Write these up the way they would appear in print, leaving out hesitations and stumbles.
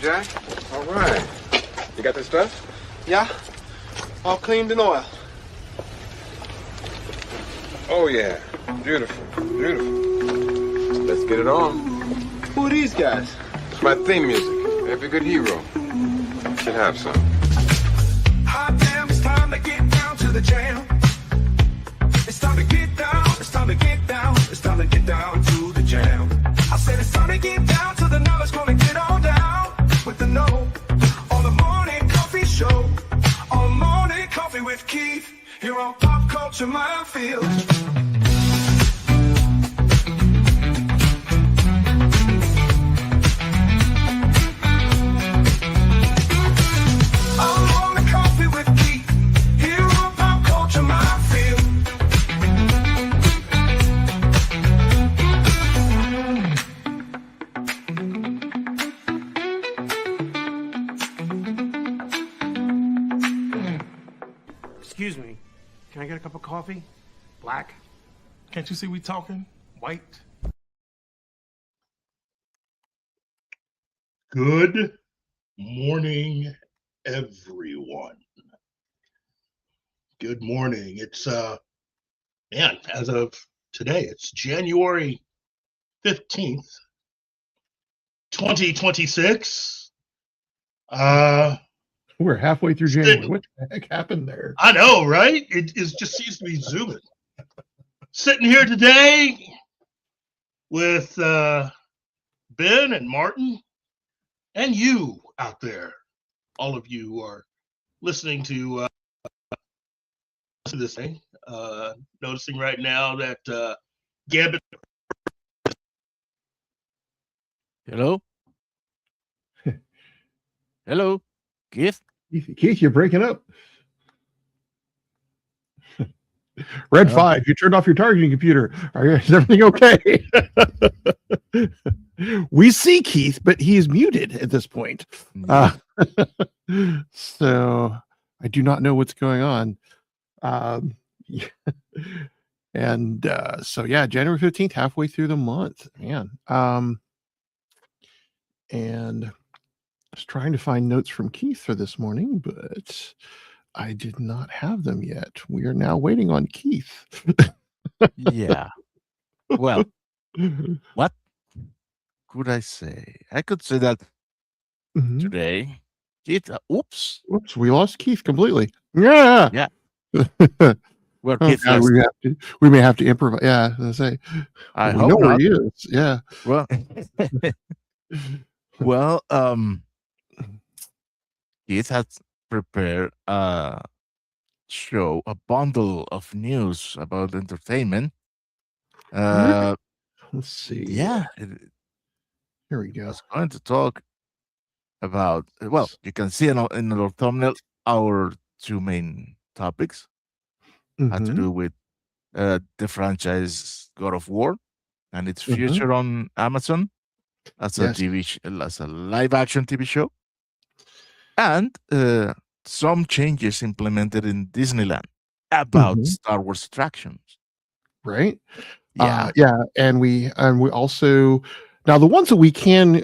Jack. All right. You got this stuff? Yeah. All cleaned in oil. Oh, yeah. Beautiful. Beautiful. Let's get it on. Who are these guys? It's my theme music. Every good hero should have some. Hot damn, it's time to get down to the jam. It's time to get down, it's time to get down, it's time to get down to the jam. I said it's time to get down to the knowledge, gonna get on down with the know. On the morning coffee show, on morning coffee with Keith, here on Pop Culture Minefield. Excuse me, can I get a cup of coffee? Black? Can't you see we talking? White? Good morning, everyone. Good morning. It's man, as of today, it's January 15th, 2026. We're halfway through January. What the heck happened there? I know, right? It just seems to be zooming. Sitting here today with Ben and Martin and you out there. All of you who are listening to this thing. Noticing right now that Gambit. Hello? Hello? Keith? Keith, you're breaking up. Red 5, you turned off your targeting computer. Is everything okay? We see Keith, but he is muted at this point. So I do not know what's going on. And so, yeah, January 15th, halfway through the month, man. And I was trying to find notes from Keith for this morning, but I did not have them yet. We are now waiting on Keith. Yeah. Well, what could I say? I could say that today, Keith, oops, we lost Keith completely. Yeah. Yeah. Well, Oh, Keith, God, we may have to improvise. Yeah, I say. I We hope know where not. he is. Yeah. Well, well, Keith has prepared a show, a bundle of news about entertainment. Let's see. Yeah, Here we go. was going to talk about, well, you can see in our thumbnail our two main topics had to Mhm. do with the franchise God of War and its future on Amazon as a Yes. as a live action TV show, and some changes implemented in Disneyland about Star Wars attractions. Right. Yeah. Yeah, and we also, now the ones that we can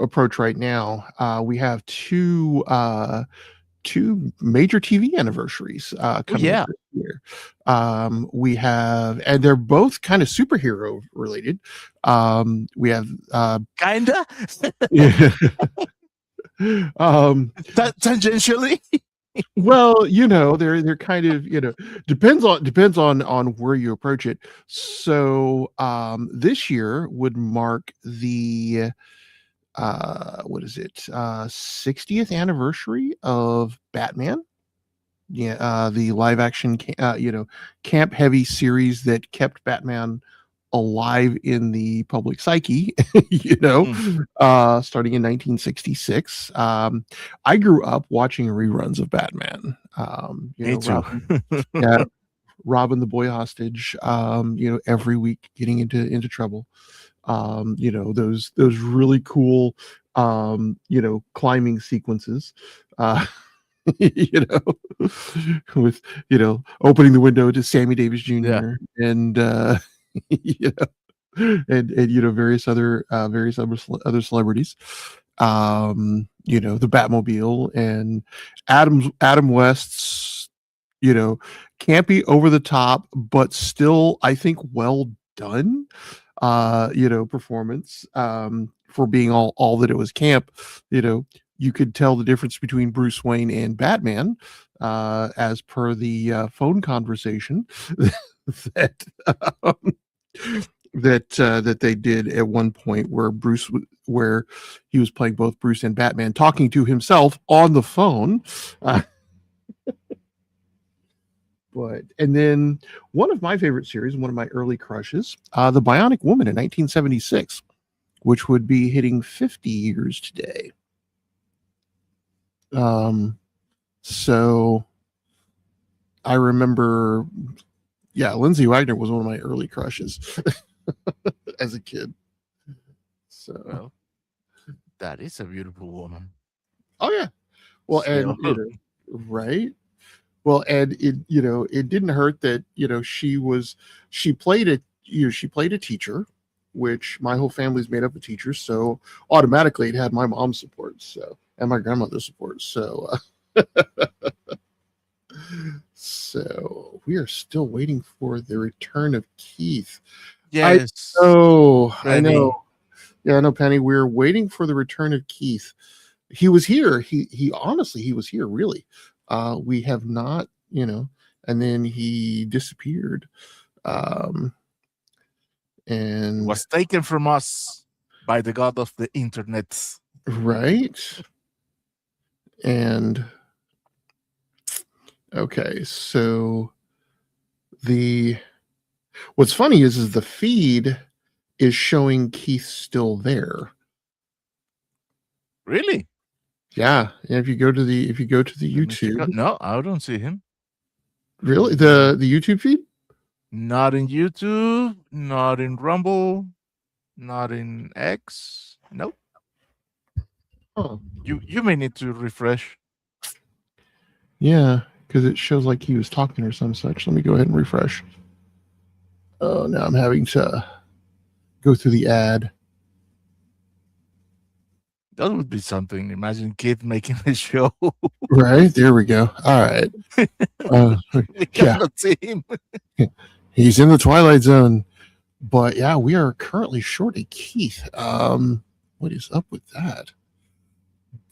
approach right now, we have two major TV anniversaries coming up this year. We have, and they're both kind of superhero related. We have Kinda. Tangentially. Well, they're kind of, depends on where you approach it. So this year would mark the 60th anniversary of Batman. Yeah, the live action camp heavy series that kept Batman alive in the public psyche, starting in 1966. I grew up watching reruns of Batman. Me too. Robin the Boy Hostage, every week getting into trouble. Those really cool climbing sequences. With opening the window to Sammy Davis Jr. and and various other celebrities. the Batmobile, and Adam West's, campy, over the top, but still, I think, well done, performance, for being all that it was camp. You could tell the difference between Bruce Wayne and Batman, as per the phone conversation that that they did at one point, where he was playing both Bruce and Batman, talking to himself on the phone. And then one of my favorite series, one of my early crushes, The Bionic Woman in 1976, which would be hitting 50 years today. So I remember, Lindsay Wagner was one of my early crushes as a kid. So Well, that is a beautiful woman. Oh yeah. Well, and right. Well, and it didn't hurt that, she played a teacher, which my whole family's made up of teachers, so automatically it had my mom's support, and my grandmother's support. So so we are still waiting for the return of Keith. Yes. I know. Yeah, I know, Penny. We're waiting for the return of Keith. He was here. He honestly, he was here, really. We have not, and then he disappeared. And was taken from us by the god of the internet. Right. And okay, so what's funny is the feed is showing Keith still there. Really? Yeah. And if you go to the YouTube, no, I don't see him. Really? The YouTube feed? Not in YouTube, not in Rumble, not in X. Nope. Oh. You may need to refresh. Yeah, because it shows like he was talking or some such. Let me go ahead and refresh. Oh, now I'm having to go through the ad. That would be something. Imagine Kid making a show. Right, there we go. All right. We cannot see him. He's in the Twilight Zone. But yeah, we are currently short a Keith. What is up with that?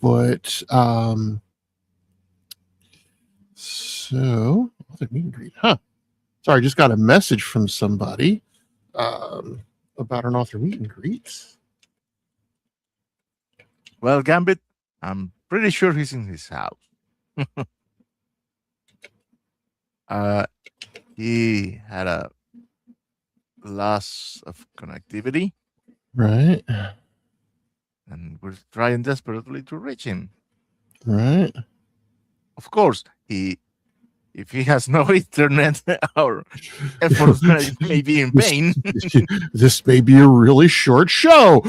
But so the meet and greet. Sorry, I just got a message from somebody about an author meet and greet. Well, Gambit, I'm pretty sure he's in his house. He had a loss of connectivity. Right. And we're trying desperately to reach him. Right. Of course, if he has no internet, our efforts may be in vain. This may be a really short show.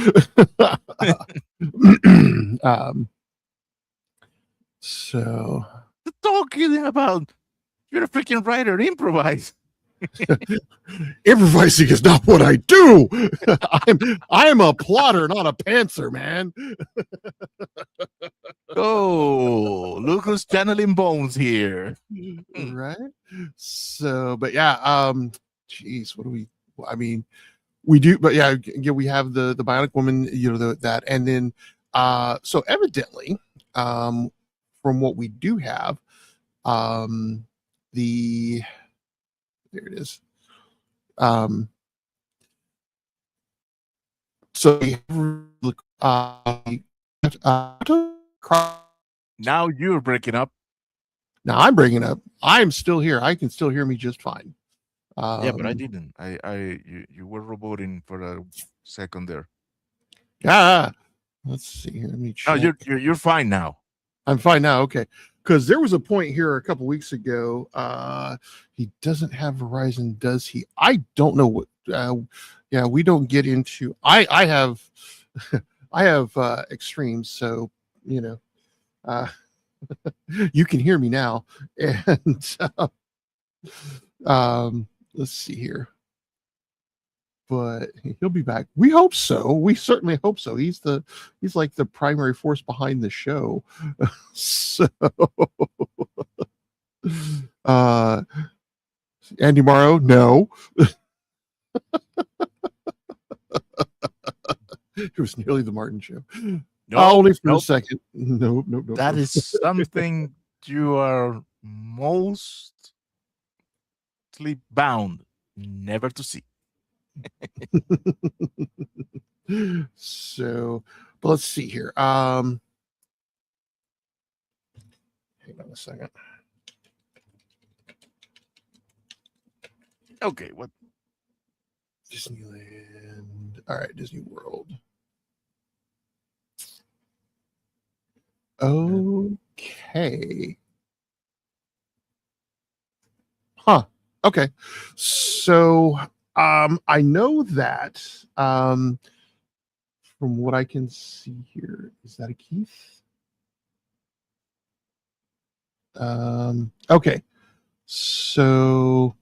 So talking about, you're a freaking writer, improvise. Improvising is not what I do. I'm a plotter, not a pantser, man. Oh, look who's channeling Bones here. Right. So, but yeah, geez, what do we? I mean, we do, but yeah, we have the Bionic Woman, that, and then, so evidently, from what we do have, there it is. So now you're breaking up. Now I'm breaking up. I'm still here. I can still hear me just fine. Yeah, but I didn't. You were roboting for a second there. Yeah. Let's see here. Let me check. No, you're fine now. I'm fine now. Okay. Because there was a point here a couple weeks ago. He doesn't have Verizon, does he? I don't know what. Yeah, we don't get into. I have, I have Extremes, so you can hear me now. And let's see here. but he'll be back. We hope so. We certainly hope so. He's like the primary force behind the show. So, Andy Morrow, no. It was nearly the Martin show. Only for a second. Nope. That is something you are mostly bound never to see. So, but let's see here. Hang on a second. Okay, what? Disneyland. All right, Disney World. Okay. Huh. Okay. So I know that from what I can see here, is that a Keith? Okay. So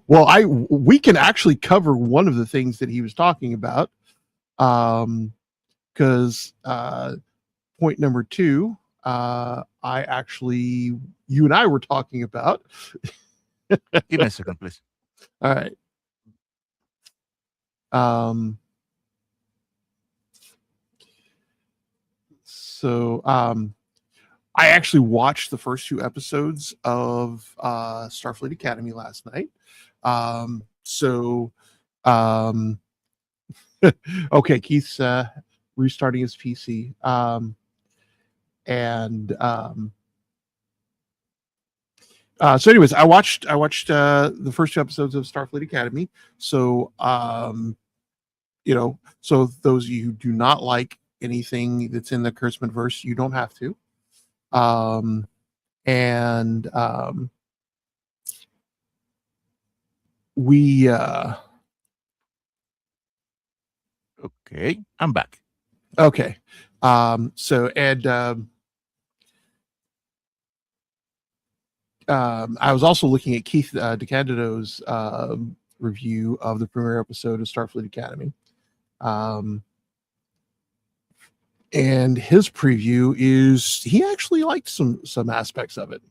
well, we can actually cover one of the things that he was talking about. Because point number 2, you and I were talking about. Give me a second, please. All right. So I actually watched the first 2 episodes of Starfleet Academy last night. Okay, Keith's restarting his PC. So anyways, I watched the first 2 episodes of Starfleet Academy. So so those of you who do not like anything that's in the Kurtzman verse, you don't have to. Okay, I'm back. Okay. I was also looking at Keith DeCandido's review of the premiere episode of Starfleet Academy. And his preview is he actually liked some aspects of it.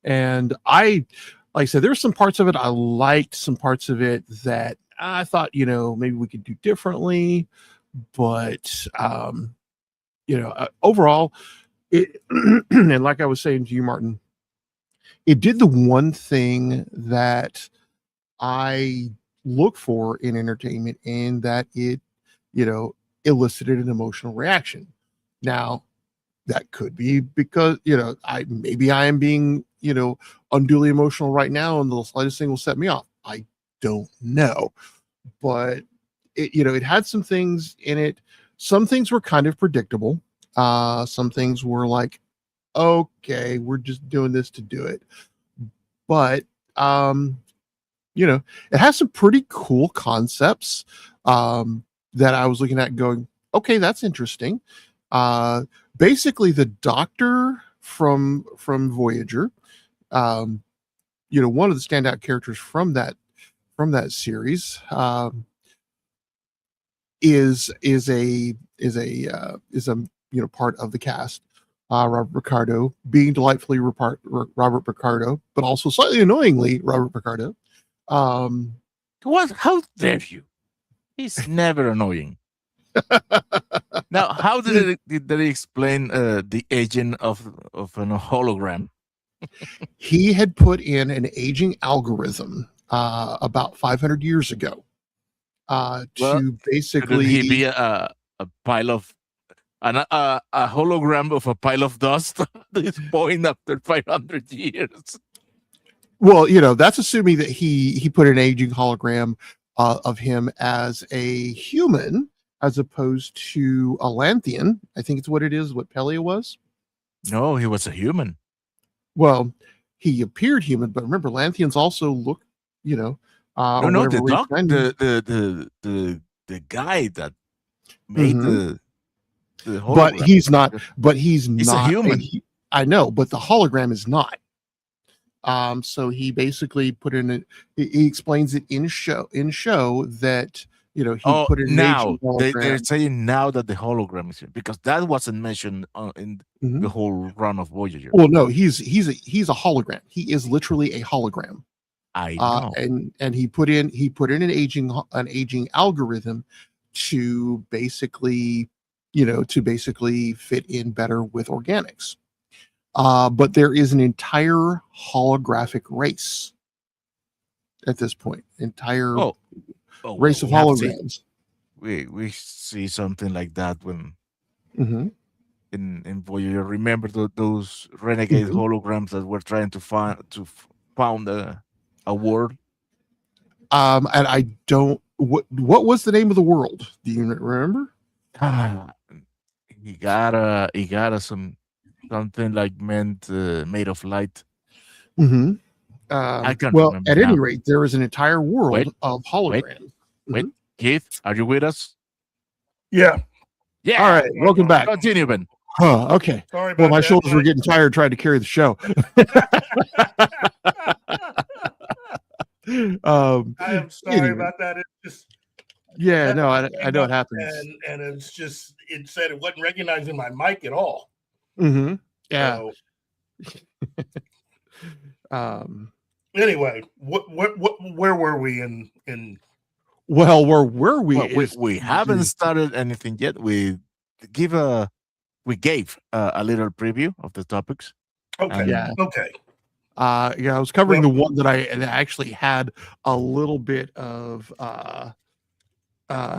And like I said, there's some parts of it I liked, some parts of it that I thought, maybe we could do differently. But overall, it and like I was saying to you, Martin, it did the one thing that I look for in entertainment, and that it, elicited an emotional reaction. Now, that could be because, I am being, unduly emotional right now, and the slightest thing will set me off. I don't know. But it had some things in it. Some things were kind of predictable. Some things were like, okay, we're just doing this to do it. But it has some pretty cool concepts that I was looking at going, okay, that's interesting. Basically the Doctor from Voyager, one of the standout characters from that series, is a part of the cast. Robert Picardo, being delightfully Robert Picardo, but also slightly annoyingly Robert Picardo. What? How dare you? He's never annoying. Now, how did they explain the aging of an hologram? He had put in an aging algorithm about 500 years ago to basically. Could he be a pile of a hologram of a pile of dust at this point after 500 years? Well, that's assuming that he put an aging hologram of him as a human, as opposed to a Lanthian. I think it's what it is, what Pelia was. No, he was a human. Well, he appeared human, but remember, Lanthians also look, no, the guy that made the hologram. But he's not. But he's not a human. I know, but the hologram is not. So he basically put in it. He explains it in show that he Oh, put in an now aging they're hologram. saying now that the hologram is here because that wasn't mentioned in Mhm. the whole run of Voyager. Well, no, he's a hologram. He is literally a hologram. I know. And he put in an aging algorithm to basically fit in better with organics. But there is an entire holographic race at this point. Entire Oh, race of we have seen- holograms. we see something like that when hmm in Voyager. Remember those renegade Mhm. holograms that were trying to found a world? And I don't. What was the name of the world? Do you remember? He got a something like made of light. Mm-hmm. I can't Well, remember at any now. rate, there is an entire world Wait, of holograms. Wait, Keith, are you with us? Yeah. Yeah. All right, welcome back. Continue, Ben. Huh, okay. Sorry about Well, my that. shoulders were getting tired trying to carry the show. I am sorry anyway. about that. It's just Yeah, no, I know it happens. and it's just it said it wasn't recognizing my mic at all. Mm-hmm. Yeah. So, Um. anyway, where were we in Well, where were we? Well, we haven't started anything yet. We gave a little preview of the topics. Okay. Yeah. Okay. I was covering the one that I actually had a little bit of a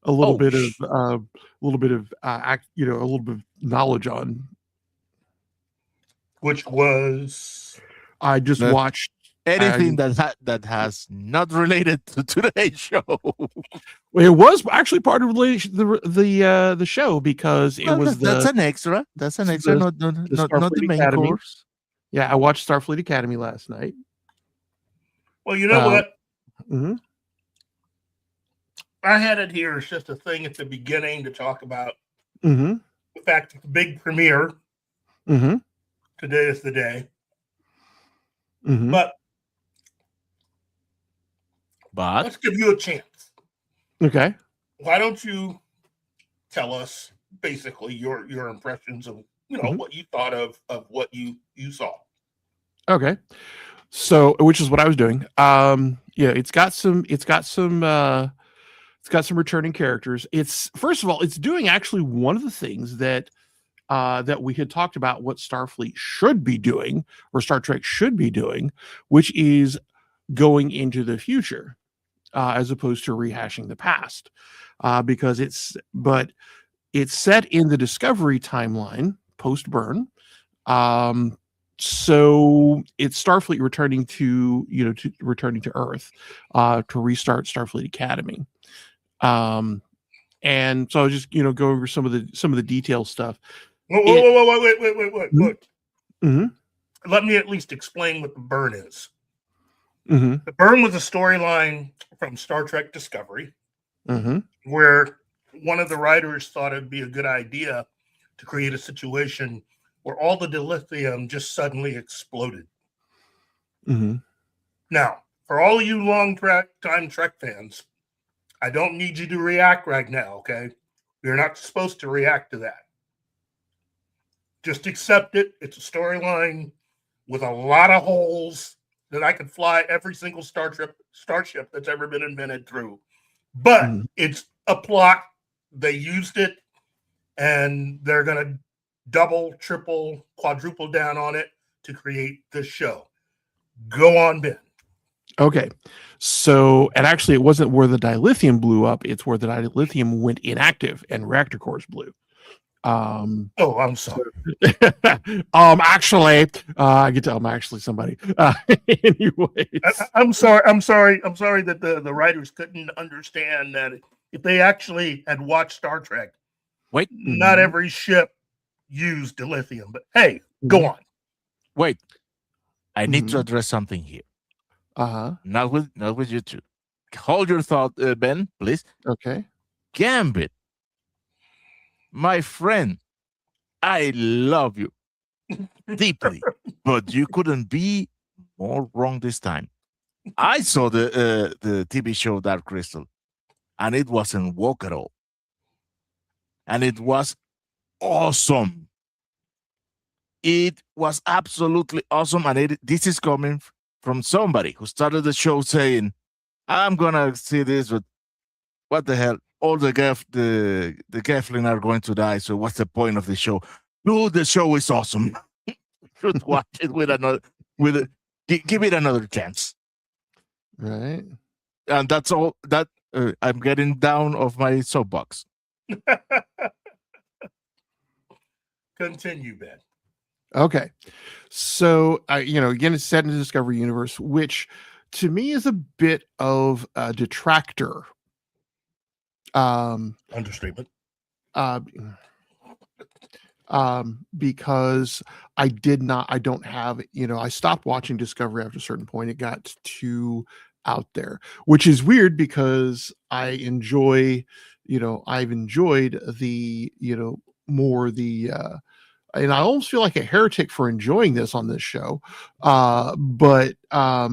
little bit of knowledge on. Which was I just watched anything that has not related to today's show. It was actually part of the show because it was that's an extra. That's an extra, not the main Academy. course. Yeah, I watched Starfleet Academy last night. Well, you know what? Mm-hmm. I had it here as just a thing at the beginning to talk about Mm-hmm. the fact that the big premiere Mm-hmm. today is the day. Mm-hmm. But But let's give you a chance. Okay. Why don't you tell us basically your impressions of what you thought of what you saw? Okay. So, which is what I was doing. It's got some returning characters. It's first of all, it's doing actually one of the things that we had talked about what Starfleet should be doing or Star Trek should be doing, which is going into the future as opposed to rehashing the past, because it's set in the Discovery timeline post burn. So it's Starfleet returning to Earth to restart Starfleet Academy. And so I was just go over some of the detail stuff. Wait. Mm-hmm. Let me at least explain what the burn is. Mm-hmm. The burn was a storyline from Star Trek Discovery, Mm-hmm. where one of the writers thought it'd be a good idea to create a situation where all the dilithium just suddenly exploded. Mm-hmm. Now, for all you time Trek fans, I don't need you to react right now, okay? You're not supposed to react to that. Just accept it. It's a storyline with a lot of holes that I could fly every single starship that's ever been invented through. But it's a plot. They used it, and they're going to double, triple, quadruple down on it to create this show. Go on, Ben. Okay. So, and actually it wasn't where the dilithium blew up. It's where the dilithium went inactive and reactor cores blew. I'm sorry. Actually, I get to I'm actually somebody. Anyways. I'm sorry that the writers couldn't understand that if they actually had watched Star Trek, not every ship used dilithium. But hey, go on. Wait, I need to address something here. Not with you two. Hold your thought, Ben, please. Okay. Gambit, my friend, I love you. deeply, but you couldn't be more wrong this time. I saw the TV show Dark Crystal, and it wasn't woke at all, and it was awesome. It was absolutely awesome, and this is coming from somebody who started the show saying, "I'm gonna see this, but what the hell? All the Geflin are going to die. So what's the point of the show? Dude, the show is awesome. Should watch it with another give it another chance." Right. And that's all that I'm getting down off my soapbox. Continue, Ben. Okay. So, again, it's set in the Discovery universe, which to me is a bit of a detractor. Understatement. Because I don't have, I stopped watching Discovery after a certain point. It got too out there, which is weird because I've enjoyed the, more the, and I almost feel like a heretic for enjoying this on this show. But I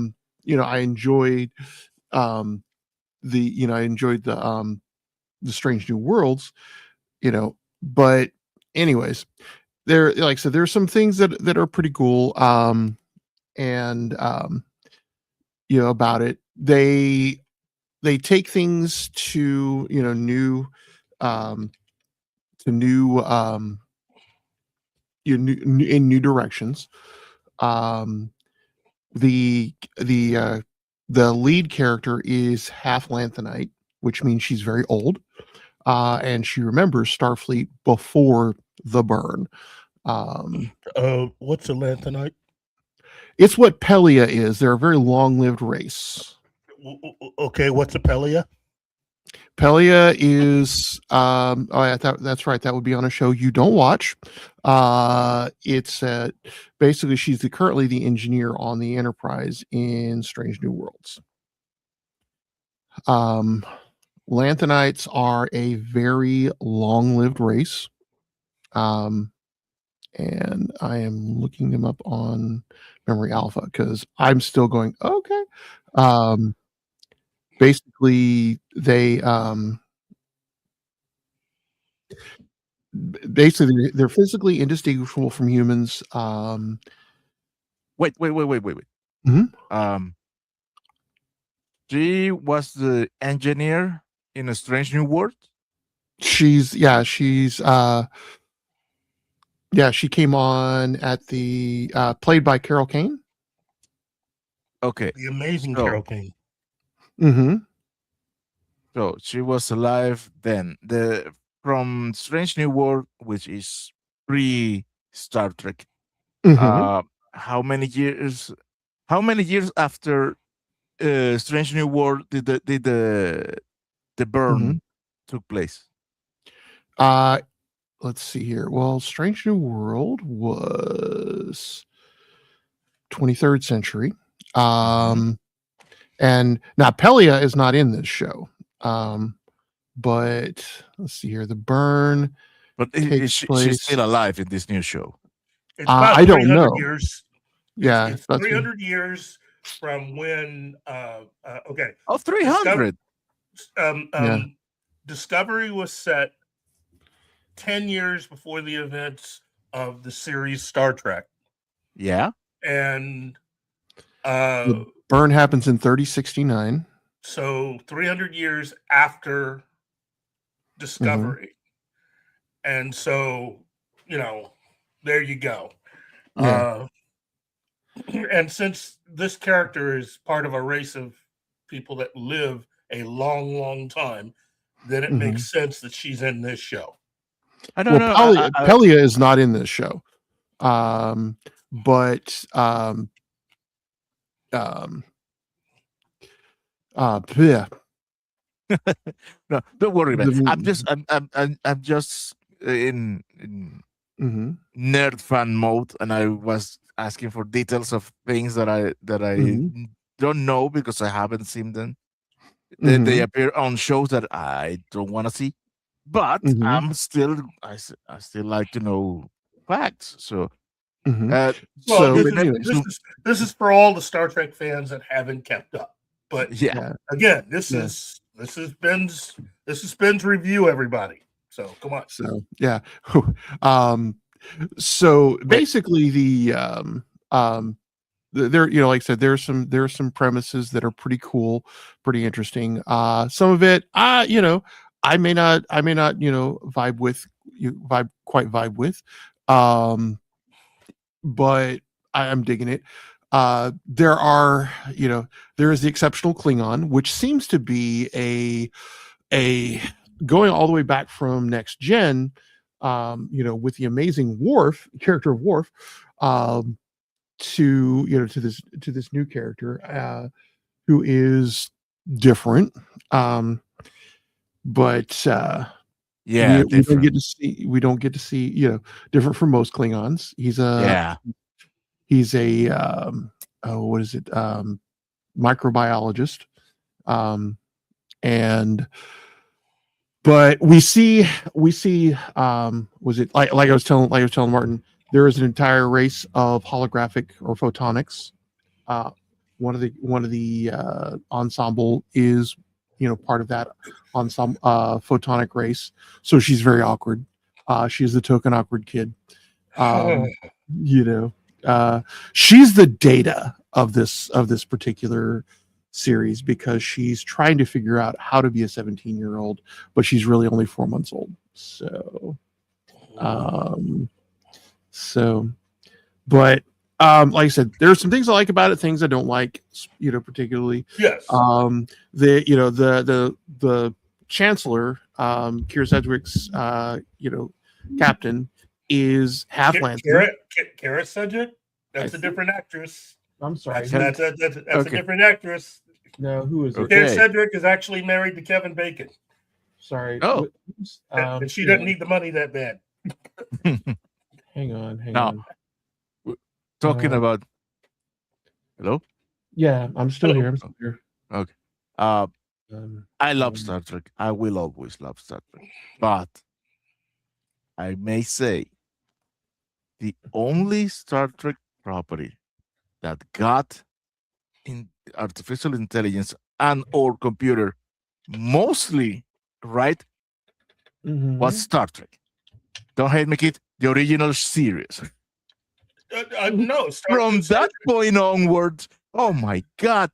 enjoyed, the Strange New Worlds, but anyways, like I said, there's some things that are pretty cool. About it, they take things to, new, in new directions. The lead character is half Lanthanite, which means she's very old, and she remembers Starfleet before the burn. What's a Lanthanite? It's what Pelia is. They're a very long-lived race. Okay, what's a Pelia? Pelia is that's right. That would be on a show you don't watch. It's basically she's currently the engineer on the Enterprise in Strange New Worlds. Lanthanites are a very long-lived race. And I am looking them up on Memory Alpha because I'm still going, okay. Basically, they're physically indistinguishable from humans. Wait. Mhm. She was the engineer in A Strange New World. She came on at the played by Carol Kane. Okay, The amazing Carol Kane. Mm-hmm. So she was alive then. From Strange New World, which is pre Star Trek. Mm-hmm. How many years after Strange New World did the burn took place? Let's see here. Well, Strange New World was 23rd century. And now Pelia is not in this show. But let's see here. The burn. But she's still alive in this new show. It's about I don't know. Years. Yeah, it's 300 years from when. Okay. Oh, 300. Discovery was set 10 years before the events of the series Star Trek. Yeah. And the burn happens in 3069. So 300 years after Discovery. And so, there you go. Yeah. And since this character is part of a race of people that live a long, long time, then it makes sense that she's in this show. I don't know. Pelia is not in this show. But yeah. No, don't worry about it. I'm just in nerd fan mode, and I was asking for details of things that I don't know because I haven't seen them. They appear on shows that I don't want to see, but I still like to know facts. So Mhm. Uh, Well, So, this, but is, anyway, this, is, this is for all the Star Trek fans that haven't kept up. But yeah, yeah. again, this Yeah. is Ben's review, everybody. So come on. So yeah. So basically there, like I said, there's some premises that are pretty cool, pretty interesting. Some of it, I may not, vibe with. But I am digging it. There is the exceptional Klingon, which seems to be a going all the way back from Next Gen, with the amazing character of Worf, to this new character, who is different. But yeah, we don't different. get to see, different from most Klingons. He's a what is it? Microbiologist. And but we see was it like I was telling Martin, there is an entire race of holographic or photonics. One of the ensemble is part of that ensemble photonic race, so she's very awkward. She's the token awkward kid. She's the Data of this particular series, because she's trying to figure out how to be a 17-year-old, but she's really only 4 months old. So but like I said, there's some things I like about it, things I don't like, particularly. Yes. The Chancellor, Kira Sedgwick's captain, is half Lancer. Kara Sedgwick? That's a different actress. I'm sorry. That's a different actress. No, who is it? Okay. Kara Sedgwick is actually married to Kevin Bacon. Sorry. Oh. And she doesn't need the money that bad. Hang on. No. Talking about. Hello? Yeah, I'm still Hello. here. Okay. I love Star Trek. I will always love Star Trek. But I may say the only Star Trek property that got in artificial intelligence and or computer mostly right was Star Trek. Don't hate me, kid. The original series. No. From that point onwards, oh my God.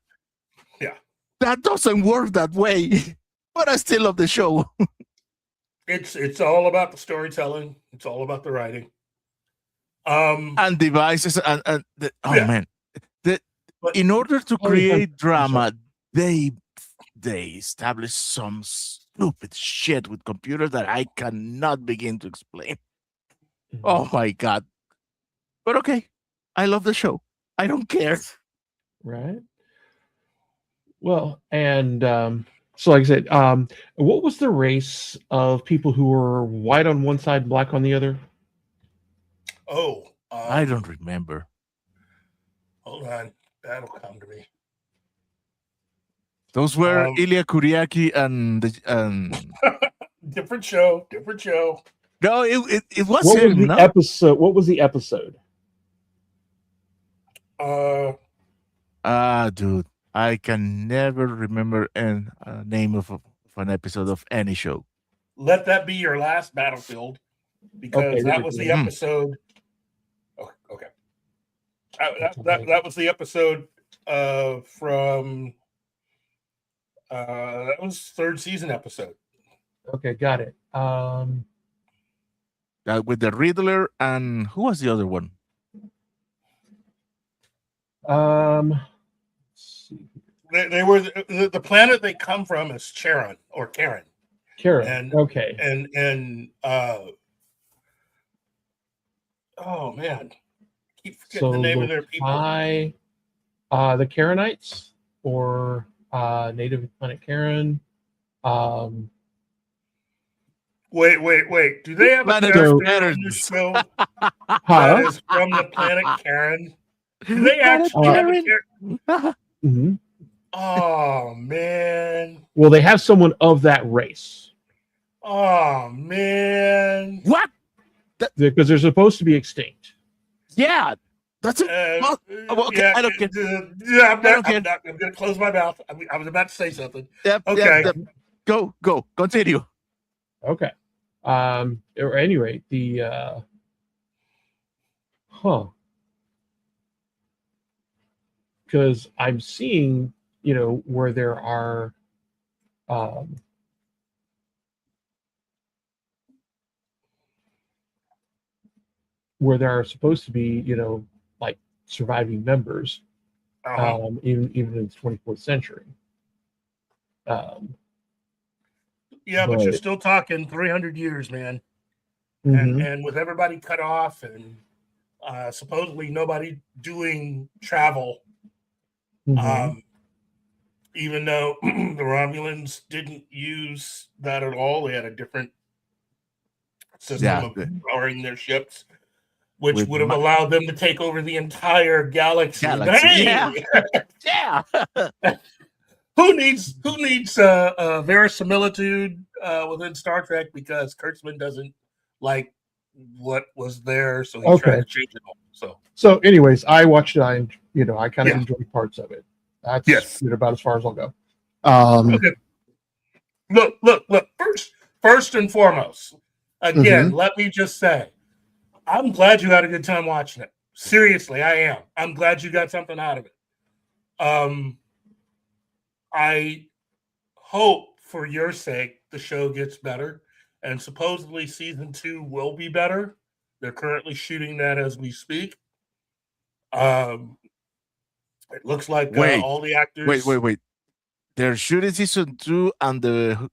Yeah. That doesn't work that way. But I still love the show. It's all about the storytelling. It's all about the writing. And devices and man. But- In order to create drama, they establish some stupid shit with computers that I cannot begin to explain. Oh my God. But okay, I love the show. I don't care. Right. Well, and so like I said, what was the race of people who were white on one side, black on the other? I don't remember. Hold on. That'll come to me. Those were Ilya Kuriaki and Different show. no, it was What him. was the No? episode? What was the episode? Dude, I can never remember a name of an episode of any show. Let that be your last Battlefield, because Okay, there that we was go. the episode. Oh, okay. That was the episode from that was third season episode. Okay, got it. With the Riddler and who was the other one? Let's see. They were the planet they come from is Charon or Karen. Karen. Okay. And oh man, keep forgetting the name of their people. The Karenites or native planet Karen. Wait. Do they have a Planet character Karen. on the show Huh? that is from the planet Karen? Do they actually have a character? Mhm. Oh man. Well, they have someone of that race Oh man. What? because they're supposed to be extinct. Yeah, that's it. Well, okay, yeah, I don't care. yeah, I don't care. I'm going to close my mouth. I was about to say something. Yep, Okay. yep. Go. Continue. Okay. At any rate, because I'm seeing, where there are supposed to be, like surviving members, even in the 24th century. Yeah, but you're still talking 300 years, man. And with everybody cut off and supposedly nobody doing travel, even though the Romulans didn't use that at all, they had a different system of powering their ships, which would have allowed them to take over the entire galaxy. Yeah. Yeah. Who needs verisimilitude within Star Trek, because Kurtzman doesn't like what was there, so he's trying to change it all. So anyways, I watched it. I kind of enjoyed parts of it. That's about as far as I'll go. Okay. Look. First and foremost, again, let me just say, I'm glad you had a good time watching it. Seriously, I am. I'm glad you got something out of it. I hope, for your sake, the show gets better, and supposedly season 2 will be better. They're currently shooting that as we speak. It looks like all the actors. Wait. They're shooting season 2, and the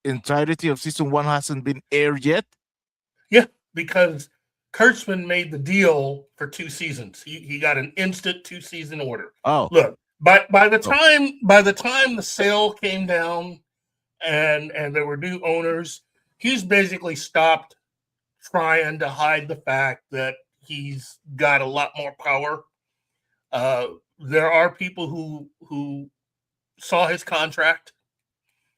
entirety of season 1 hasn't been aired yet. Yeah, because Kurtzman made the deal for 2 seasons. He got an instant 2-season order. Oh, look. But by the time the sale came down and there were new owners, he's basically stopped trying to hide the fact that he's got a lot more power. There are people who saw his contract.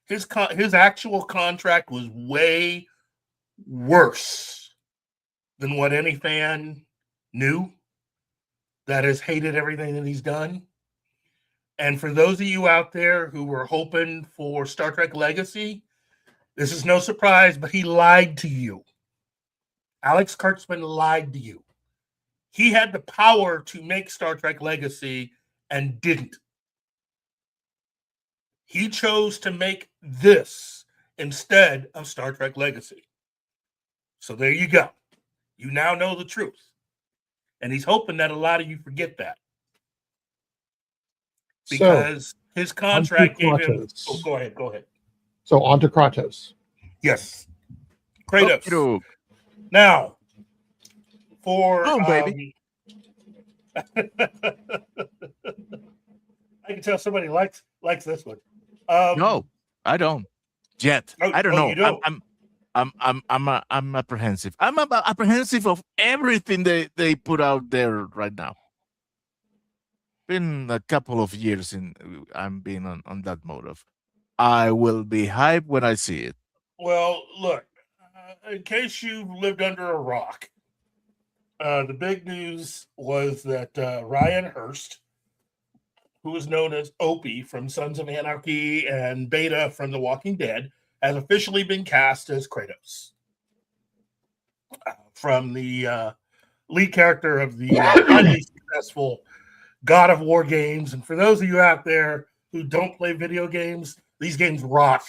His actual contract was way worse than what any fan knew that has hated everything that he's done. And for those of you out there who were hoping for Star Trek Legacy, this is no surprise, but he lied to you. Alex Kurtzman lied to you. He had the power to make Star Trek Legacy and didn't. He chose to make this instead of Star Trek Legacy. So there you go. You now know the truth. And he's hoping that a lot of you forget that. Because his contract gave him. Oh, go ahead. So on to Kratos. Yes. Kratos. Now, for baby. I can tell somebody likes this one. No, I don't. Yet. I don't know. You don't? I'm apprehensive. I'm apprehensive of everything they put out there right now. Been a couple of years I'm being on that mode of I will be hyped when I see it. Well, look, in case you've lived under a rock, the big news was that Ryan Hurst, who is known as Opie from Sons of Anarchy and Beta from The Walking Dead, has officially been cast as Kratos. From the lead character of the highly successful God of War games. And for those of you out there who don't play video games, these games rock.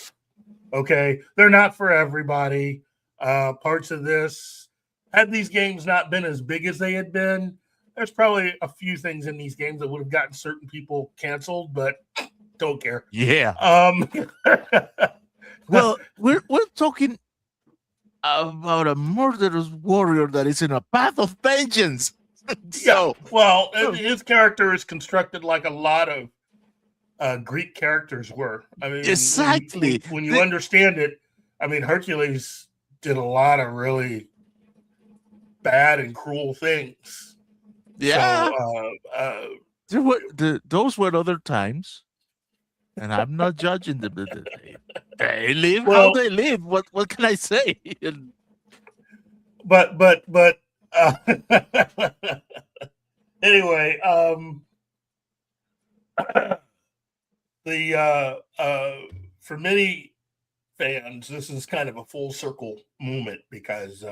Okay? They're not for everybody. Parts of this, had these games not been as big as they had been, there's probably a few things in these games that would have gotten certain people canceled, but don't care. Yeah. Well, we're talking about a murderous warrior that is in a path of vengeance. So, yeah. Well, his character is constructed like a lot of Greek characters were. I mean, exactly. When you understand it, I mean, Hercules did a lot of really bad and cruel things. Yeah. So, those were other times, and I'm not judging them. They live how they live. What can I say? But Anyway, for many fans, this is kind of a full circle moment because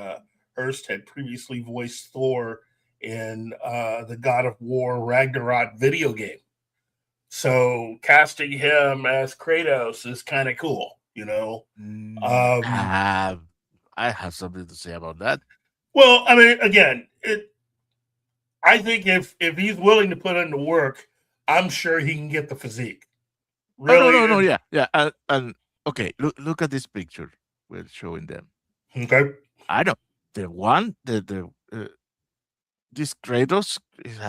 Hurst had previously voiced Thor in the God of War Ragnarok video game. So casting him as Kratos is kind of cool, you know. I have something to say about that. Well, I mean, again, I think if he's willing to put in the work, I'm sure he can get the physique. Really? No, yeah. And okay, look at this picture we're showing them. Okay. I know the one this Kratos is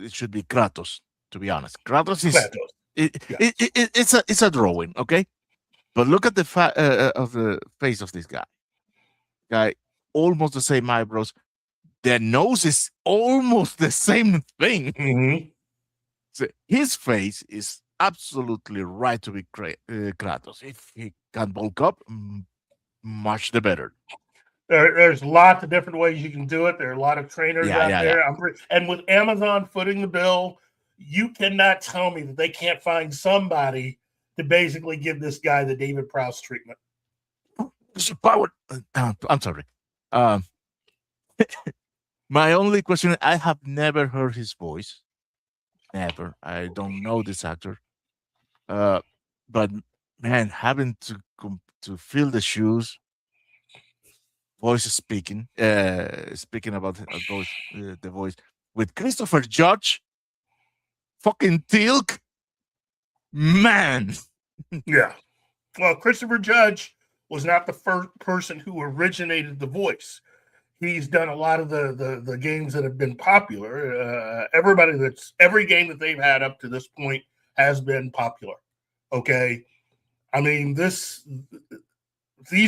it should be Kratos, to be honest. Kratos is Kratos. it's a drawing, okay? But look at the of the face of this guy, almost the same eyebrows. Their nose is almost the same thing. Mm-hmm. So his face is absolutely right to be Kratos. If he can bulk up, much the better. There's lots of different ways you can do it. There are a lot of trainers out there. Yeah. And with Amazon footing the bill, you cannot tell me that they can't find somebody to basically give this guy the David Prowse treatment. I'm sorry. My only question, I have never heard his voice. Never. I don't know this actor. But man, having to fill the shoes, voice speaking about the voice with Christopher Judge, fucking Tilk, man. Yeah. Well, Christopher Judge was not the first person who originated the voice. He's done a lot of the games that have been popular. Every game that they've had up to this point has been popular. Okay. I mean, these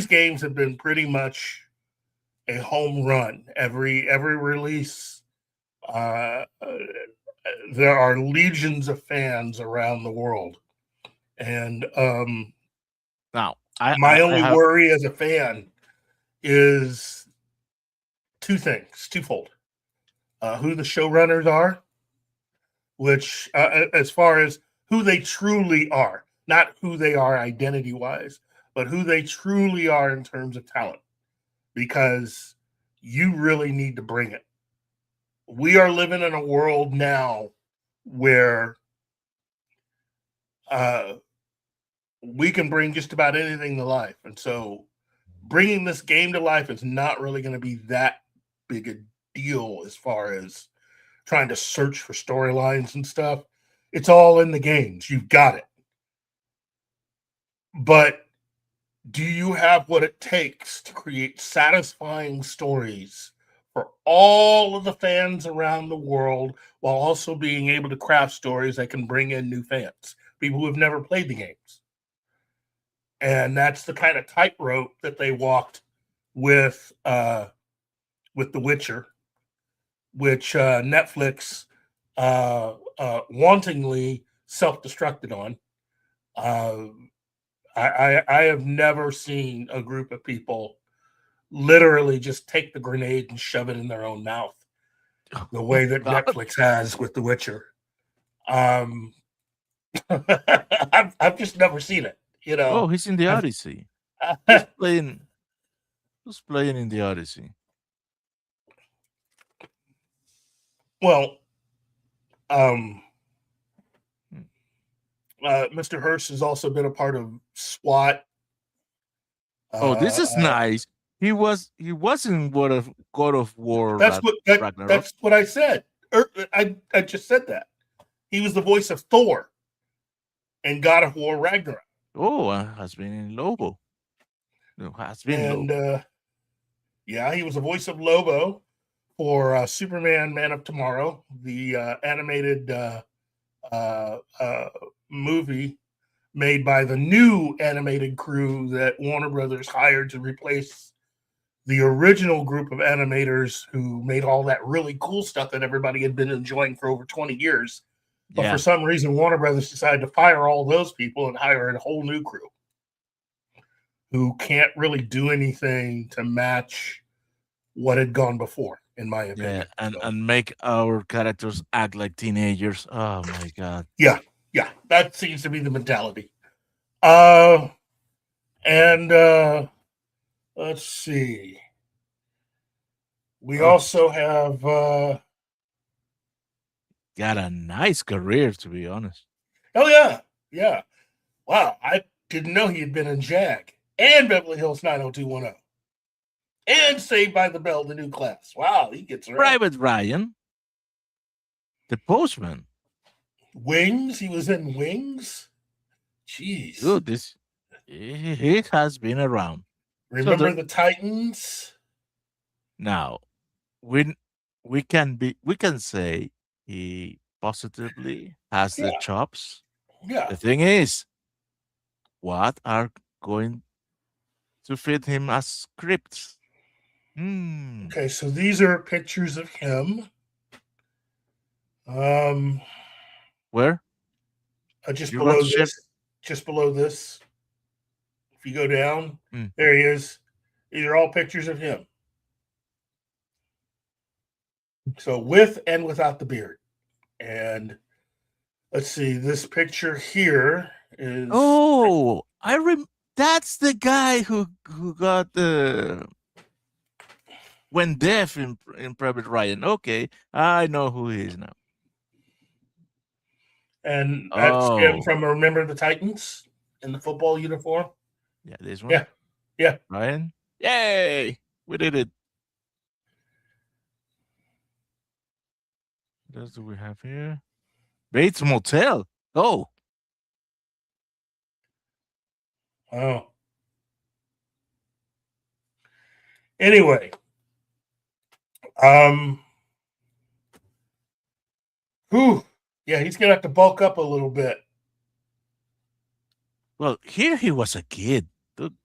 games have been pretty much a home run. Every release, there are legions of fans around the world. And now, my only worry as a fan is twofold. Who the showrunners are, which as far as who they truly are, not who they are identity-wise, but who they truly are in terms of talent, because you really need to bring it. We are living in a world now where we can bring just about anything to life. And so bringing this game to life is not really going to be that big a deal as far as trying to search for storylines and stuff. It's all in the games. You've got it. But do you have what it takes to create satisfying stories for all of the fans around the world while also being able to craft stories that can bring in new fans, people who have never played the games? And that's the kind of tightrope that they walked with The Witcher, which Netflix wantingly self-destructed on. I have never seen a group of people literally just take the grenade and shove it in their own mouth the way that Netflix has with The Witcher. I've just never seen it. You know. Oh, he's in the Odyssey. Who's playing in the Odyssey? Well, Mr. Hurst has also been a part of SWAT. This is nice. He was in God of War. That's what I said. I just said that. He was the voice of Thor in God of War Ragnarok. Oh, has been in Lobo. No, has been. And yeah, he was the voice of Lobo for Superman: Man of Tomorrow, the animated movie made by the new animated crew that Warner Brothers hired to replace the original group of animators who made all that really cool stuff that everybody had been enjoying for over 20 years. But for some reason, Warner Brothers decided to fire all those people and hire a whole new crew who can't really do anything to match what had gone before, in my opinion. Yeah, So, and make our characters act like teenagers. Oh my god. yeah, that seems to be the mentality. And let's see. We Oh. also have Got a nice career, to be honest. oh yeah. Wow, I didn't know he had been in Jag and Beverly Hills 90210 and Saved by the Bell, the new class. Wow, he gets around. Private Ryan, the postman. Wings, he was in Wings. Jeez. Dude, he has been around. Remember the Titans? Now, we can say he positively has the chops. Yeah. The thing is, what are going to fit him as scripts? Okay, so these are pictures of him. Where? Just You below want to share- this. Just below this. If you go down, there he is. These are all pictures of him. So with and without the beard. And let's see, this picture here is that's the guy who got went deaf in Private Ryan. Okay, I know who he is now. And that's him from Remember the Titans in the football uniform. Yeah, this one. Yeah. Ryan. Yay! We did it. What else do we have here? Bates Motel. Oh. Anyway. Yeah, he's gonna have to bulk up a little bit. Well, here he was a kid. Dude.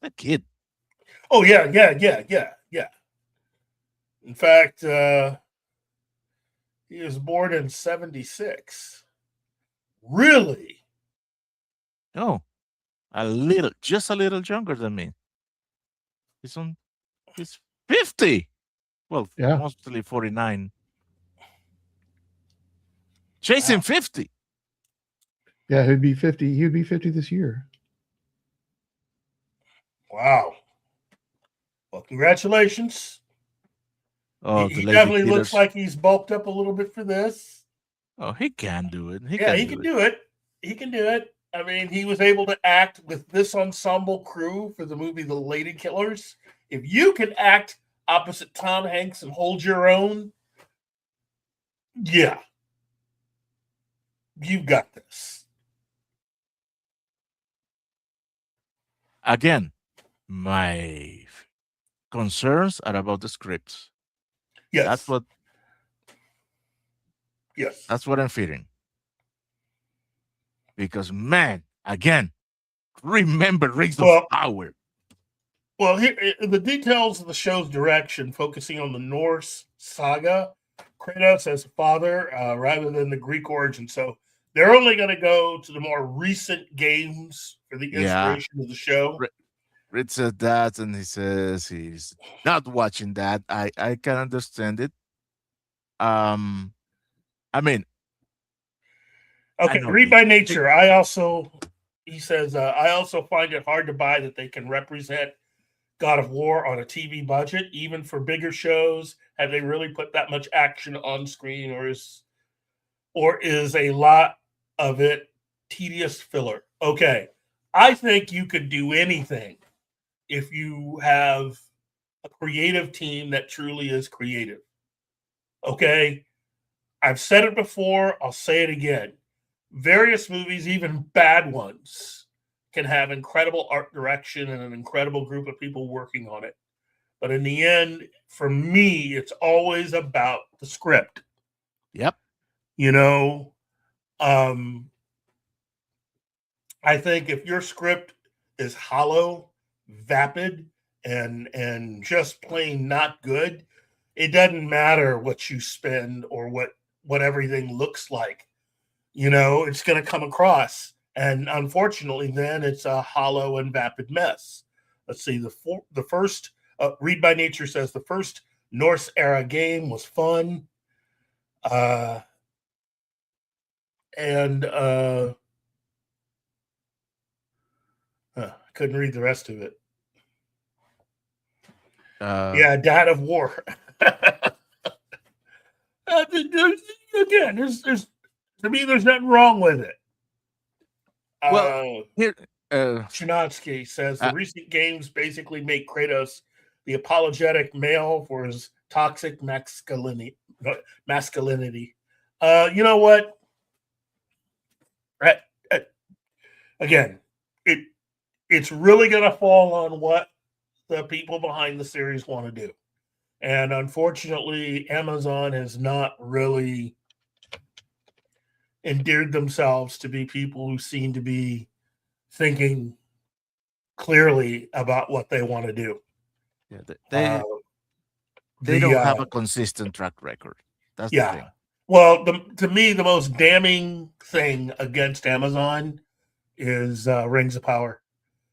A kid. Oh yeah. In fact, he was born in 1976. Really? Oh, just a little younger than me. He's 50. Well, Yeah. mostly 49. Chasing 50. Yeah, he'd be 50. He'd be 50 this year. Wow. Well, congratulations. Oh, he definitely looks like he's bulked up a little bit for this. Oh, he can do it. He can do it. He can do it. I mean, he was able to act with this ensemble crew for the movie The Lady Killers. If you can act opposite Tom Hanks and hold your own, yeah, you've got this. Again, my concerns are about the scripts. Yes. That's what I'm feeling. Because, man, again, remember Rings of Power. Well, here the details of the show's direction, focusing on the Norse saga, Kratos as a father rather than the Greek origin. So they're only going to go to the more recent games for the inspiration of the show. Ritz said that, and he says he's not watching that. I can understand it. I mean, okay, read by nature. He says, I also find it hard to buy that they can represent God of War on a TV budget, even for bigger shows. Have they really put that much action on screen, or is a lot of it tedious filler? Okay, I think you could do anything if you have a creative team that truly is creative. Okay, I've said it before, I'll say it again. Various movies, even bad ones, can have incredible art direction and an incredible group of people working on it. But in the end, for me, it's always about the script. Yep. You know, I think if your script is hollow, vapid, and just plain not good, it doesn't matter what you spend or what everything looks like. You know, it's going to come across. And unfortunately, then it's a hollow and vapid mess. Let's see, the first Read by Nature says the first Norse era game was fun. Couldn't read the rest of it. Yeah, Dad of War. There's to me, there's nothing wrong with it. Well, here, Chinatsky says the recent games basically make Kratos the apologetic male for his toxic masculinity. You know what? Again, it's really going to fall on what the people behind the series want to do. And unfortunately, Amazon has not really endeared themselves to be people who seem to be thinking clearly about what they want to do. Yeah, they don't have a consistent track record. That's the thing. Well, to me, the most damning thing against Amazon is Rings of Power.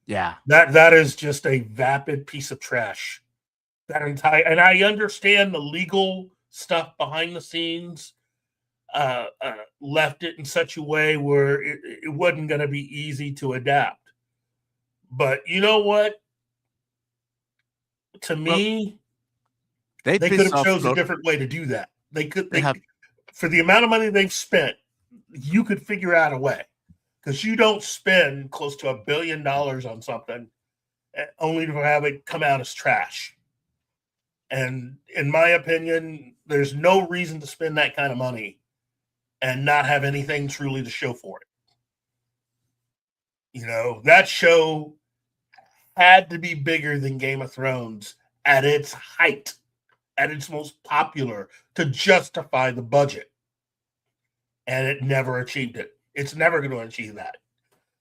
Yeah, that is just a vapid piece of trash. And I understand the legal stuff behind the scenes left it in such a way where it wasn't going to be easy to adapt. But you know what? To me, they could have chosen a different way to do that. They for the amount of money they've spent, you could figure out a way. Because you don't spend close to $1 billion on something only to have it come out as trash. And in my opinion, there's no reason to spend that kind of money and not have anything truly to show for it. You know, that show had to be bigger than Game of Thrones at its height, at its most popular, to justify the budget. And it never achieved it. It's never going to achieve that.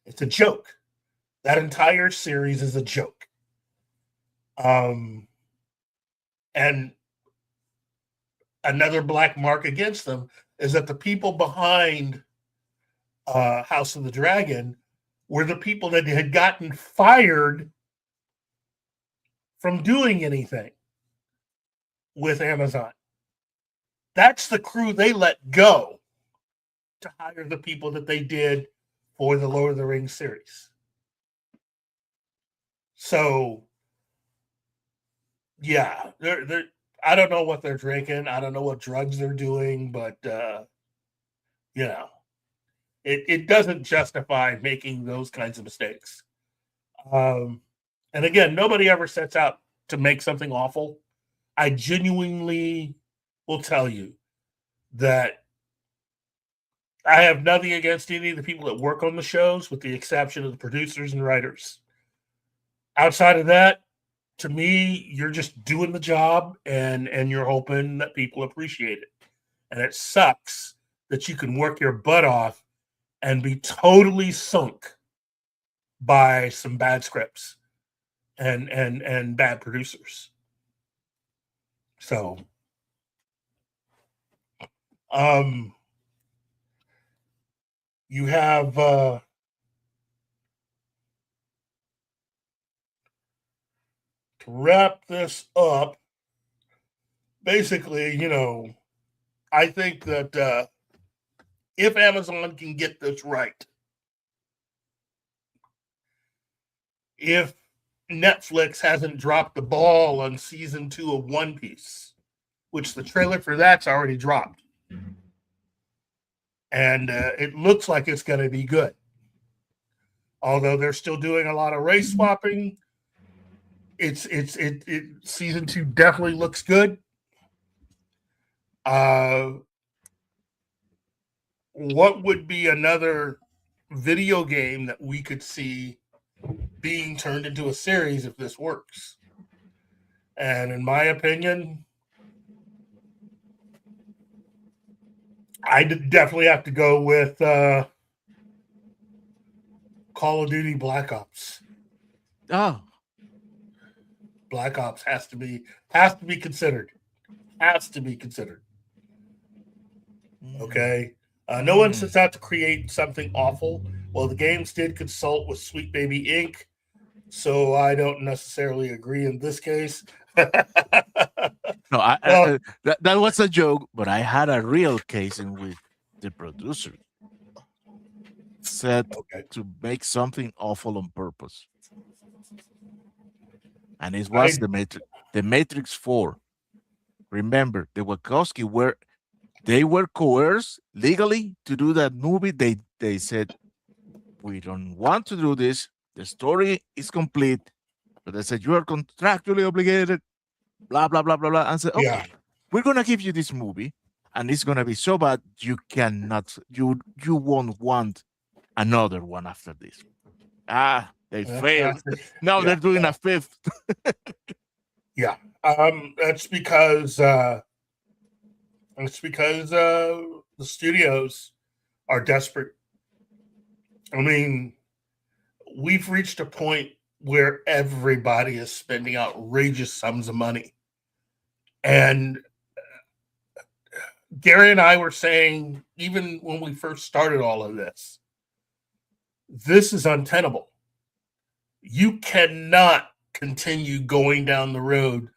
It's a joke. That entire series is a joke. And another black mark against them is that the people behind House of the Dragon were the people that had gotten fired from doing anything with Amazon. That's the crew they let go to hire the people that they did for the Lord of the Rings series. So, yeah, they're I don't know what they're drinking. I don't know what drugs they're doing, but you know, it doesn't justify making those kinds of mistakes. And again, nobody ever sets out to make something awful. I genuinely will tell you that I have nothing against any of the people that work on the shows, with the exception of the producers and writers. Outside of that, to me, you're just doing the job and you're hoping that people appreciate it. And it sucks that you can work your butt off and be totally sunk by some bad scripts and bad producers. So, you have to wrap this up. Basically, you know, I think that if Amazon can get this right, if Netflix hasn't dropped the ball on season 2 of One Piece, which the trailer for that's already dropped, and it looks like it's going to be good. Although they're still doing a lot of race swapping, it season 2 definitely looks good. What would be another video game that we could see being turned into a series if this works? And in my opinion, I definitely have to go with Call of Duty Black Ops. Oh, Black Ops has to be considered. Has to be considered. Okay. No one sets out to create something awful. Well, the games did consult with Sweet Baby Inc. so I don't necessarily agree in this case. No, Well, that was a joke, but I had a real case in which the producer said okay. to make something awful on purpose, and it I was the Matrix 4. Remember, the Wachowski they were coerced legally to do that movie. They said we don't want to do this. The story is complete, but they said you are contractually obligated. Blah blah blah blah blah, and said yeah. okay, we're gonna give you this movie, and it's gonna be so bad you won't want another one after this. They failed. Now Yeah. they're doing a fifth. Yeah. That's because the studios are desperate. I mean, we've reached a point where everybody is spending outrageous sums of money. And Gary and I were saying, even when we first started all of this is untenable. You cannot continue going down the road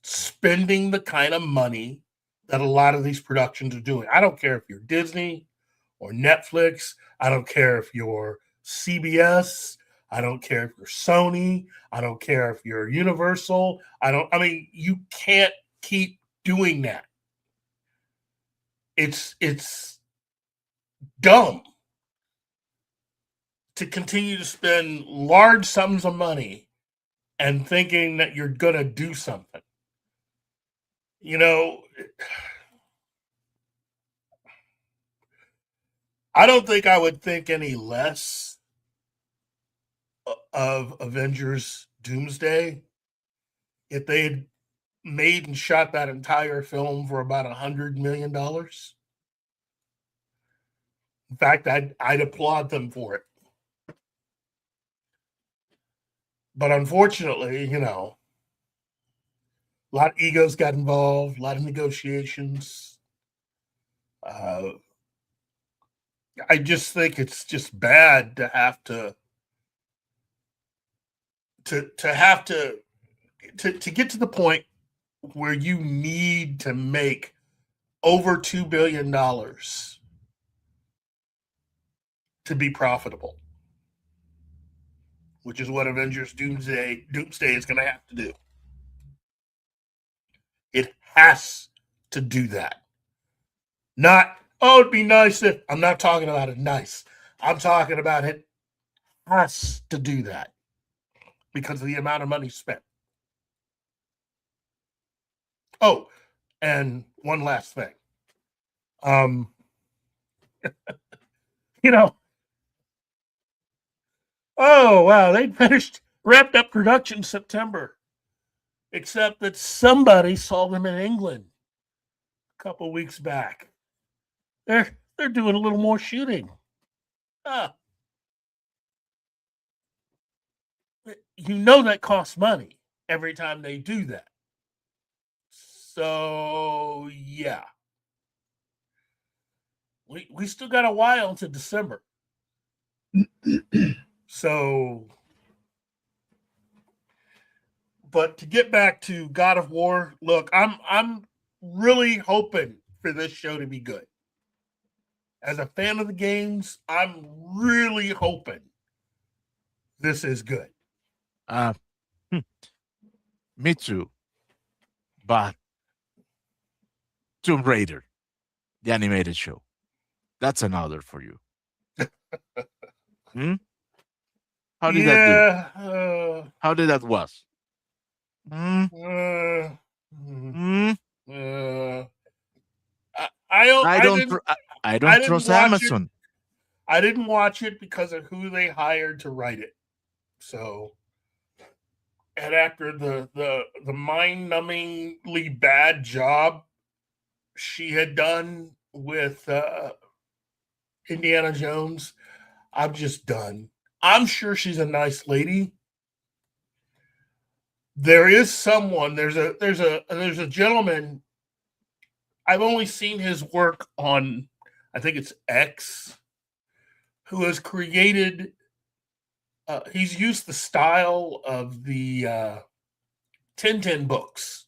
spending the kind of money that a lot of these productions are doing. I don't care if you're Disney or Netflix. I don't care if you're CBS. I don't care if you're Sony. I don't care if you're Universal. I mean, you can't keep doing that. It's dumb to continue to spend large sums of money and thinking that you're going to do something. You know, I don't think I would think any less of Avengers Doomsday if they had made and shot that entire film for about $100 million. In fact, I'd applaud them for it. But unfortunately, you know, a lot of egos got involved, a lot of negotiations. I just think it's just bad to have to get to the point where you need to make over $2 billion to be profitable, which is what Avengers Doomsday is going to have to do. It has to do that. Not, oh, it'd be nice if, I'm not talking about it nice. I'm talking about it has to do that because of the amount of money spent. Oh, and one last thing. You know, oh, wow, they wrapped up production September, except that somebody saw them in England a couple weeks back. They're doing a little more shooting. You know that costs money every time they do that. So yeah, we still got a while to December. So, but to get back to God of War, look, I'm really hoping for this show to be good. As a fan of the games, I'm really hoping this is good. Me too. But Tomb Raider, the animated show, that's another for you. How did that do? How did that was? I don't trust Amazon. I didn't watch it because of who they hired to write it. So, and after the mind-numbingly bad job she had done with Indiana Jones, I'm just done. I'm sure she's a nice lady. There is someone. There's a gentleman. I've only seen his work on, I think it's X, who has created he's used the style of the Tintin books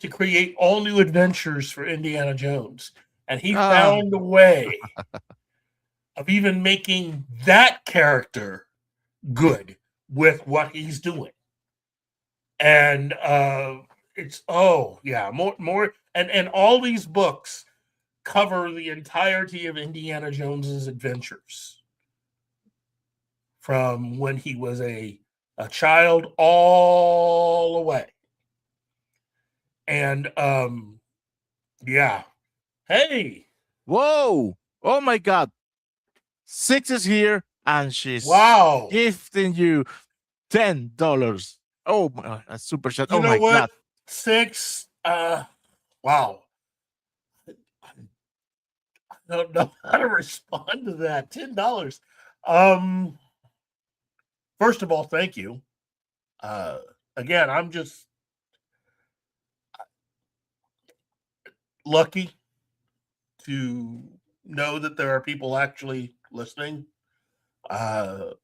to create all new adventures for Indiana Jones. And he Ah, found a way of even making that character good with what he's doing. And it's more and all these books cover the entirety of Indiana Jones's adventures from when he was a child all the way. And yeah. Hey, whoa! Oh my God! Six is here, and she's wow. gifting you $10. Oh my, a super chat. You Oh know my what? God! 6, wow. I don't know how to respond to that. $10. First of all, thank you. Again, I'm just lucky to know that there are people actually listening. And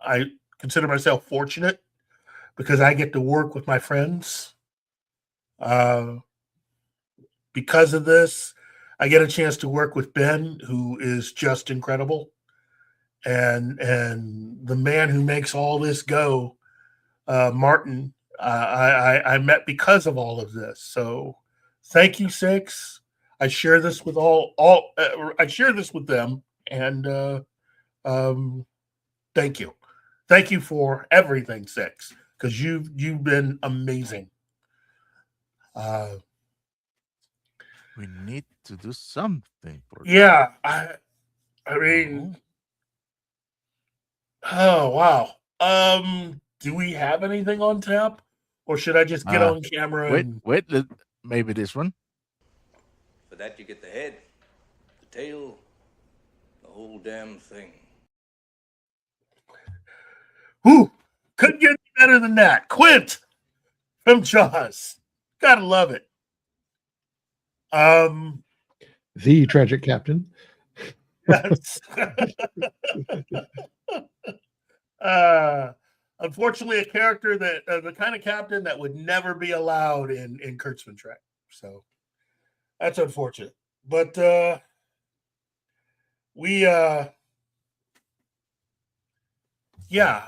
I consider myself fortunate because I get to work with my friends. Because of this, I get a chance to work with Ben, who is just incredible, and the man who makes all this go, Martin. I met because of all of this. So, thank you, Six. I share this with I share this with them, and thank you for everything, Six, because you've been amazing. We need to do something for Yeah, I mean, oh wow. Do we have anything on tap, or should I just get on camera Wait, and? wait. Maybe this one. For that, you get the head, the tail, the whole damn thing. Whew, couldn't get any better than that. Quint from Jaws, gotta love it. The tragic captain. Yes. Unfortunately, a character that the kind of captain that would never be allowed in Kurtzman Trek. So that's unfortunate. But we yeah,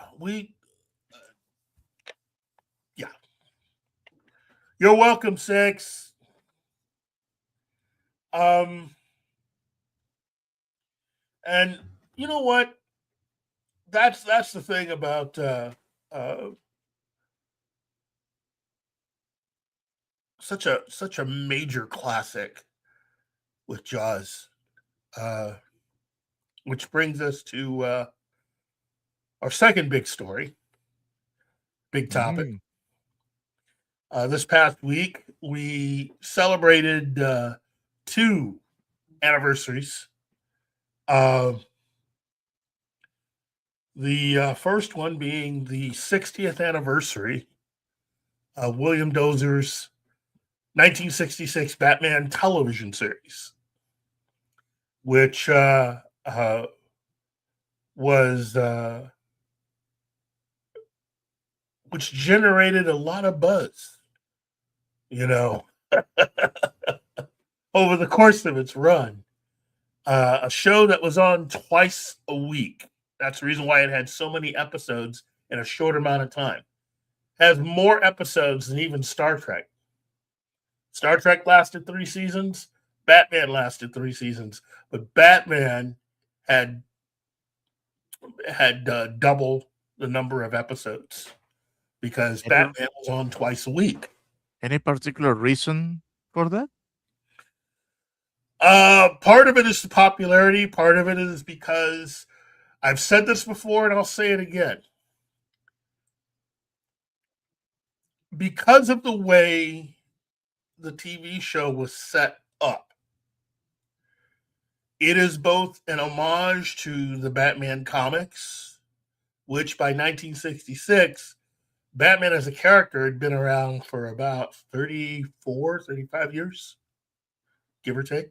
you're welcome, Six. And you know what? That's the thing about such a major classic with Jaws. Which brings us to our second big story, big topic. This past week, we celebrated 2 anniversaries. The first one being the 60th anniversary of William Dozer's 1966 Batman television series, which which generated a lot of buzz, over the course of its run. A show that was on twice a week. That's the reason why it had so many episodes in a short amount of time. Has more episodes than even Star Trek. Star Trek lasted 3 seasons. Batman lasted 3 seasons. But Batman had double the number of episodes because Batman was on twice a week. Any particular reason for that? Part of it is the popularity. Part of it is because I've said this before and I'll say it again. Because of the way the TV show was set up, it is both an homage to the Batman comics, which by 1966, Batman as a character had been around for about 34, 35 years, give or take.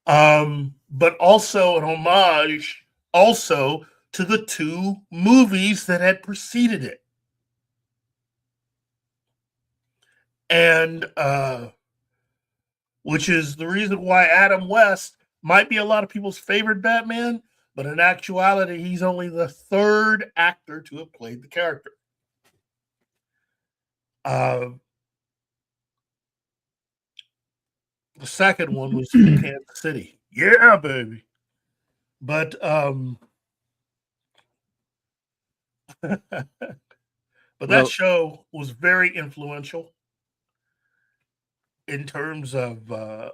But also an homage also to the 2 movies that had preceded it. And which is the reason why Adam West might be a lot of people's favorite Batman, but in actuality, he's only the 3rd actor to have played the character. The second one was from Kansas City. Yeah, baby. But but that show was very influential in terms of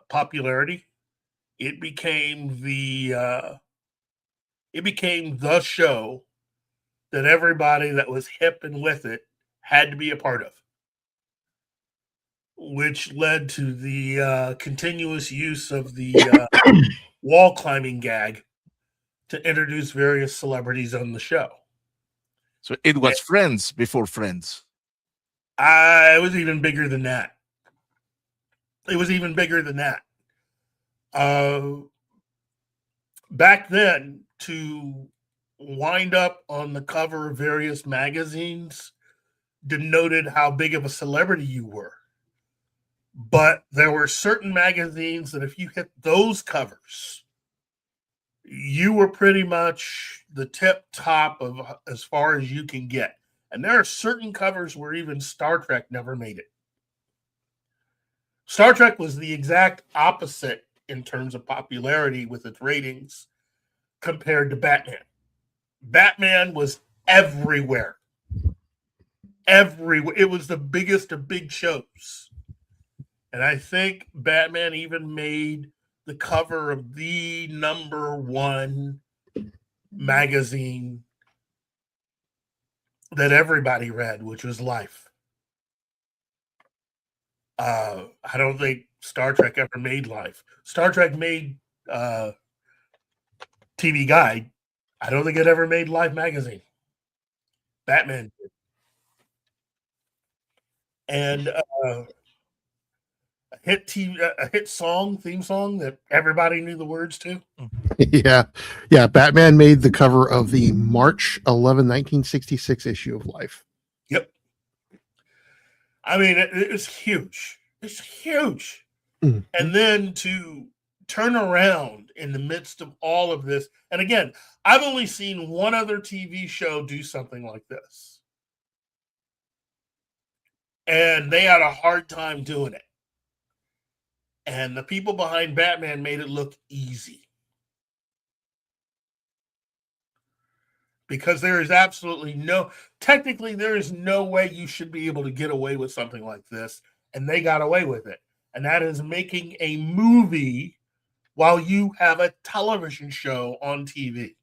popularity. It became the show that everybody that was hip and with it had to be a part of, which led to the continuous use of the wall climbing gag to introduce various celebrities on the show. So it was Friends before Friends. It was even bigger than that. Back then, to wind up on the cover of various magazines denoted how big of a celebrity you were. But there were certain magazines that if you hit those covers, you were pretty much the tip top of as far as you can get. And there are certain covers where even Star Trek never made it. Star Trek was the exact opposite in terms of popularity with its ratings compared to Batman. Batman was everywhere. It was the biggest of big shows. And I think Batman even made the cover of the #1 magazine that everybody read, which was Life. I don't think Star Trek ever made Life. Star Trek made TV Guide. I don't think it ever made Life magazine. Batman did. And a hit theme song that everybody knew the words to. Yeah. Batman made the cover of the March 11, 1966 issue of Life. Yep. I mean, it was huge. It's huge. Mm-hmm. And then to turn around in the midst of all of this, and again, I've only seen one other TV show do something like this. And they had a hard time doing it. And the people behind Batman made it look easy. Because there is technically there is no way you should be able to get away with something like this. And they got away with it. And that is making a movie while you have a television show on TV.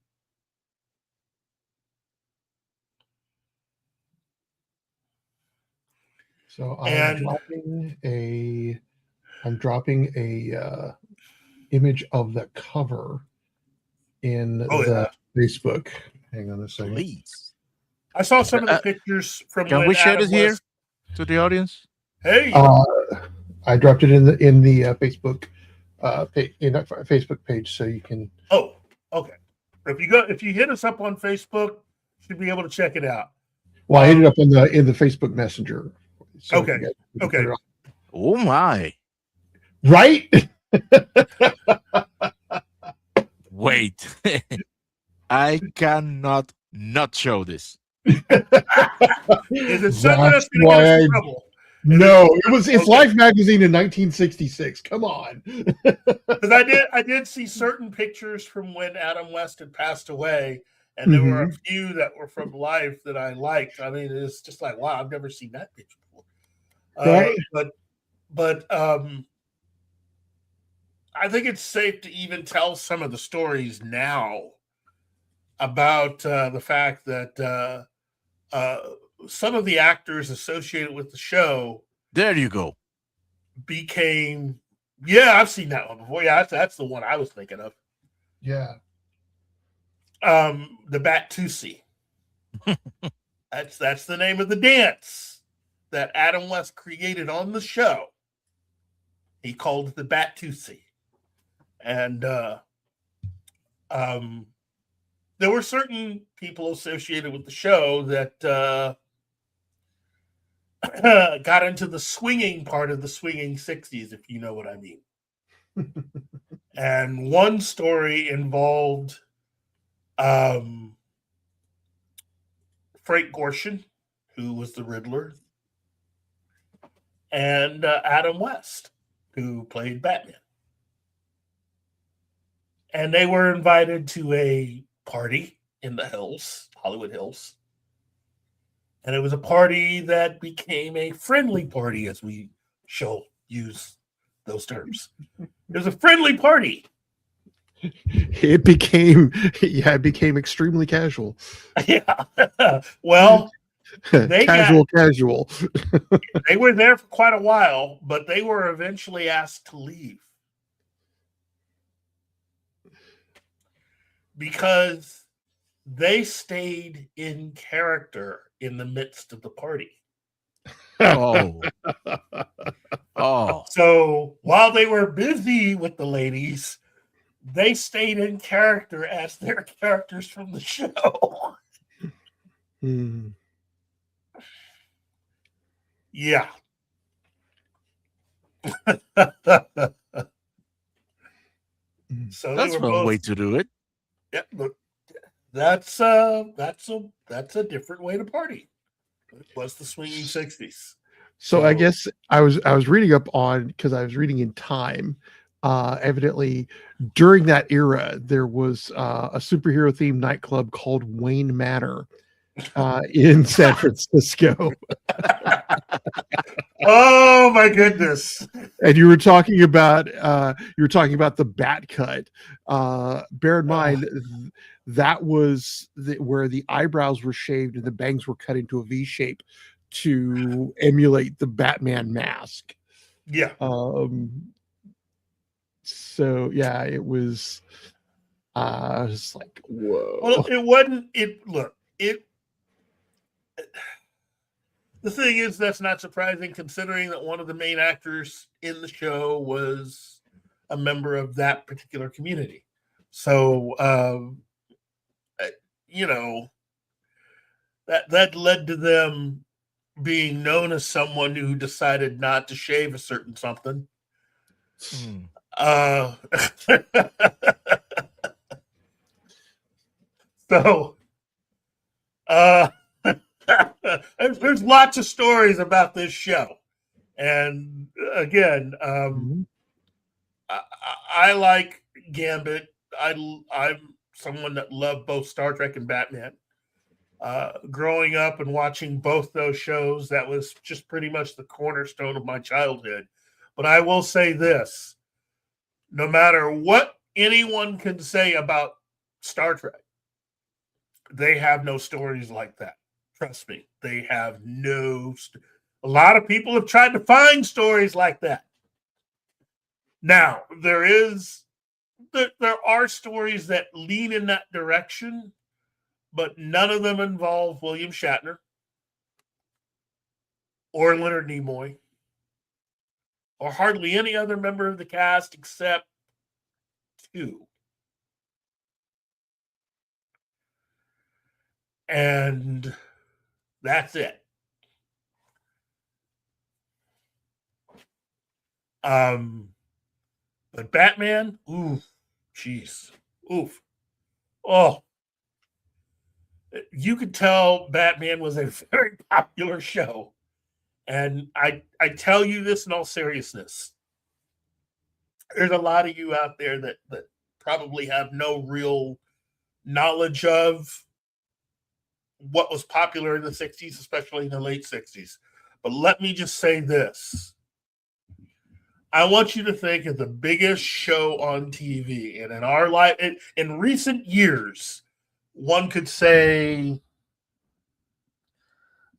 So I'm dropping a image of the cover in the Facebook. Hang on a second. Please. I saw some of the pictures from. Can we share it here to the audience? Hey, I dropped it in the Facebook Facebook page, so you can. Oh, okay. If you hit us up on Facebook, you should be able to check it out. Well, I hit it up in the Facebook Messenger. So okay. Oh my! Right? Wait, I cannot not show this. Is it something that's going to get us in trouble? No, it's Life magazine in 1966. Come on. Because I did see certain pictures from when Adam West had passed away, and there were a few that were from Life that I liked. I mean, it's just like, wow, I've never seen that picture before. Right. But I think it's safe to even tell some of the stories now about the fact that some of the actors associated with the show. There you go. Became, yeah, I've seen that one before. Yeah, that's the one I was thinking of. Yeah. The Bat-Tusi. That's the name of the dance that Adam West created on the show. He called it the Bat-Tusi. And there were certain people associated with the show that got into the swinging part of the swinging 60s, if you know what I mean. And one story involved Frank Gorshin, who was the Riddler, and Adam West, who played Batman. And they were invited to a party in the hills, Hollywood Hills. And it was a party that became a friendly party, as we shall use those terms. It was a friendly party. It became extremely casual. Yeah. Well, casual. They were there for quite a while, but they were eventually asked to leave. Because they stayed in character in the midst of the party. Oh. Oh. So while they were busy with the ladies, they stayed in character as their characters from the show. Yeah. So that's one way to do it. Yeah, look, that's a different way to party. It was the swinging 60s. So I guess I was reading up on, because I was reading in Time. Evidently, during that era, there was a superhero themed nightclub called Wayne Manor in San Francisco. Oh my goodness! And you were talking about the Bat Cut. Bear in mind that was where the eyebrows were shaved and the bangs were cut into a V shape to emulate the Batman mask. Yeah. So yeah, it was. I was like, whoa. Well, it wasn't. The thing is, that's not surprising, considering that one of the main actors in the show was a member of that particular community. So, that led to them being known as someone who decided not to shave a certain something. So, there's lots of stories about this show, and again, I like Gambit. I'm someone that loved both Star Trek and Batman. Growing up and watching both those shows, that was just pretty much the cornerstone of my childhood. But I will say this: no matter what anyone can say about Star Trek, they have no stories like that. Trust me, they have no. A lot of people have tried to find stories like that. Now, there are stories that lean in that direction, but none of them involve William Shatner or Leonard Nimoy or hardly any other member of the cast except two. And that's it. But Batman, oof, jeez, oof, oh, you could tell Batman was a very popular show, and I tell you this in all seriousness. There's a lot of you out there that probably have no real knowledge of what was popular in the 60s, especially in the late 60s. But let me just say this. I want you to think of the biggest show on TV. And in our life, in recent years, one could say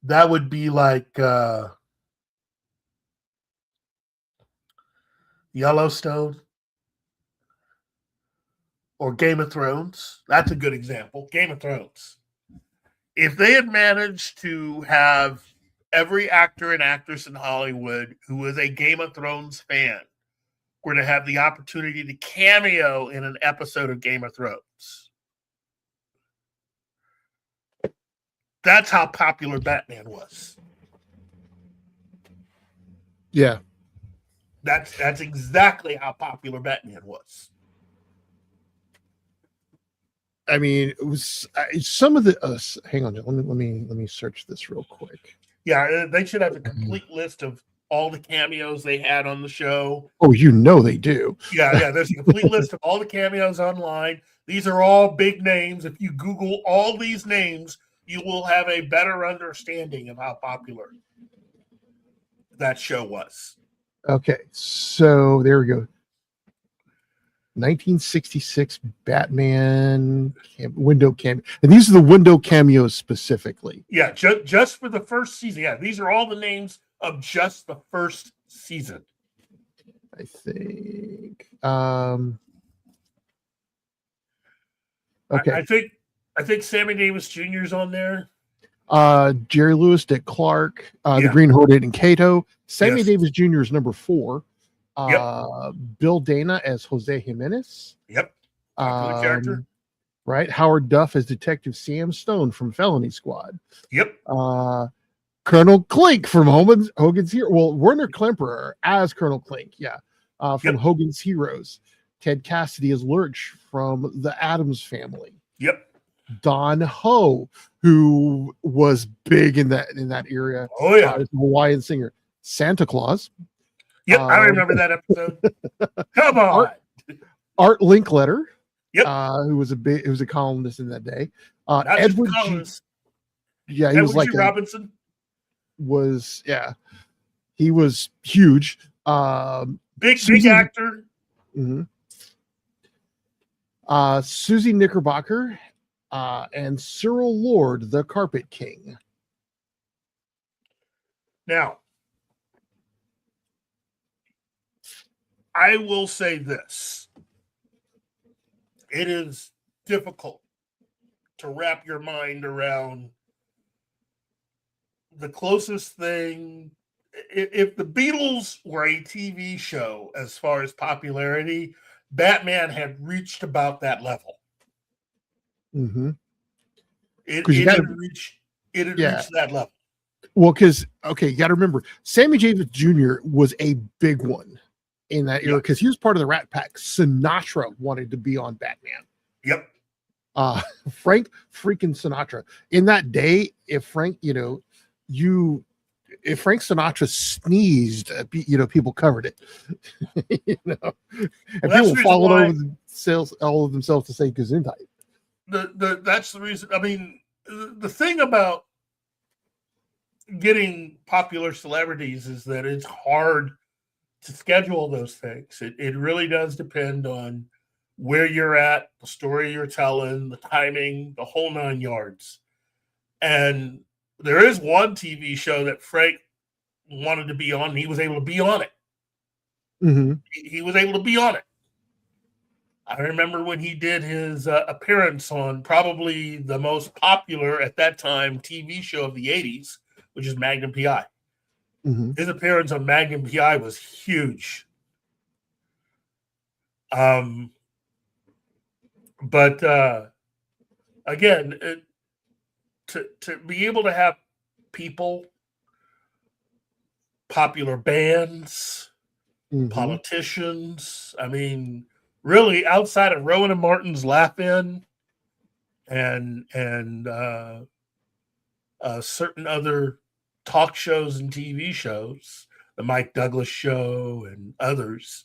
that would be like Yellowstone or Game of Thrones. That's a good example. Game of Thrones. If they had managed to have every actor and actress in Hollywood who was a Game of Thrones fan were to have the opportunity to cameo in an episode of Game of Thrones, That's how popular Batman was. Yeah. That's exactly how popular Batman was. I mean, it was some of the. Hang on, let me search this real quick. Yeah, they should have a complete list of all the cameos they had on the show. Oh, they do. Yeah. There's a complete list of all the cameos online. These are all big names. If you Google all these names, you will have a better understanding of how popular that show was. Okay, so there we go. 1966 Batman window cameo, and these are the window cameos specifically. Yeah, just for the first season. Yeah, these are all the names of just the first season. I think. Okay. I think Sammy Davis Jr. is on there. Jerry Lewis, Dick Clark, the Green Hornet, and Kato. Sammy Yes. Davis Jr. is number 4. Yep. Bill Dana as Jose Jimenez. Yep. Popular character. Right. Howard Duff as Detective Sam Stone from Felony Squad. Yep. Colonel Klink from Hogan's Heroes. Well, Werner Klemperer as Colonel Klink. Yeah. From Hogan's Heroes. Ted Cassidy as Lurch from the Addams Family. Yep. Don Ho, who was big in that area. Oh yeah. As a Hawaiian singer. Santa Claus. Yep, I remember that episode. Come on. Art Linkletter. Yep. Who was a columnist in that day. Not Edward just a columnist. He was Edward like G. Robinson. He was huge. Big actor. Mm-hmm. Susie Knickerbocker and Cyril Lord, the Carpet King. Now, I will say this. It is difficult to wrap your mind around the closest thing. If the Beatles were a TV show as far as popularity, Batman had reached about that level. Mm-hmm. It had reached that level. Well, because you got to remember, Sammy Davis Jr. was a big one in that era because he was part of the Rat Pack. Sinatra wanted to be on Batman. Yep. Frank freaking Sinatra. In that day, if Frank Sinatra sneezed, people covered it. And people followed over all of themselves to say Gesundheit. That's the reason. I mean, the thing about getting popular celebrities is that it's hard to schedule those things. It really does depend on where you're at, the story you're telling, the timing, the whole 9 yards. And there is one TV show that Frank wanted to be on, and he was able to be on it. Mm-hmm. He was able to be on it. I remember when he did his appearance on probably the most popular at that time TV show of the 80s, which is Magnum P.I. Mm-hmm. His appearance on Magnum P.I. was huge. But again, to be able to have people, popular bands, politicians, I mean, really outside of Rowan and Martin's Laugh-In and certain other talk shows and TV shows, the Mike Douglas Show and others,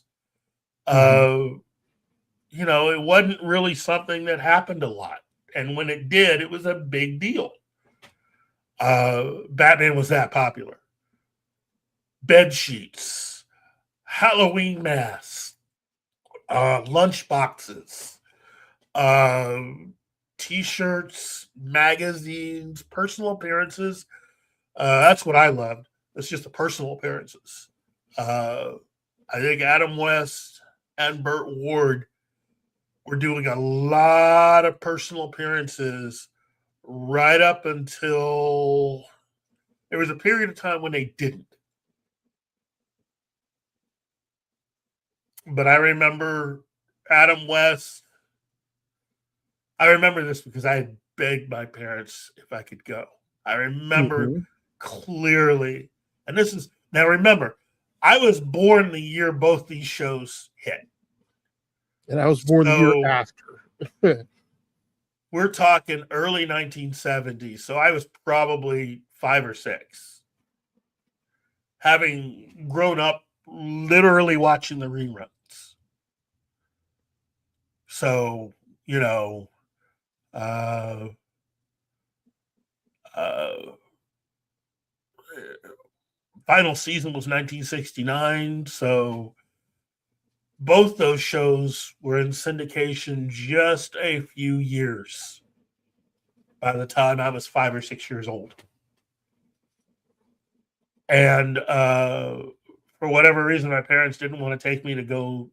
it wasn't really something that happened a lot. And when it did, it was a big deal. Batman was that popular. Bed sheets, Halloween masks, lunch boxes, T-shirts, magazines, personal appearances. That's what I loved. It's just the personal appearances. I think Adam West and Burt Ward were doing a lot of personal appearances right up until there was a period of time when they didn't. But I remember Adam West. I remember this because I had begged my parents if I could go. I remember Mhm. clearly. And this is now remember, I was born the year both these shows hit. And I was born the year So after. we're talking early 1970s. So I was probably 5 or 6, having grown up literally watching the reruns. So, you know, uh, uh, final season was 1969. So both those shows were in syndication just a few years by the time I was 5 or 6 years old. And for whatever reason, my parents didn't want to take me to go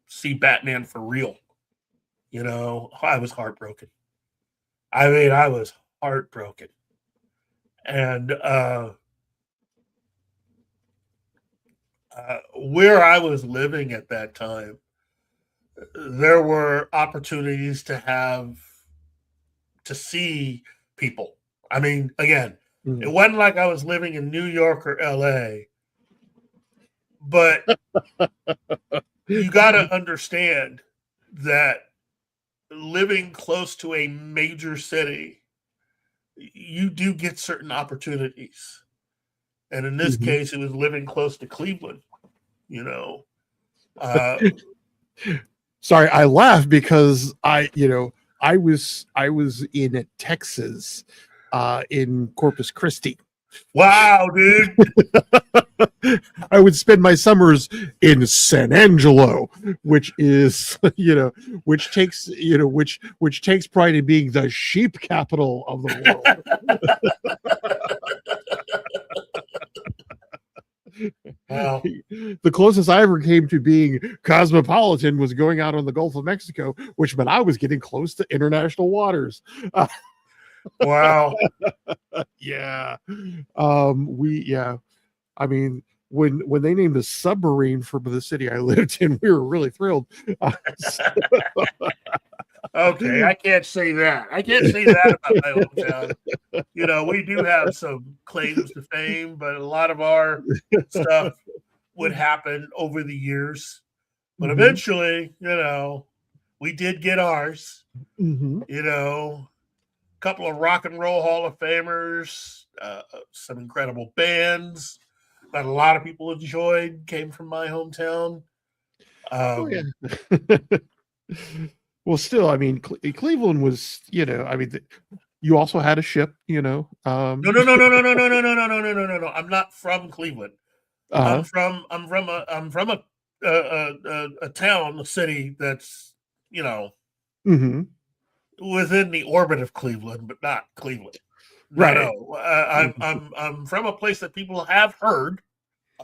see Batman for real. You know, I was heartbroken. I mean, I was heartbroken. And where I was living at that time, there were opportunities to see people. I mean, again, it wasn't like I was living in New York or LA, but you got to understand that living close to a major city, you do get certain opportunities. And in this Mhm. case, it was living close to Cleveland, you know. Uh, Sorry, I laugh because I was in Texas, in Corpus Christi. wow, dude. I would spend my summers in San Angelo, which is which takes pride in being the sheep capital of the Wow. world. The closest I ever came to being cosmopolitan was going out on the Gulf of Mexico, which meant I was getting close to international waters. Wow. Yeah. I mean, when they named the submarine for the city I lived in, we were really thrilled. Okay, I can't say that. I can't say that about my hometown. You know, we do have some claims to fame, but a lot of our stuff would happen over the years. But Mhm. eventually, you know, we did get ours. Mhm. You know, a couple of rock and roll Hall of Famers, some incredible bands that a lot of people enjoyed came from my hometown. Oh yeah. Well, still, I mean, Cleveland was, you also had a ship, no, no, no, no, no, no, no, no, no, no, no, no, no, no, no. I'm not from Cleveland. uh, I'm from a town, a city that's, you know, mhm. within the orbit of Cleveland, but not Cleveland. No, Right. no. I'm from a place that people have heard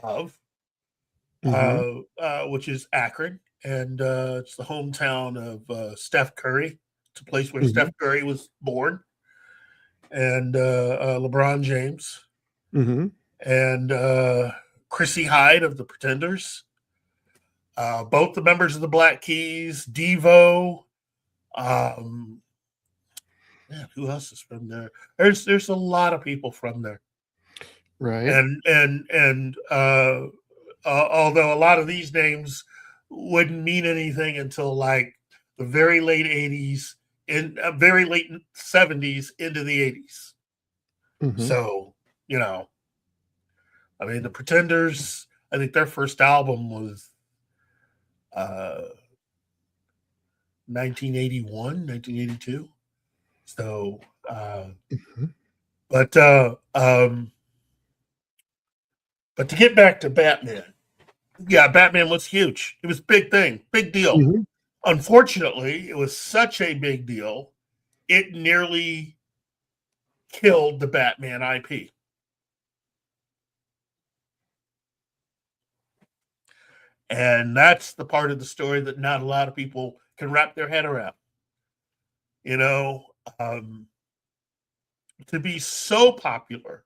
of, Mhm. which is Akron, and it's the hometown of Steph Curry. It's a place where Mhm. Steph Curry was born, and LeBron James, Mhm. and Chrissy Hyde of the Pretenders. Both the members of the Black Keys, Devo. Um, man, who else is from there? There's a lot of people from there, Right. and although a lot of these names wouldn't mean anything until like the very late '80s, in very late '70s into the '80s. Mhm. So you know, I mean, the Pretenders. I think their first album was uh, 1981, 1982. So, Mhm. but uh, um, but to get back to Batman, yeah, Batman was huge. It was a big thing, big deal. Mhm. Unfortunately, it was such a big deal, it nearly killed the Batman IP. And that's the part of the story that not a lot of people can wrap their head around. You know, um, to be so popular,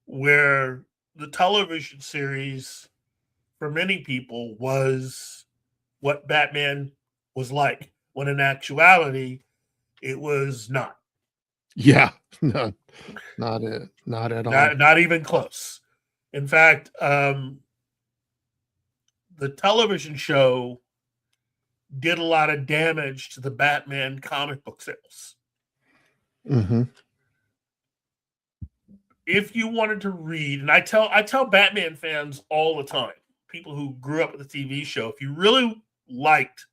where the television series for many people was what Batman was like, when in actuality, it was not. Yeah, no, not it, not at all. Not even close. In fact, the television show did a lot of damage to the Batman comic book sales. Mm-hmm. If you wanted to read, and I tell Batman fans all the time, people who grew up with the TV show, if you really liked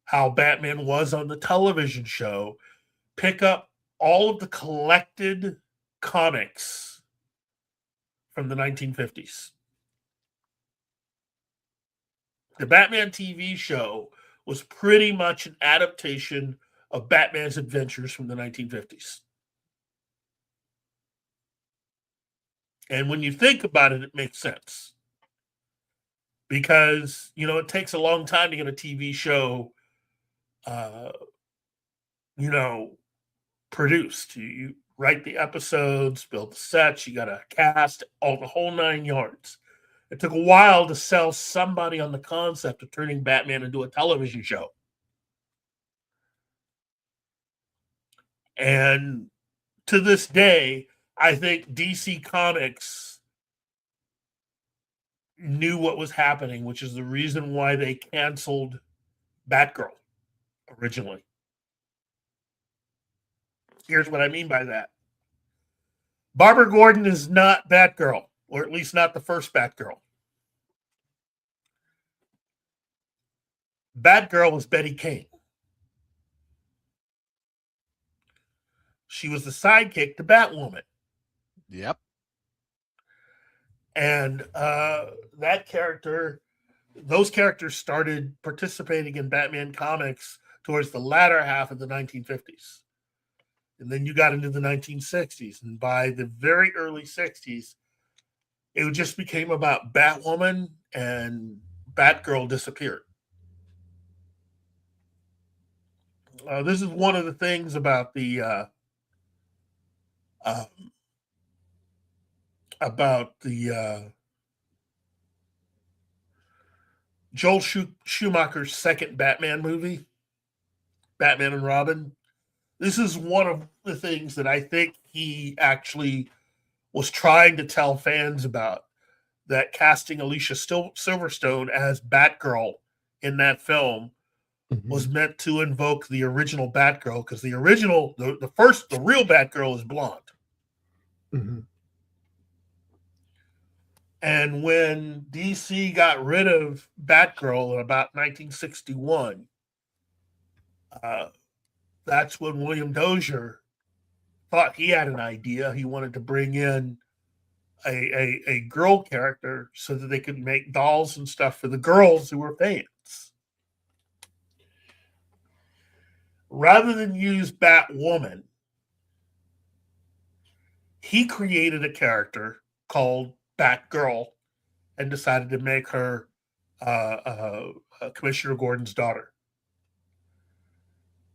how Batman was on the television show, pick up all of the collected comics from the 1950s. The Batman TV show was pretty much an adaptation of Batman's adventures from the 1950s. And when you think about it, it makes sense. Because, it takes a long time to get a TV show, produced. You write the episodes, build the sets, you got to cast, the whole 9 yards. It took a while to sell somebody on the concept of turning Batman into a television show. And to this day, I think DC Comics knew what was happening, which is the reason why they canceled Batgirl originally. Here's what I mean by that. Barbara Gordon is not Batgirl, or at least not the first Batgirl. Batgirl was Betty Kane. She was the sidekick to Batwoman. Yep. And those characters started participating in Batman comics towards the latter half of the 1950s. And then you got into the 1960s. And by the very early 60s, it just became about Batwoman, and Batgirl disappeared. This is one of the things about the Joel Schumacher's second Batman movie, Batman and Robin. This is one of the things that I think he actually was trying to tell fans about, that casting Alicia Silverstone as Batgirl in that film was meant to invoke the original Batgirl, because the original, the real Batgirl is blonde. Mm-hmm. And when DC got rid of Batgirl in about 1961, that's when William Dozier thought he had an idea. He wanted to bring in a girl character so that they could make dolls and stuff for the girls who were fans. Rather than use Batwoman, he created a character called Batgirl and decided to make her Commissioner Gordon's daughter.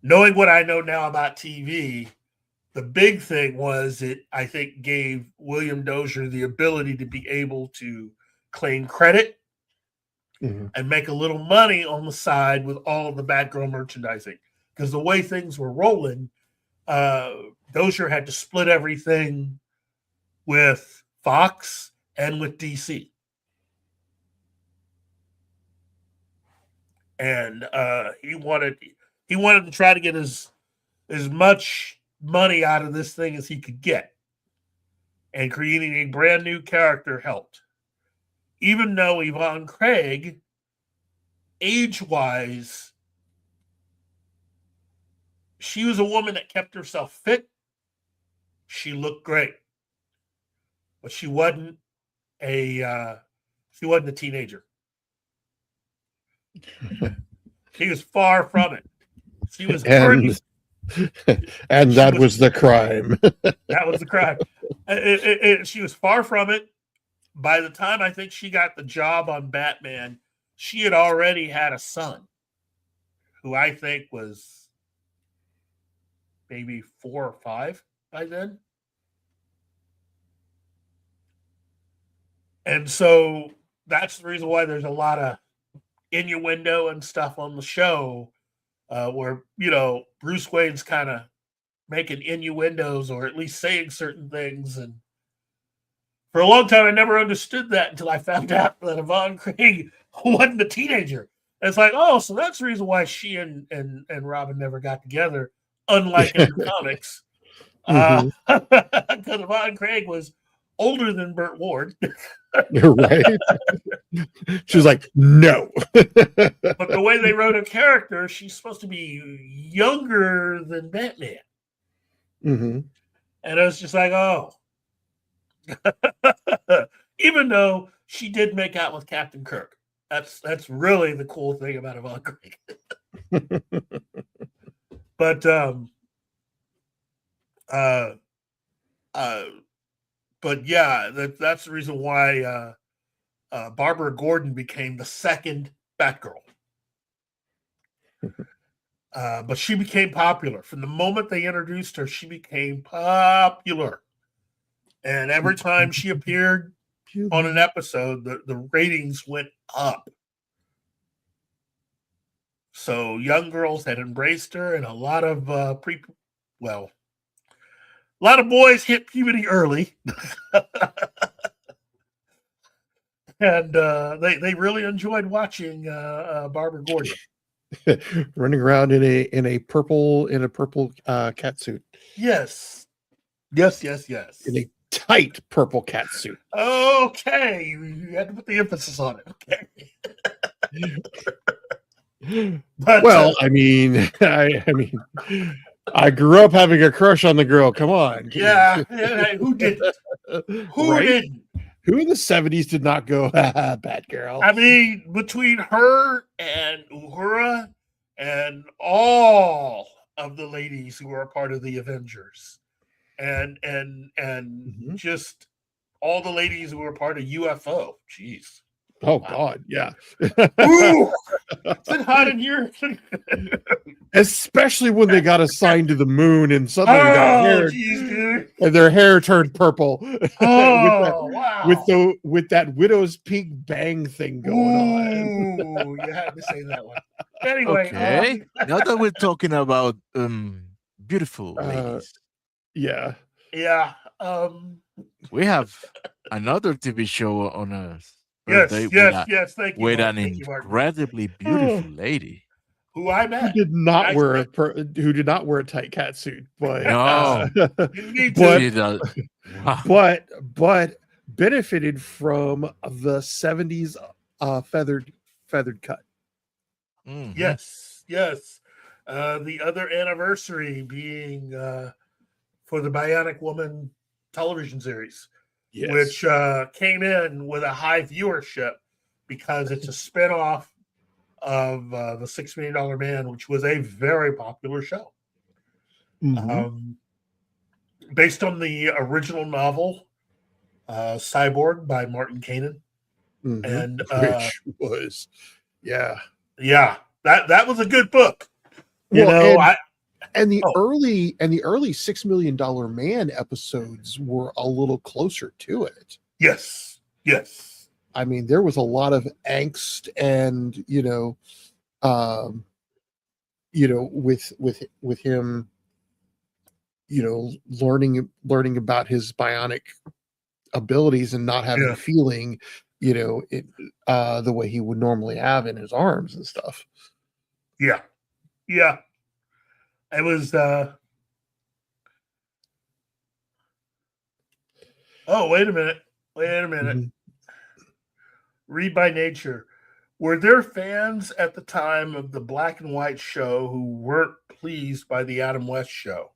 Knowing what I know now about TV, the big thing was it, I think, gave William Dozier the ability to be able to claim credit and make a little money on the side with all of the Batgirl merchandising. Because the way things were rolling, Dozier had to split everything with Fox and with DC. And he wanted to try to get as much money out of this thing as he could get. And creating a brand new character helped. Even though Yvonne Craig, age-wise, she was a woman that kept herself fit. She looked great. But she wasn't a teenager. She was far from it. She was pretty. And that was the crime. That was the crime. She was far from it. By the time I think she got the job on Batman, she had already had a son who I think was maybe 4 or 5 by then. And so that's the reason why there's a lot of innuendo and stuff on the show where, Bruce Wayne's kind of making innuendos or at least saying certain things. And for a long time, I never understood that until I found out that Yvonne Craig wasn't a teenager. And it's like, oh, so that's the reason why she and Robin never got together, unlike in the comics. Because Yvonne Craig was older than Burt Ward. Right. She was like, no. But the way they wrote a character, she's supposed to be younger than Batman. Mm-hmm. And I was just like, oh. Even though she did make out with Captain Kirk. That's really the cool thing about Yvonne Craig. But yeah, that's the reason why Barbara Gordon became the second Batgirl. But she became popular. From the moment they introduced her, she became popular. And every time she appeared on an episode, the ratings went up. So young girls had embraced her, and a lot of boys hit puberty early. And they really enjoyed watching Barbara Gordon running around in a purple cat suit. Yes. In a tight purple cat suit. Okay, you had to put the emphasis on it. Okay. But, well, I mean, I grew up having a crush on the girl. Come on. Yeah. Who didn't? Who didn't? Who in the 70s did not go, bad girl? I mean, between her and Uhura and all of the ladies who are part of the Avengers, and just all the ladies who were part of UFO. Jeez. Oh, wow. God, yeah. Ooh, is it hot in here? Especially when they got assigned to the moon and suddenly got hair, and their hair turned purple. Wow. With that widow's peak bang thing going on. Ooh, you had to say that one. Anyway, okay. Now that we're talking about beautiful ladies, yeah, we have another TV show on us. Yes. Thank you. With an incredibly beautiful lady who I met, who did not wear a tight cat suit, but no, but benefited from the 70s feathered cut. Mm-hmm. Yes. The other anniversary being for the Bionic Woman television series. Yes. Which came in with a high viewership because it's a spinoff of the $6 Million Man, which was a very popular show. Mm-hmm. Based on the original novel, Cyborg by Martin Kanan. Mm-hmm. And which was, that was a good book. The early $6 Million Man episodes were a little closer to it. Yes. I mean, there was a lot of angst and with him, learning about his bionic abilities and not having feeling, the way he would normally have in his arms and stuff. Yeah. It was oh, wait a minute. Mm-hmm. Read by Nature. Were there fans at the time of the black and white show who weren't pleased by the Adam West show?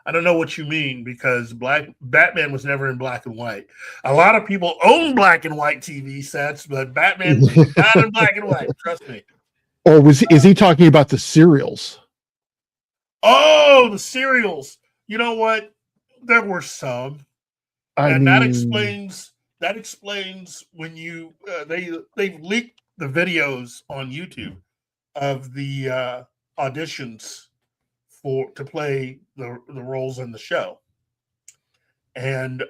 I don't know what you mean, because Batman was never in black and white. A lot of people own black and white TV sets, but Batman was not in black and white. Trust me. Or is he talking about the serials? Oh, the serials. You know what? There were some. That explains when you they've leaked the videos on YouTube of the auditions to play the roles in the show. And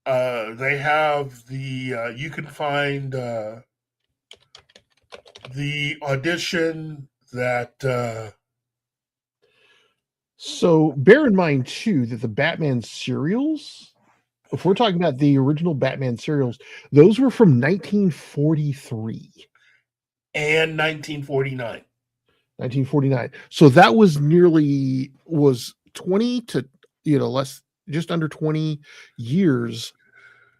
they have you can find the audition that So bear in mind too that the Batman serials, if we're talking about the original Batman serials, those were from 1943. And 1949. 1949. So that was 20 to less, just under 20 years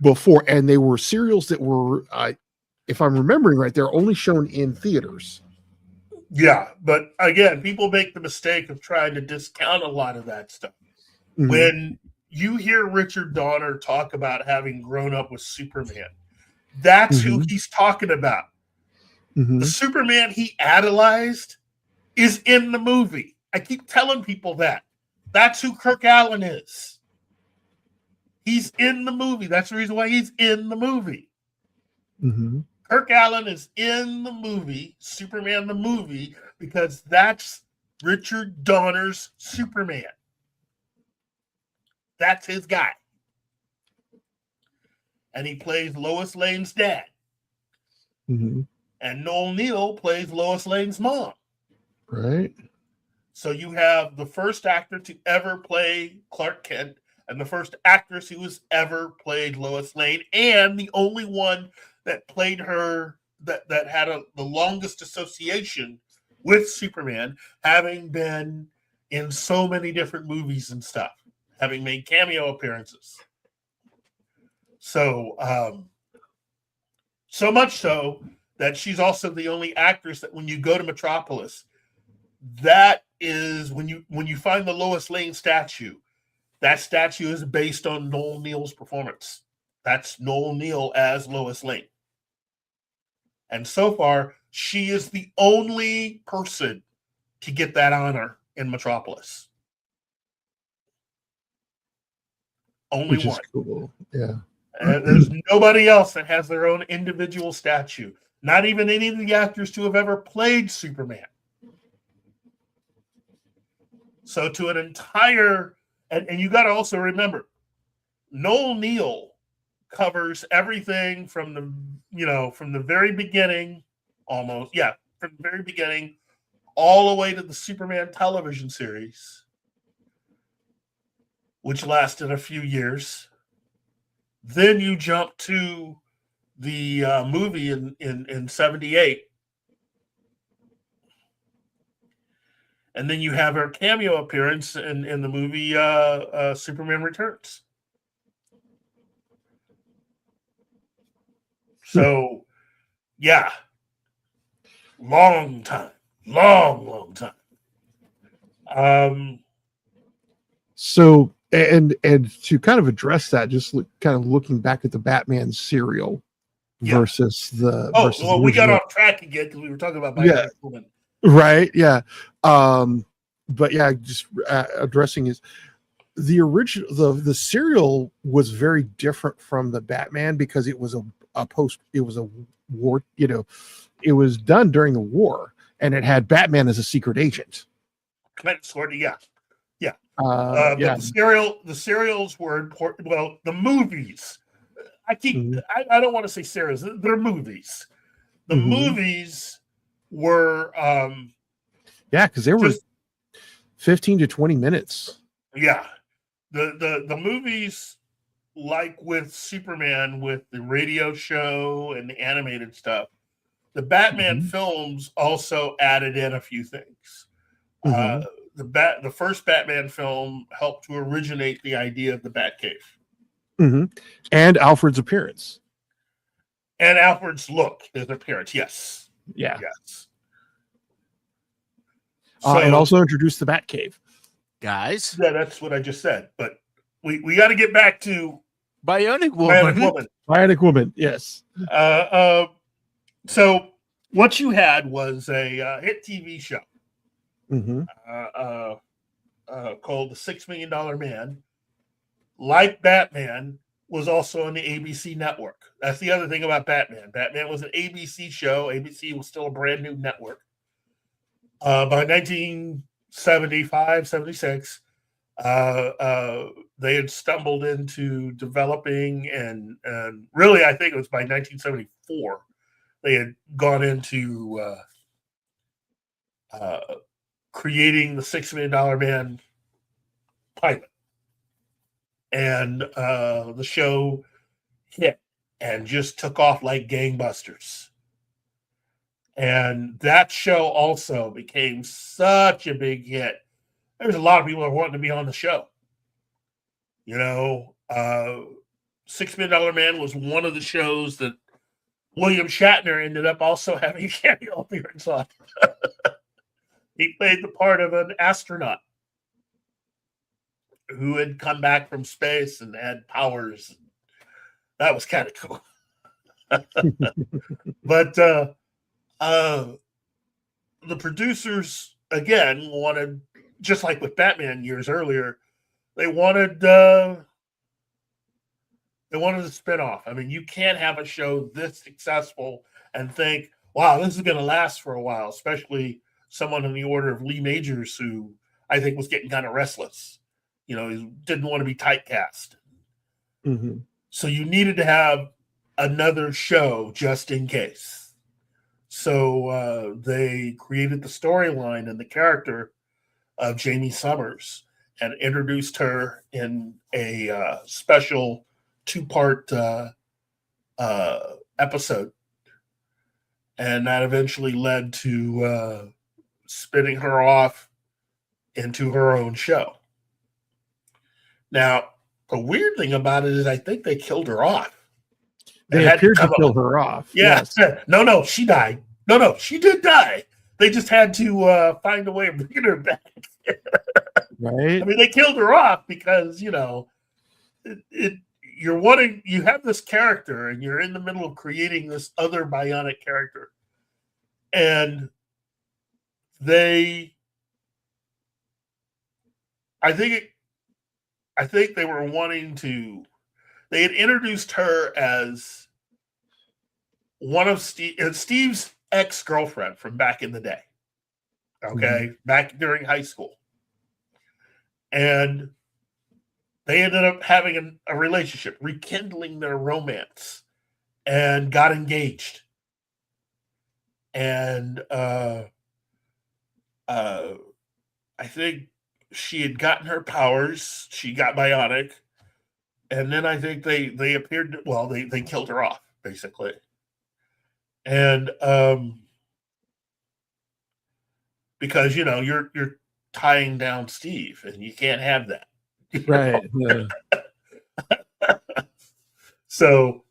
before, and they were serials that were, if I'm remembering right, they're only shown in theaters. Yeah, but again, people make the mistake of trying to discount a lot of that stuff. Mhm. When you hear Richard Donner talk about having grown up with Superman, that's who he's talking about. Mhm. The Superman he idolized is in the movie. I keep telling people that. That's who Kirk Allen is. He's in the movie. That's the reason why he's in the movie. Mhm. Kirk Allen is in the movie, Superman the movie, because that's Richard Donner's Superman. That's his guy. And he plays Lois Lane's dad. Mhm. And Noel Neill plays Lois Lane's mom. Right. So you have the first actor to ever play Clark Kent and the first actress who has ever played Lois Lane, and the only one that played her that had the longest association with Superman, having been in so many different movies and stuff, having made cameo appearances. So, so much so that she's also the only actress that when you go to Metropolis, that is when you find the Lois Lane statue, that statue is based on Noel Neill's performance. That's Noel Neill as Lois Lane. And so far, she is the only person to get that honor in Metropolis. Only Which one. is cool. Yeah. There's nobody else that has their own individual statue. Not even any of the actors to have ever played Superman. So to an entire, and you got to also remember, Noel Neill covers everything from the very beginning, almost, yeah, from the very beginning, all the way to the Superman television series, which lasted a few years. Then you jump to the movie in 78. And then you have her cameo appearance in the movie Superman Returns. So, yeah. Long time. Long time. So, and to kind of address that, just kind of looking back at the Batman serial versus the. versus the we got original. off track again because we were talking about Yeah. Woman. Right. Yeah. But yeah, just addressing is the original, the serial was very different from the Batman because it was a war, it was done during the war and it had Batman as a secret agent. Sort of, yeah. Yeah. But the serials were important. Well, the movies. I don't want to say serials. They're movies. The movies were because they were 15 to 20 minutes. Yeah. The movies, like with Superman, with the radio show and the animated stuff, the Batman films also added in a few things. The first Batman film helped to originate the idea of the Batcave. And Alfred's appearance. And Alfred's look, his appearance, yes. Yeah. Yes. And also introduced the Batcave. Guys. Yeah, that's what I just said. But we got to get back to Bionic Woman. Bionic Woman, yes. So what you had was a hit TV show called The $6 Million Man. Like Batman, was also on the ABC network. That's the other thing about Batman. Batman was an ABC show. ABC was still a brand new network. By 1975, 76, they had stumbled into developing and really, I think it was by 1974, they had gone into creating the $6 Million Man pilot, and the show hit and just took off like gangbusters. And that show also became such a big hit. There's a lot of people that wanting to be on the show. You know, $6 Million Man was one of the shows that William Shatner ended up also having a cameo appearance on. He played the part of an astronaut who had come back from space and had powers. That was kind of cool. But the producers, again, wanted, just like with Batman years earlier, they wanted a spinoff. I mean, you can't have a show this successful and think, wow, this is going to last for a while, especially someone in the order of Lee Majors, who I think was getting kind of restless. You know, he didn't want to be typecast. Mm-hmm. So you needed to have another show just in case. So they created the storyline and the character of Jamie Summers and introduced her in a special 2-part episode. And that eventually led to spinning her off into her own show. Now, the weird thing about it is I think they killed her off. They appeared to kill her off. Yeah. Yes. No, she died. No, she did die. They just had to find a way of bringing her back. Right. I mean, they killed her off because, you know, you have this character and you're in the middle of creating this other bionic character. And I think they were wanting to, they had introduced her as one of Steve's ex-girlfriend from back in the day. Okay. Back during high school. And they ended up having a relationship, rekindling their romance, and got engaged. And I think she had gotten her powers. She got bionic. And then I think they appeared, well, they killed her off, basically. And because, you know, you're tying down Steve, and you can't have that. Right. Yeah. So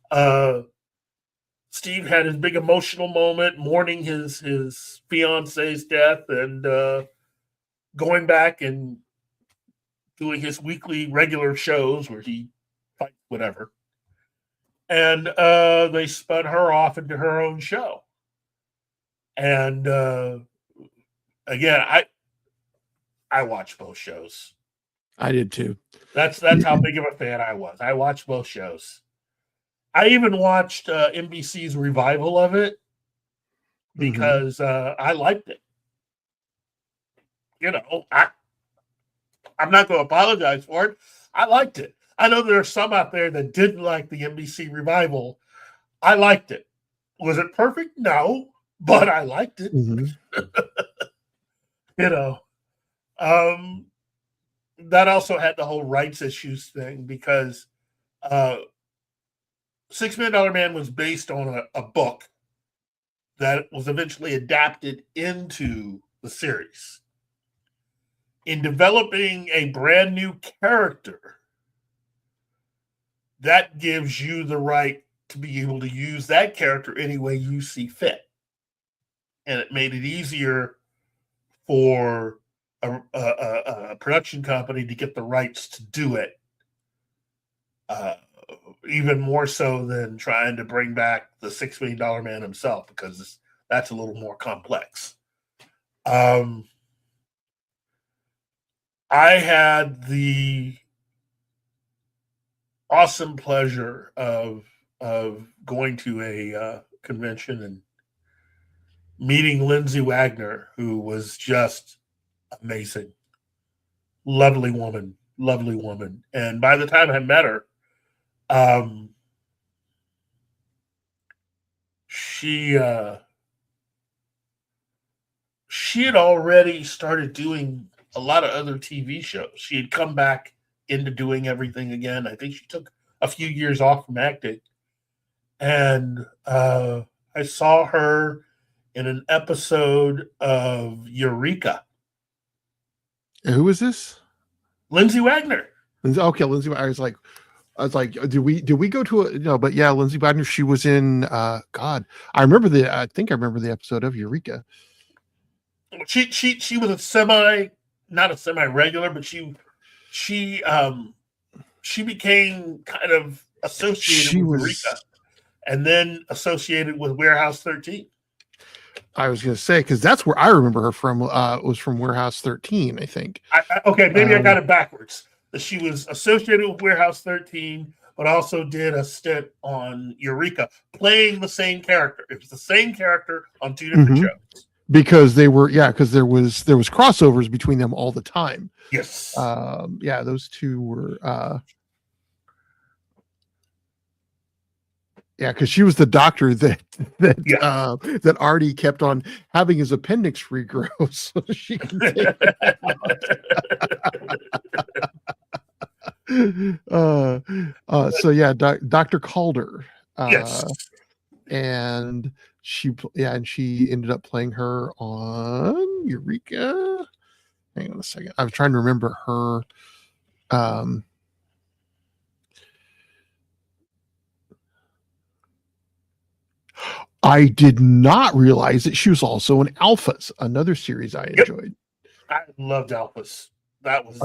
Steve had his big emotional moment mourning his fiance's death and going back and doing his weekly regular shows where he fights whatever. And they spun her off into her own show. And again, I watched both shows. I did too. That's how big of a fan I was. I watched both shows. I even watched NBC's revival of it because I liked it. You know, I'm not going to apologize for it. I liked it. I know there are some out there that didn't like the NBC revival. I liked it. Was it perfect? No, but I liked it. Mhm. You know, that also had the whole rights issues thing because $6 Million Man was based on a book that was eventually adapted into the series. In developing a brand new character, that gives you the right to be able to use that character any way you see fit. And it made it easier for a production company to get the rights to do it. Even more so than trying to bring back the $6 Million Man himself, because that's a little more complex. I had the awesome pleasure of going to a convention and meeting Lindsay Wagner, who was just amazing. Lovely woman. And by the time I met her, she had already started doing a lot of other TV shows. She had come back into doing everything again. I think she took a few years off from acting. And I saw her in an episode of Eureka. And who is this? Lindsay Wagner. Okay, Lindsay. I was like, did we go to a no? But yeah, Lindsay Wagner. She was in. God, I think I remember the episode of Eureka. She was not a semi regular, but she became kind of associated with Eureka, and then associated with Warehouse 13. I was going to say, because that's where I remember her from. Was from Warehouse 13, I think. Okay, maybe I got it backwards. That she was associated with Warehouse 13, but also did a stint on Eureka, playing the same character. It was the same character on two different shows. Because there was crossovers between them all the time. Yes. Yeah, those two were. Yeah, because she was the doctor that Artie kept on having his appendix regrow so she can take it out. So yeah, Dr. Calder. Yes. And she ended up playing her on Eureka. Hang on a second. I was trying to remember her. I did not realize that she was also in Alphas, another series I enjoyed. I loved Alphas. That was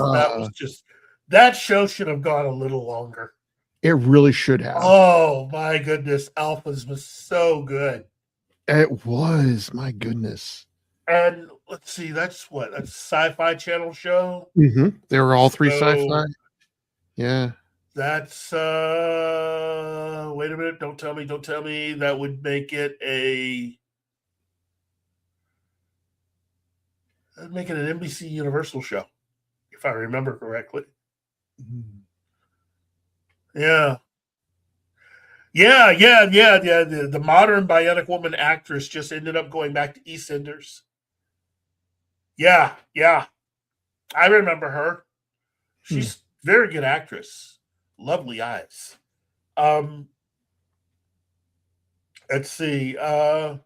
just, that show should have gone a little longer. It really should have. Oh my goodness, Alphas was so good. It was, my goodness. And let's see, that's Sci-Fi Channel show. Mm-hmm. They were all three sci-fi. Yeah. That's wait a minute, don't tell me. That would make it an NBC Universal show, if I remember correctly. Mm-hmm. Yeah. The modern bionic woman actress just ended up going back to EastEnders. Yeah. I remember her. She's a very good actress. Lovely eyes. Let's see. The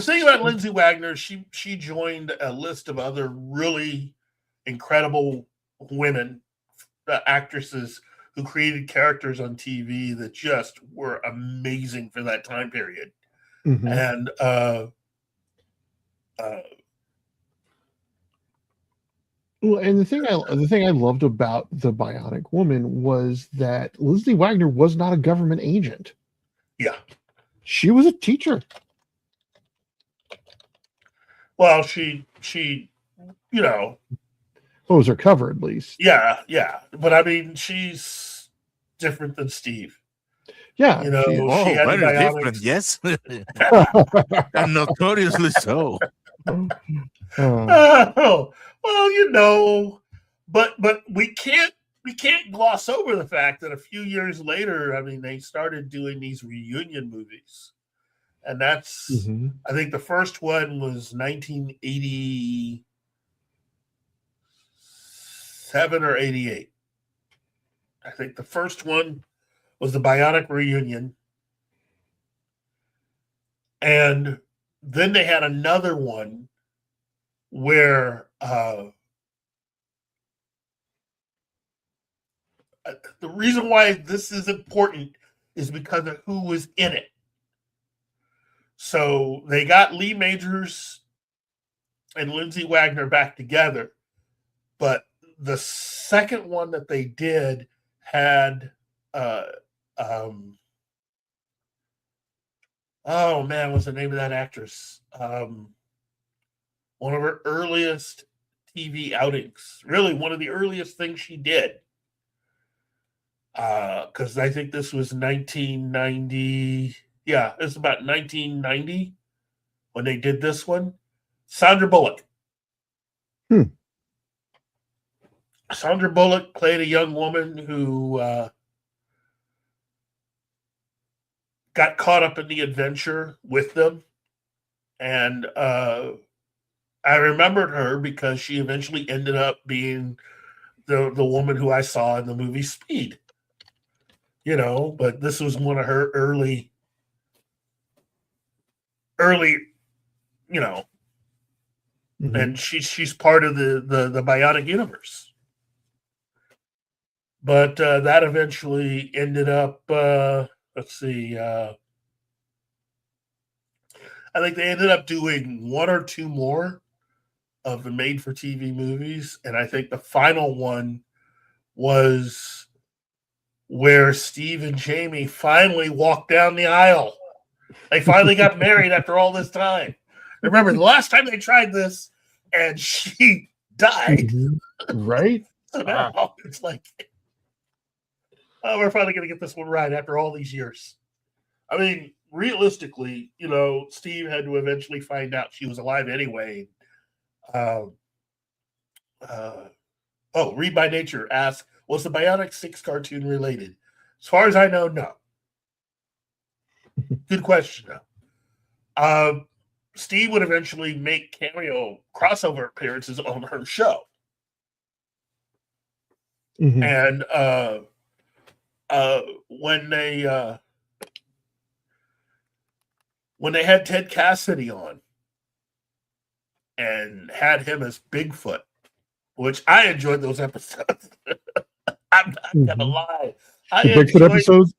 thing about Lindsay Wagner, she joined a list of other really incredible women, actresses who created characters on TV that just were amazing for that time period. Mm-hmm. And well, and the thing I loved about the Bionic Woman was that Lindsay Wagner was not a government agent. Yeah, she was a teacher. Well, she was her cover at least. Yeah. But I mean, she's different than Steve. Yeah, she had very different. Yes, and notoriously so. Oh, well, but we can't gloss over the fact that a few years later, I mean, they started doing these reunion movies, and that's I think the first one was 1987 or 88. I think the first one was the Bionic Reunion, and then they had another one where the reason why this is important is because of who was in it. So they got Lee Majors and Lindsay Wagner back together, but the second one that they did had oh man, what's the name of that actress? One of her earliest TV outings. Really, one of the earliest things she did. Because I think this was 1990. Yeah, it's about 1990 when they did this one. Sandra Bullock. Sandra Bullock played a young woman who got caught up in the adventure with them. And I remembered her because she eventually ended up being the woman who I saw in the movie Speed. But this was one of her early, and she's part of the Bionic universe. But that eventually ended up, let's see, I think they ended up doing one or two more of the made-for-TV movies, and I think the final one was where Steve and Jamie finally walked down the aisle. They finally got married after all this time. Remember, the last time they tried this, and she died. Right? So now it's like, oh, we're finally going to get this one right after all these years. I mean, realistically, Steve had to eventually find out she was alive anyway. Read by Nature asks, was the Bionic 6 cartoon related? As far as I know, no. Good question, though. Steve would eventually make cameo crossover appearances on her show. And when they had Ted Cassidy on and had him as Bigfoot, which I enjoyed those episodes. I'm not gonna lie. The Bigfoot episodes?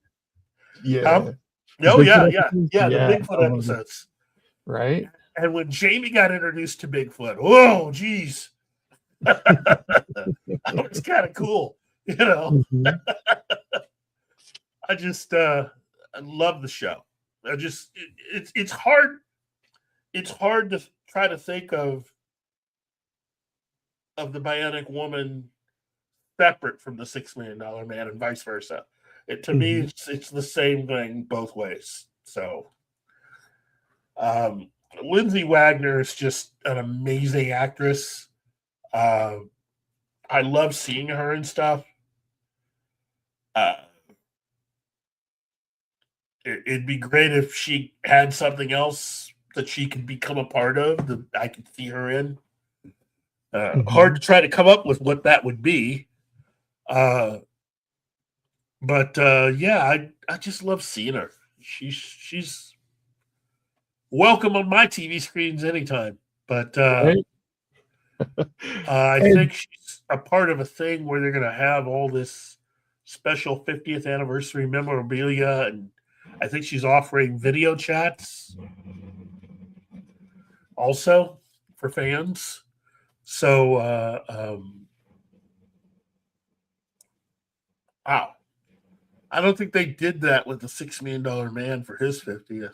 Yeah. The Bigfoot episodes. Right. And when Jamie got introduced to Bigfoot, oh geez. That was kind of cool, I just I love the show. It's hard to try to think of the Bionic Woman separate from the $6 Million Man and vice versa. To me, it's the same thing both ways. So, Lindsay Wagner is just an amazing actress. I love seeing her and stuff. It'd be great if she had something else that she could become a part of that I could see her in. Hard to try to come up with what that would be. I just love seeing her. She's welcome on my TV screens anytime. But I think she's a part of a thing where they're going to have all this special 50th anniversary memorabilia, and I think she's offering video chats also for fans. So, wow. I don't think they did that with the $6 Million Man for his 50th.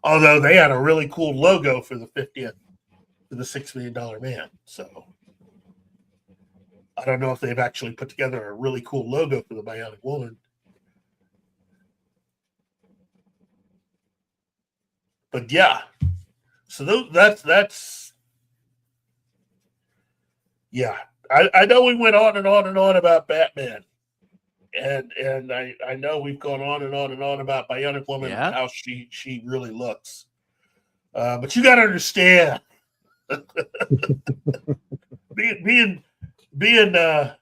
Although they had a really cool logo for the 50th for the $6 Million Man. So I don't know if they've actually put together a really cool logo for the Bionic Woman. But yeah. So that's yeah. I know we went on and on and on about Batman. And I know we've gone on and on and on about Bionic Woman and how she really looks. But you got to understand, being a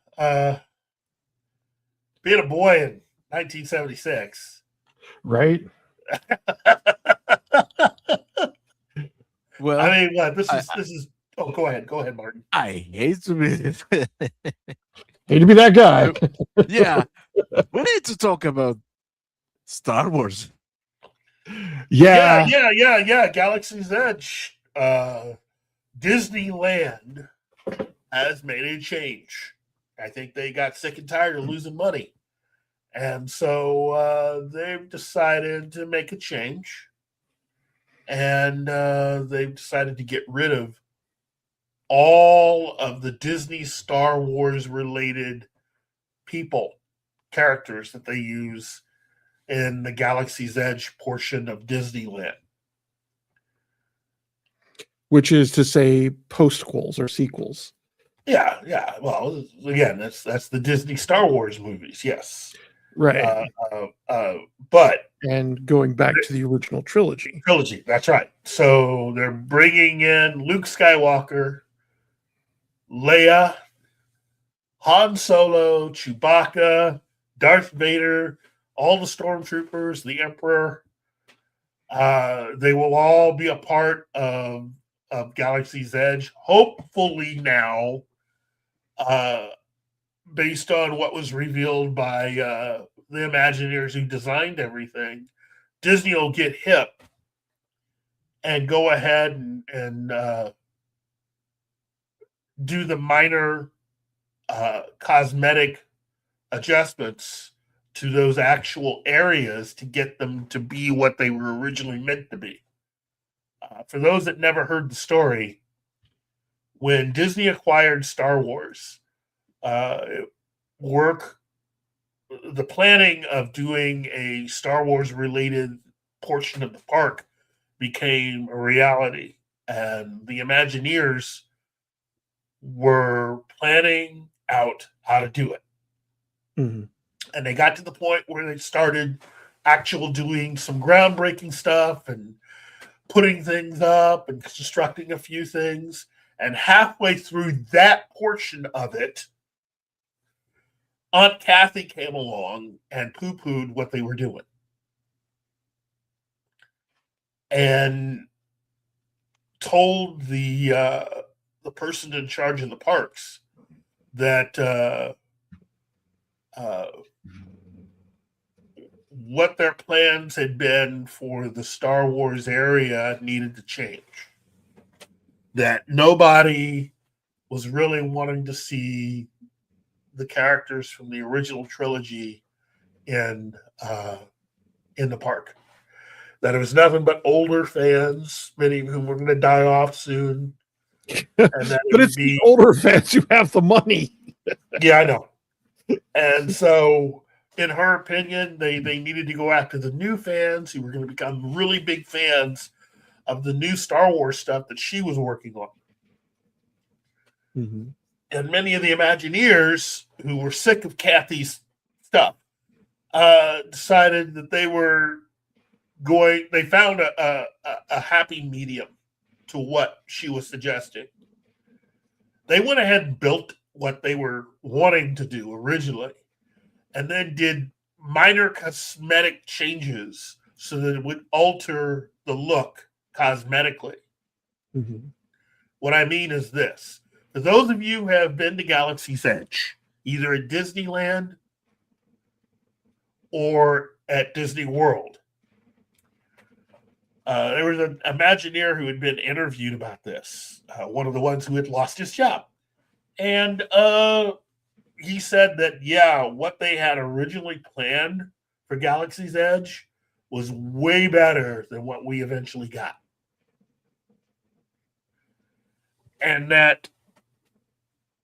boy in 1976, right? Well, I mean, this is. Oh, go ahead, Martin. I hate to be hate to be that guy. Yeah, we need to talk about Star Wars. Yeah. Galaxy's Edge. Disneyland has made a change. I think they got sick and tired of losing money. And so they've decided to make a change. And they've decided to get rid of all of the Disney Star Wars related characters that they use in the Galaxy's Edge portion of Disneyland. Which is to say postquels or sequels. Yeah. Well, again, that's the Disney Star Wars movies, yes. Right. But And going back to the original trilogy. that's right. So they're bringing in Luke Skywalker, Leia, Han Solo, Chewbacca, Darth Vader, all the stormtroopers, the Emperor. They will all be a part of Galaxy's Edge. Hopefully now, based on what was revealed by the Imagineers who designed everything, Disney will get hip and go ahead and do the minor cosmetic adjustments to those actual areas to get them to be what they were originally meant to be. For those that never heard the story, when Disney acquired Star Wars, the planning of doing a Star Wars related portion of the park became a reality, and the Imagineers were planning out how to do it. Mm-hmm. And they got to the point where they started doing some groundbreaking stuff and putting things up and constructing a few things. And halfway through that portion of it, Aunt Kathy came along and poo-pooed what they were doing. And told the person in charge of the parks that what their plans had been for the Star Wars area needed to change. That nobody was really wanting to see the characters from the original trilogy in the park. That it was nothing but older fans, many of whom were going to die off soon. And that But it's the older fans who have the money. Yeah, I know. And so, in her opinion, they needed to go after the new fans who were going to become really big fans of the new Star Wars stuff that she was working on. Mm-hmm. And many of the Imagineers who were sick of Kathy's stuff decided that they found a happy medium to what she was suggesting. They went ahead and built what they were wanting to do originally, and then did minor cosmetic changes so that it would alter the look cosmetically. Mm-hmm. What I mean is this. For those of you who have been to Galaxy's Edge, either at Disneyland or at Disney World, there was an Imagineer who had been interviewed about this, one of the ones who had lost his job. And he said that, what they had originally planned for Galaxy's Edge was way better than what we eventually got. And that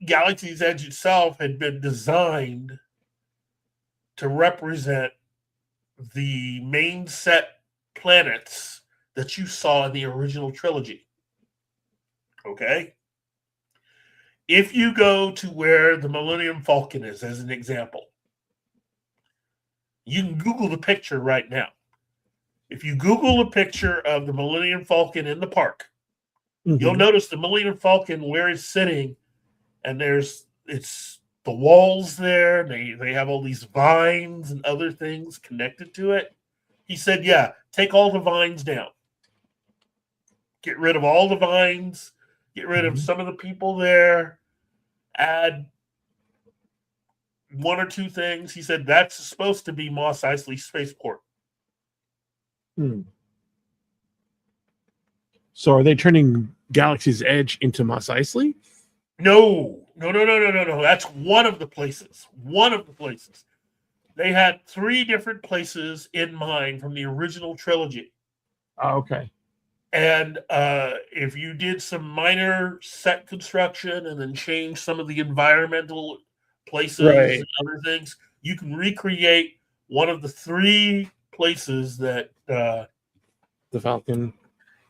Galaxy's Edge itself had been designed to represent the main set planets that you saw in the original trilogy. Okay? If you go to where the Millennium Falcon is, as an example, you can Google the picture right now. If you Google a picture of the Millennium Falcon in the park, you'll notice the Millennium Falcon where it's sitting, and it's the walls there. They have all these vines and other things connected to it. He said, take all the vines down. Get rid of all the vines. Get rid of some of the people there. Add one or two things. He said that's supposed to be Mos Eisley Spaceport. So are they turning Galaxy's Edge into Mos Eisley? No. That's one of the places. They had 3 different places in mind from the original trilogy. Oh, okay. And if you did some minor set construction and then change some of the environmental places and other things, you can recreate one of the 3 places that the Falcon.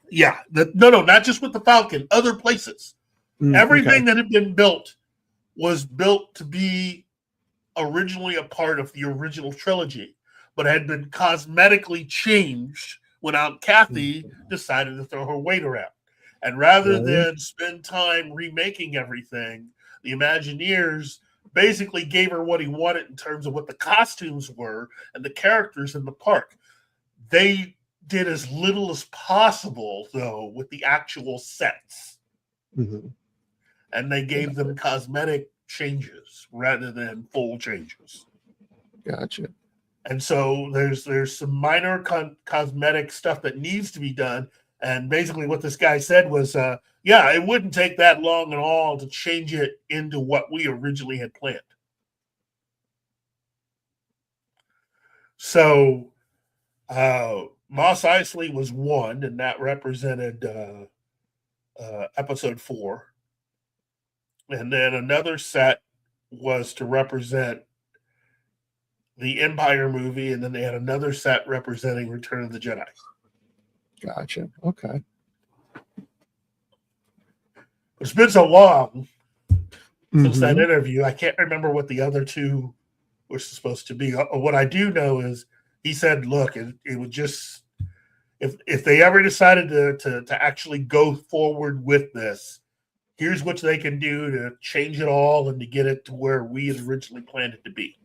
Yeah, not just with the Falcon, other places. Everything that had been built was built to be originally a part of the original trilogy, but had been cosmetically changed when Aunt Kathy decided to throw her weight around. And rather than spend time remaking everything, the Imagineers basically gave her what he wanted in terms of what the costumes were and the characters in the park. They did as little as possible, though, with the actual sets. Mm-hmm. And they gave them cosmetic changes rather than full changes. Gotcha. And so there's some minor cosmetic stuff that needs to be done. And basically what this guy said was, yeah, it wouldn't take that long at all to change it into what we originally had planned. So Mos Eisley was one, and that represented episode 4. And then another set was to represent the Empire movie, and then they had another set representing Return of the Jedi. Gotcha. Okay. It's been so long since that interview, I can't remember what the other two were supposed to be. What I do know is he said, look, it would just, if they ever decided to actually go forward with this, here's what they can do to change it all and to get it to where we had originally planned it to be.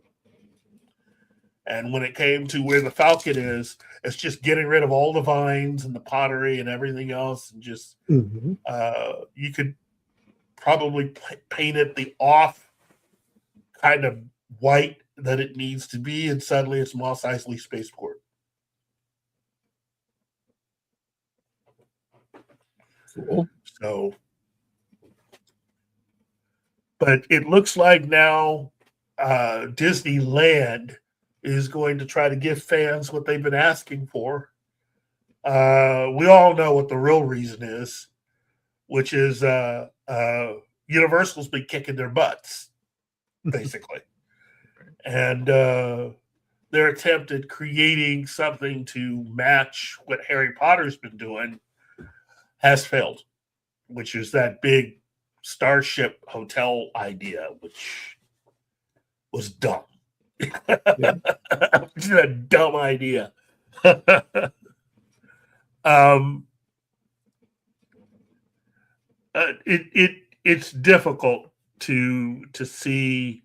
And when it came to where the Falcon is, it's just getting rid of all the vines and the pottery and everything else. And just, you could probably paint it the off kind of white that it needs to be. And suddenly it's Mos Eisley Spaceport. Cool. So, but it looks like now Disneyland is going to try to give fans what they've been asking for. We all know what the real reason is, which is Universal's been kicking their butts, basically. And their attempt at creating something to match what Harry Potter's been doing has failed, which is that big Starship Hotel idea, which was dumb. It's a dumb idea. It's difficult to see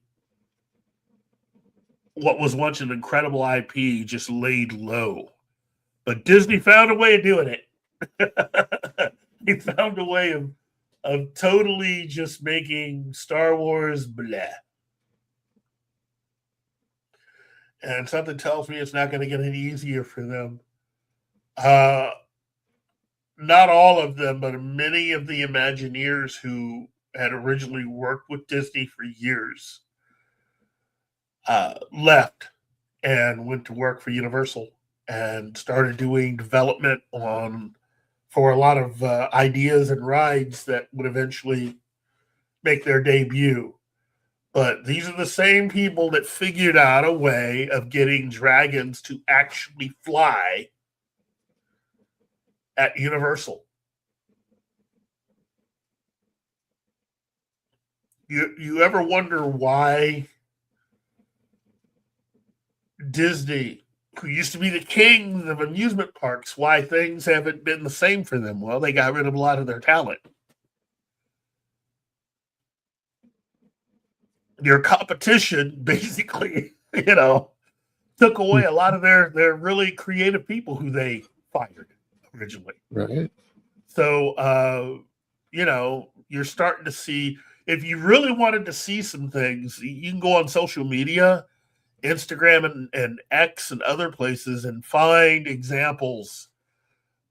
what was once an incredible IP just laid low, but Disney found a way of doing it. They found a way of totally just making Star Wars blah. And something tells me it's not going to get any easier for them. Not all of them, but many of the Imagineers who had originally worked with Disney for years left and went to work for Universal and started doing development for a lot of ideas and rides that would eventually make their debut. But these are the same people that figured out a way of getting dragons to actually fly at Universal. You ever wonder why Disney, who used to be the kings of amusement parks, why things haven't been the same for them? Well, they got rid of a lot of their talent. Your competition basically, took away a lot of their really creative people who they fired originally. Right. So, you're starting to see, if you really wanted to see some things, you can go on social media, Instagram and X and other places, and find examples,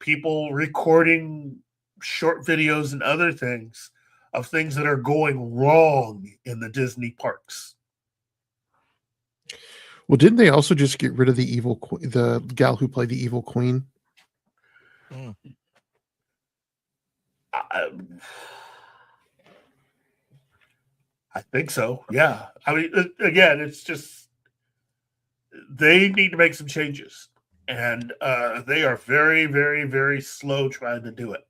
people recording short videos and other things of things that are going wrong in the Disney parks. Well, didn't they also just get rid of the gal who played the evil queen? I think so. Yeah. I mean, again, it's just, they need to make some changes, and they are very, very, very slow trying to do it.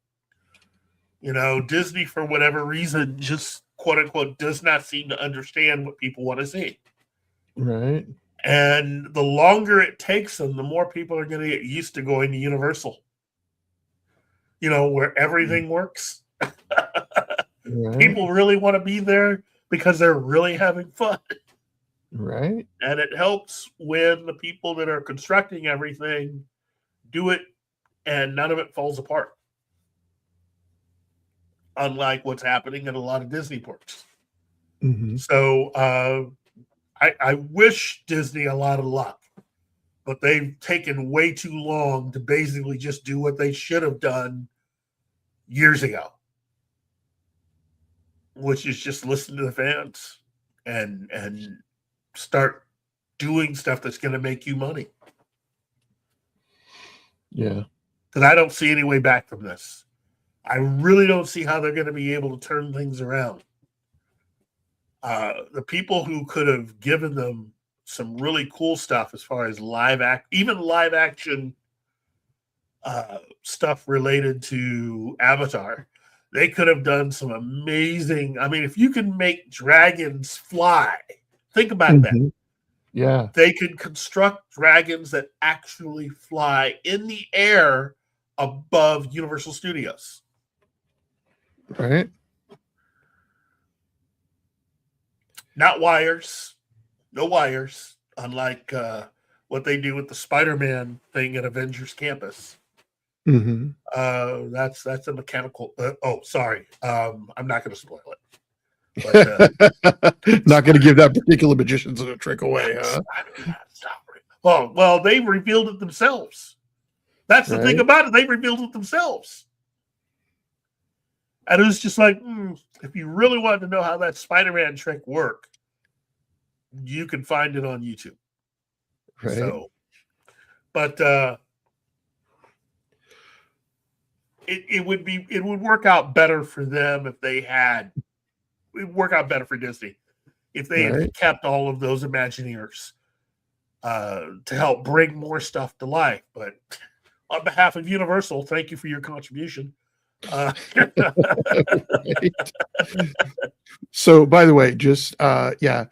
Disney, for whatever reason, just quote unquote, does not seem to understand what people want to see. Right. And the longer it takes them, the more people are going to get used to going to Universal. You know, where everything works. Right. People really want to be there because they're really having fun. Right. And it helps when the people that are constructing everything do it and none of it falls apart. Unlike what's happening at a lot of Disney parks. Mm-hmm. So I wish Disney a lot of luck, but they've taken way too long to basically just do what they should have done years ago, which is just listen to the fans and start doing stuff that's going to make you money. Yeah. Because I don't see any way back from this. I really don't see how they're going to be able to turn things around. The people who could have given them some really cool stuff as far as live action stuff related to Avatar, they could have done some amazing. I mean, if you can make dragons fly, think about that. Yeah. They could construct dragons that actually fly in the air above Universal Studios. Right. Not wires, no wires, unlike what they do with the Spider-Man thing at Avengers Campus. Mm-hmm. That's a mechanical. Sorry, I'm not going to spoil it. But, not going to give that particular magician's a trick away, huh? Well, they revealed it themselves. That's the thing about it. They revealed it themselves. And it was just like, if you really wanted to know how that Spider-Man trick worked, you can find it on YouTube. Right. So, but it would work out better for them if they had. It would work out better for Disney if they had kept all of those Imagineers to help bring more stuff to life. But on behalf of Universal, thank you for your contribution. So, by the way, just the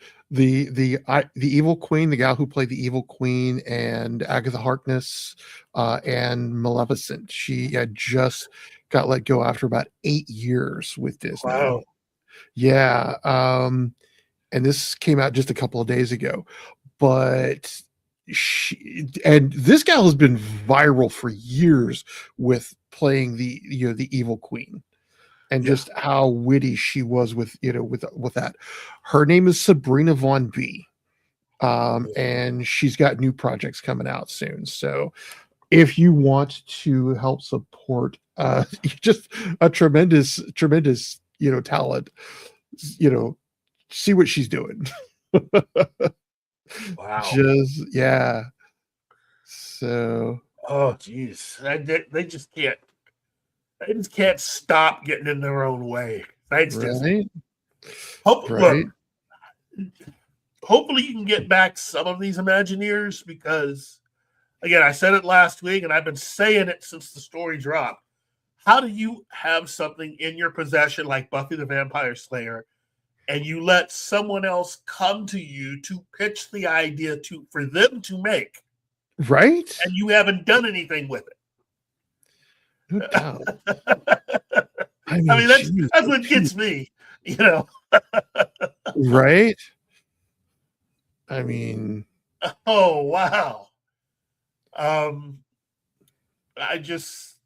Evil Queen, the gal who played the Evil Queen, and Agatha Harkness, and Maleficent, she had just got let go after about 8 years with Disney. Wow. Yeah. And this came out just a couple of days ago, but this gal has been viral for years with playing the Evil Queen, and just how witty she was with that. Her name is Sabrina Von B, and she's got new projects coming out soon. So if you want to help support just a tremendous talent, see what she's doing. Wow. So. Oh, geez. They just can't. They just can't stop getting in their own way. Thanks, Disney. Look, hopefully you can get back some of these Imagineers because, again, I said it last week and I've been saying it since the story dropped. How do you have something in your possession like Buffy the Vampire Slayer and you let someone else come to you to pitch the idea for them to make? Right. And you haven't done anything with it. No doubt. I mean that's what gets me, Right. I mean, oh wow. I just,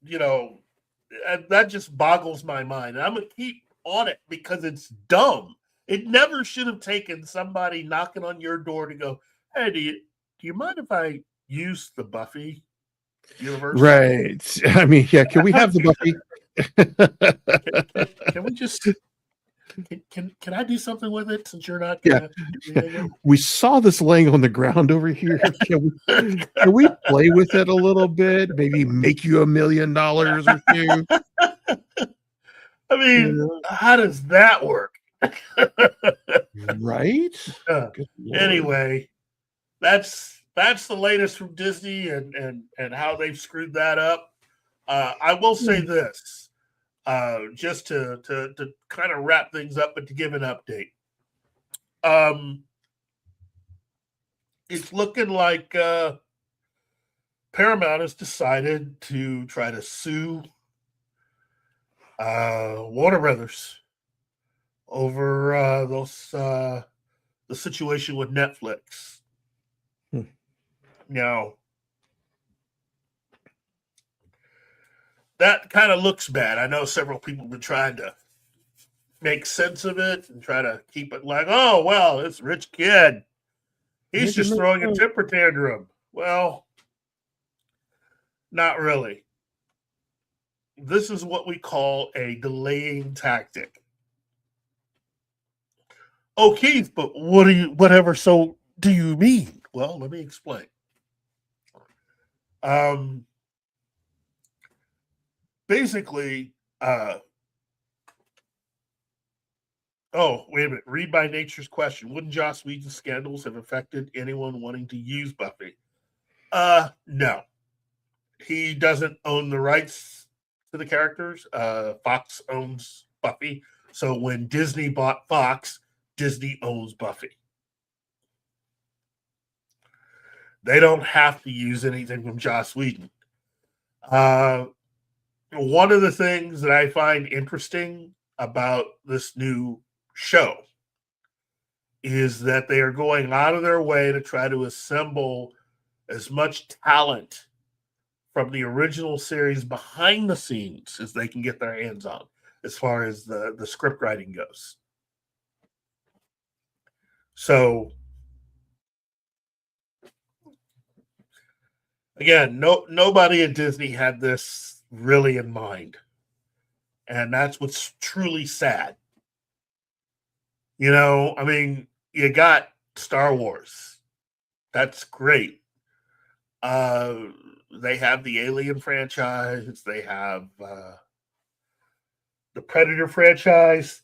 that just boggles my mind. And I'm gonna keep on it because it's dumb. It never should have taken somebody knocking on your door to go, hey, do you mind if I use the Buffy universe? Right. I mean, yeah. Can we have the Buffy? Can we just? Can I do something with it since you're not? Gonna do anything? We saw this laying on the ground over here. Can we play with it a little bit? Maybe make you $1 million or two. I mean, how does that work? Right. Anyway, that's the latest from Disney and how they've screwed that up. I will say this, just to kind of wrap things up, but to give an update. it's looking like Paramount has decided to try to sue Warner Brothers over the situation with Netflix. Now, that kind of looks bad. I know several people have been trying to make sense of it and try to keep it like, oh, well, this rich kid, he's just throwing a temper tantrum. Well, not really. This is what we call a delaying tactic. Oh, Keith, but whatever so do you mean? Well, let me explain. Basically, oh, wait a minute. Read by Nature's question. Wouldn't Joss Whedon's scandals have affected anyone wanting to use Buffy? No. He doesn't own the rights to the characters. Fox owns Buffy. So when Disney bought Fox, Disney owns Buffy. They don't have to use anything from Joss Whedon. One of the things that I find interesting about this new show is that they are going out of their way to try to assemble as much talent from the original series behind the scenes as they can get their hands on, as far as the script writing goes. So, again, nobody at Disney had this really in mind. And that's what's truly sad. You know, I mean, you got Star Wars. That's great. They have the Alien franchise. They have the Predator franchise.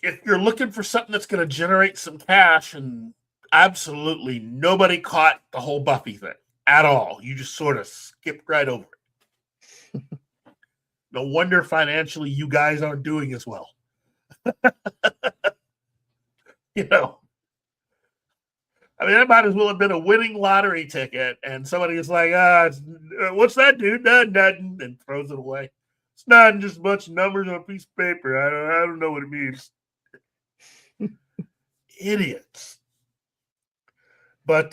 If you're looking for something that's going to generate some cash, and absolutely nobody caught the whole Buffy thing at all. You just sort of skipped right over it. No wonder financially you guys aren't doing as well. You know, I mean, that might as well have been a winning lottery ticket, and somebody is like, what's that, dude? Nothing, and throws it away. It's not just a bunch of numbers on a piece of paper. I don't know what it means. Idiots. But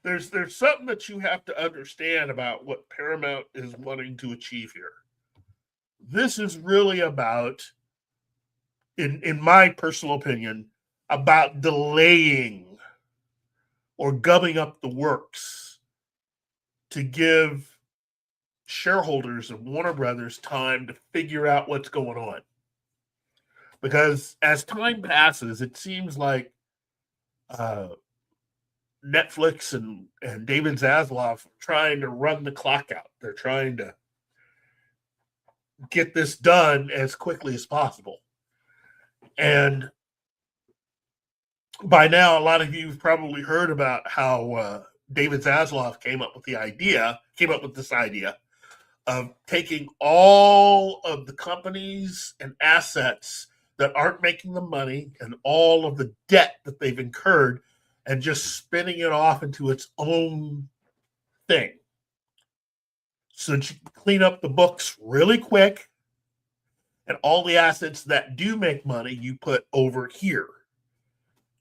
there's something that you have to understand about what Paramount is wanting to achieve here. This is really about, in my personal opinion, about delaying or gumming up the works to give shareholders of Warner Brothers time to figure out what's going on. Because as time passes, it seems like Netflix and David Zaslav are trying to run the clock out. They're trying to get this done as quickly as possible. And by now, a lot of you have probably heard about how David Zaslav came up with this idea of taking all of the companies and assets that aren't making the money and all of the debt that they've incurred and just spinning it off into its own thing. So that you can clean up the books really quick, and all the assets that do make money you put over here.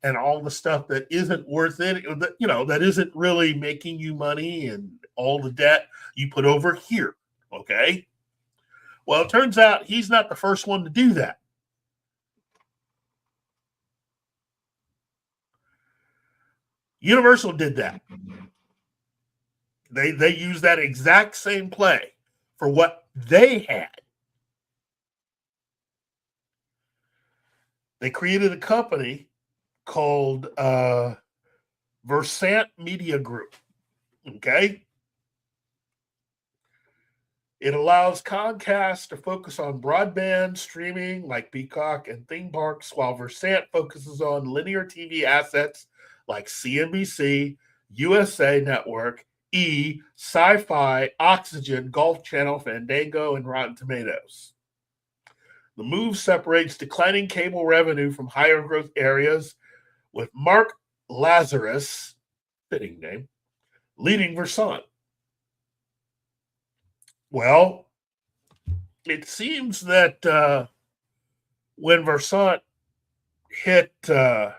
And all the stuff that isn't worth it, that isn't really making you money, and all the debt you put over here. Okay? Well, it turns out he's not the first one to do that. Universal did that. They used that exact same play for what they had. They created a company called Versant Media Group. Okay? It allows Comcast to focus on broadband streaming like Peacock and theme parks, while Versant focuses on linear TV assets like CNBC, USA Network, E, Sci-Fi, Oxygen, Golf Channel, Fandango, and Rotten Tomatoes. The move separates declining cable revenue from higher growth areas, with Mark Lazarus, fitting name, leading Versant. Well, it seems that when Versant hit, the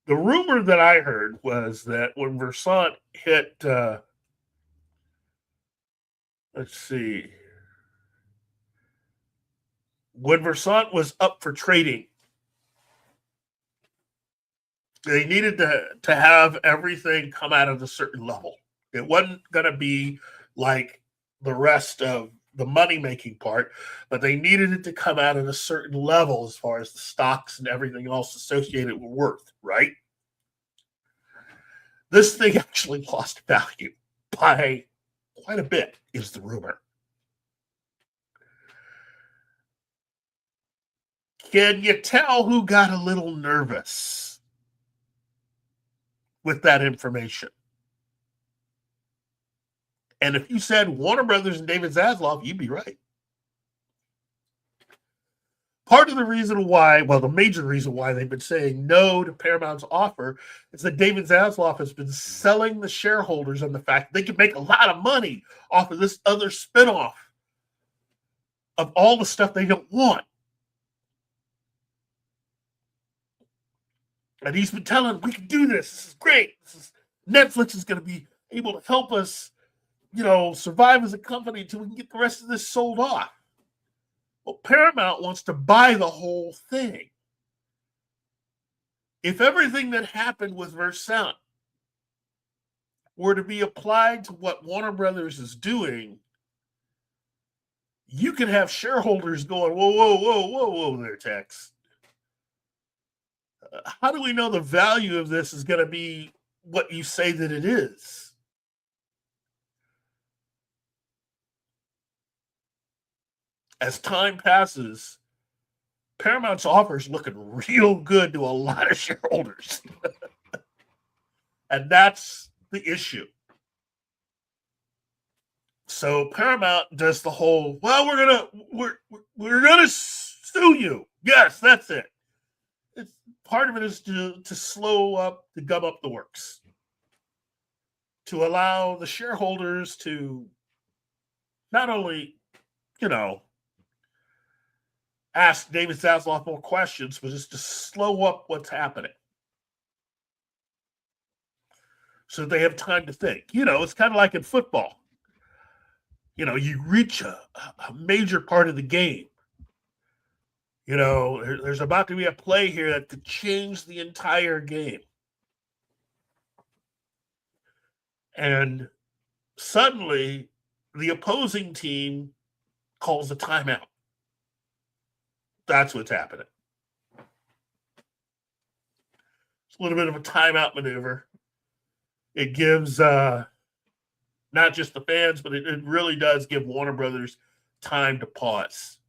rumor that I heard was that when Versant hit, let's see, when Versant was up for trading, they needed to have everything come out at a certain level. It wasn't going to be like the rest of the money-making part, but they needed it to come out at a certain level as far as the stocks and everything else associated with worth, right? This thing actually lost value by quite a bit, is the rumor. Can you tell who got a little nervous with that information? And if you said Warner Brothers and David Zaslav, you'd be right. Part of the reason why, well, the major reason why they've been saying no to Paramount's offer is that David Zaslav has been selling the shareholders on the fact they could make a lot of money off of this other spinoff of all the stuff they don't want. And he's been telling, we can do this. This is great. Netflix is going to be able to help us, survive as a company until we can get the rest of this sold off. Well, Paramount wants to buy the whole thing. If everything that happened with Versant were to be applied to what Warner Brothers is doing, you can have shareholders going, whoa there, Tex. How do we know the value of this is going to be what you say that it is? As time passes, Paramount's offer is looking real good to a lot of shareholders. And that's the issue. So Paramount does the whole, well, we're gonna sue you. Yes, that's it. It's part of it is to gum up the works, to allow the shareholders to not only, ask David Zaslav more questions, but just to slow up what's happening so that they have time to think. It's kind of like in football. You reach a major part of the game. There's about to be a play here that could change the entire game. And suddenly, the opposing team calls a timeout. That's what's happening. It's a little bit of a timeout maneuver. It gives not just the fans, but it really does give Warner Brothers time to pause.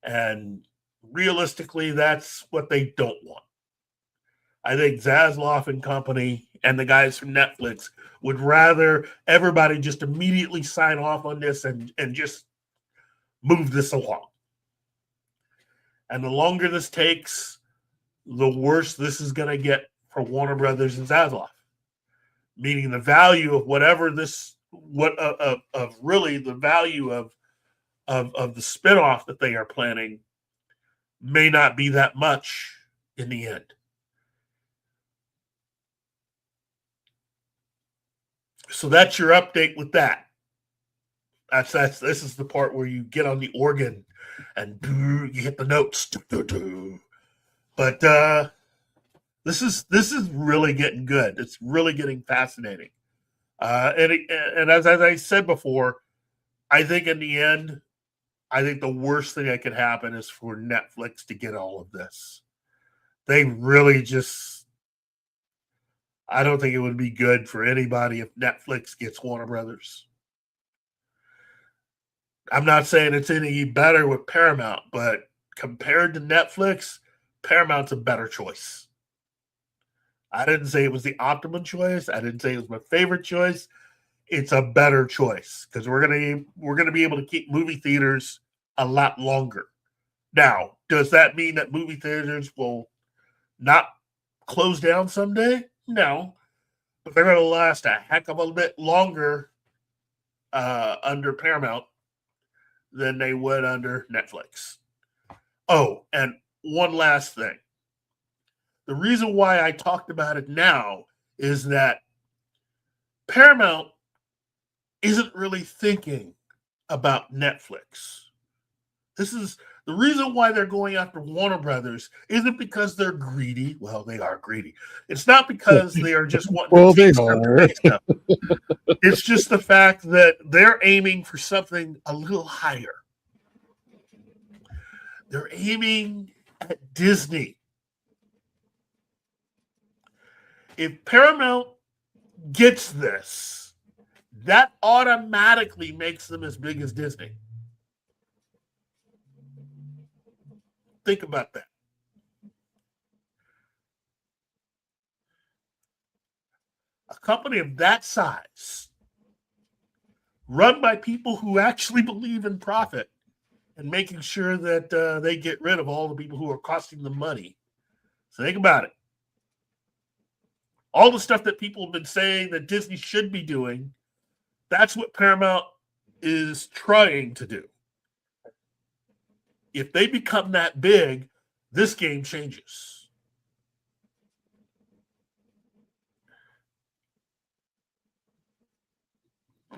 And realistically, that's what they don't want. I think Zaslav and company and the guys from Netflix would rather everybody just immediately sign off on this and just move this along. And the longer this takes, the worse this is going to get for Warner Brothers and Zaslav. Meaning the value of whatever this, really the value of the spinoff that they are planning may not be that much in the end. So that's your update with that. This is the part where you get on the organ and you hit the notes. But this is really getting good. It's really getting fascinating. And as I said before, I think in the end, I think the worst thing that could happen is for Netflix to get all of this. They really just, I don't think it would be good for anybody if Netflix gets Warner Brothers. I'm not saying it's any better with Paramount, but compared to Netflix, Paramount's a better choice. I didn't say it was the optimum choice. I didn't say it was my favorite choice. It's a better choice because we're gonna be able to keep movie theaters a lot longer. Now, does that mean that movie theaters will not close down someday? No, but they're going to last a heck of a bit longer under Paramount than they would under Netflix. Oh, and one last thing. The reason why I talked about it now is that Paramount isn't really thinking about Netflix. This is the reason why they're going after Warner Brothers isn't because they're greedy. Well, they are greedy. It's not because they are just wanting Well, to they take stuff to are. take stuff. It's just the fact that they're aiming for something a little higher. They're aiming at Disney. If Paramount gets this, that automatically makes them as big as Disney. Think about that. A company of that size, run by people who actually believe in profit and making sure that they get rid of all the people who are costing them money. So think about it. All the stuff that people have been saying that Disney should be doing, that's what Paramount is trying to do. If they become that big, this game changes.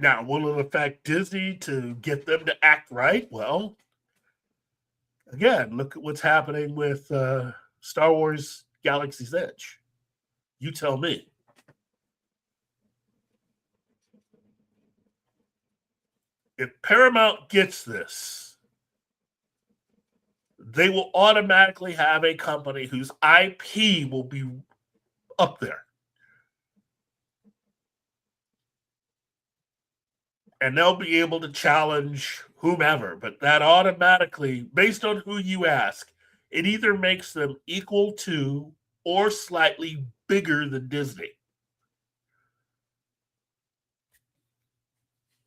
Now, will it affect Disney to get them to act right? Well, again, look at what's happening with Star Wars Galaxy's Edge. You tell me. If Paramount gets this, they will automatically have a company whose IP will be up there. And they'll be able to challenge whomever. But that automatically, based on who you ask, it either makes them equal to or slightly bigger than Disney.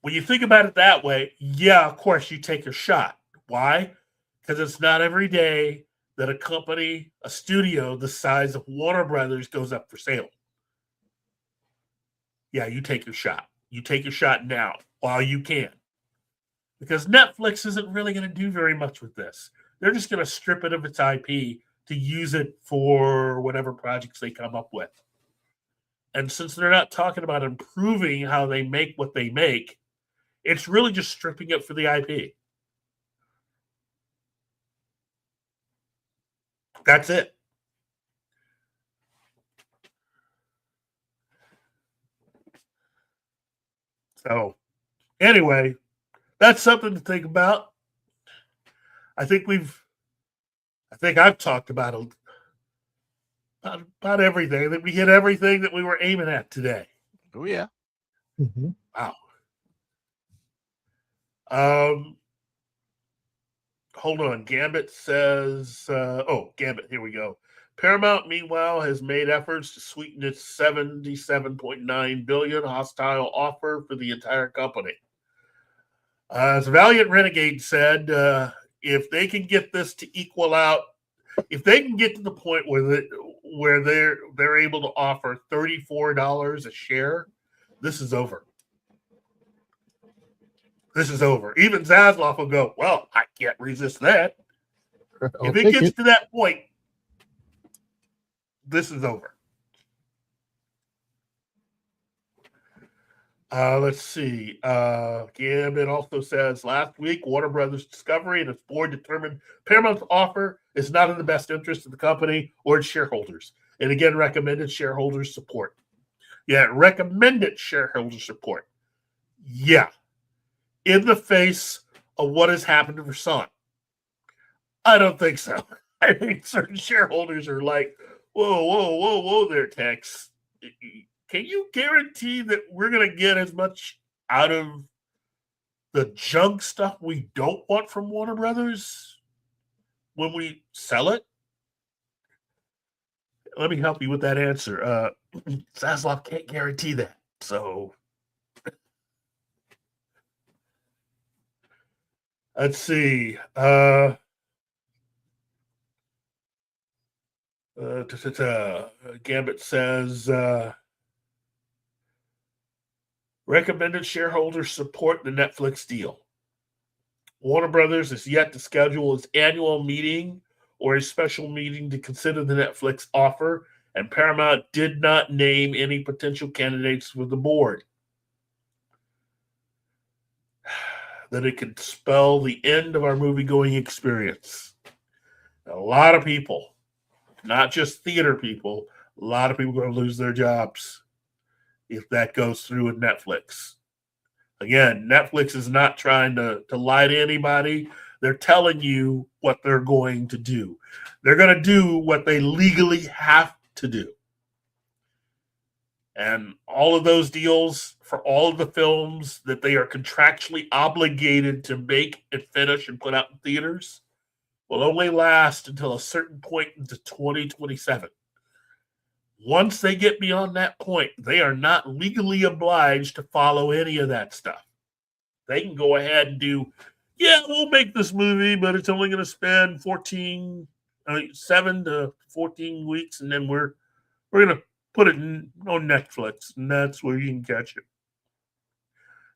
When you think about it that way, yeah, of course, you take your shot. Why? Because it's not every day that a company, a studio the size of Warner Brothers goes up for sale. Yeah, you take your shot. You take your shot now while you can. Because Netflix isn't really going to do very much with this. They're just going to strip it of its IP to use it for whatever projects they come up with. And since they're not talking about improving how they make what they make, it's really just stripping it for the IP. That's it. So, anyway, that's something to think about. I think I've talked about everything. I think we hit everything that we were aiming at today. Oh yeah. Mm-hmm. Wow. Hold on. Gambit says, Gambit, here we go. Paramount, meanwhile, has made efforts to sweeten its $77.9 billion hostile offer for the entire company. As Valiant Renegade said, if they can get this to equal out, if they can get to the point where they're able to offer $34 a share, this is over. This is over. Even Zaslav will go, well, I can't resist that. If it gets to that point, this is over. Let's see. Gambit also says, last week, Warner Brothers Discovery and its board determined Paramount's offer is not in the best interest of the company or its shareholders. And again, recommended shareholders support. Yeah, recommended shareholder support. Yeah. In the face of what has happened to Versailles. I don't think so. I think certain shareholders are like, whoa there, Tex. Can you guarantee that we're going to get as much out of the junk stuff we don't want from Warner Brothers when we sell it? Let me help you with that answer. Zaslav can't guarantee that. So Let's see. Gambit says recommended shareholders support the Netflix deal. Warner Brothers is yet to schedule its annual meeting or a special meeting to consider the Netflix offer, and Paramount did not name any potential candidates for the board. That it could spell the end of our movie-going experience. A lot of people, not just theater people, a lot of people are going to lose their jobs if that goes through with Netflix. Again, Netflix is not trying to lie to anybody. They're telling you what they're going to do. They're going to do what they legally have to do. And all of those deals for all of the films that they are contractually obligated to make and finish and put out in theaters will only last until a certain point into 2027. Once they get beyond that point, they are not legally obliged to follow any of that stuff. They can go ahead and do, we'll make this movie, but it's only going to spend 7 to 14 weeks, and then we're going to put it on Netflix, and that's where you can catch it.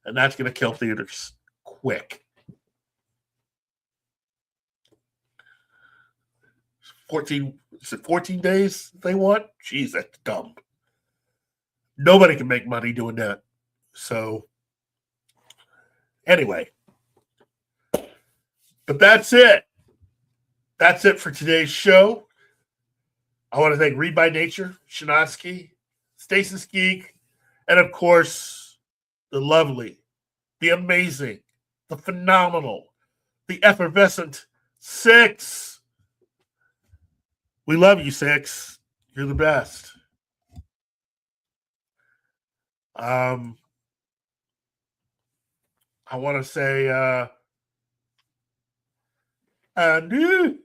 And that's going to kill theaters quick. 14 days they want? Jeez, that's dumb. Nobody can make money doing that. So, anyway. But that's it. That's it for today's show. I want to thank Read by Nature, Shinotsky, Stasis Geek, and of course, the lovely, the amazing, the phenomenal, the effervescent Six. We love you, Six. You're the best. I want to say hello,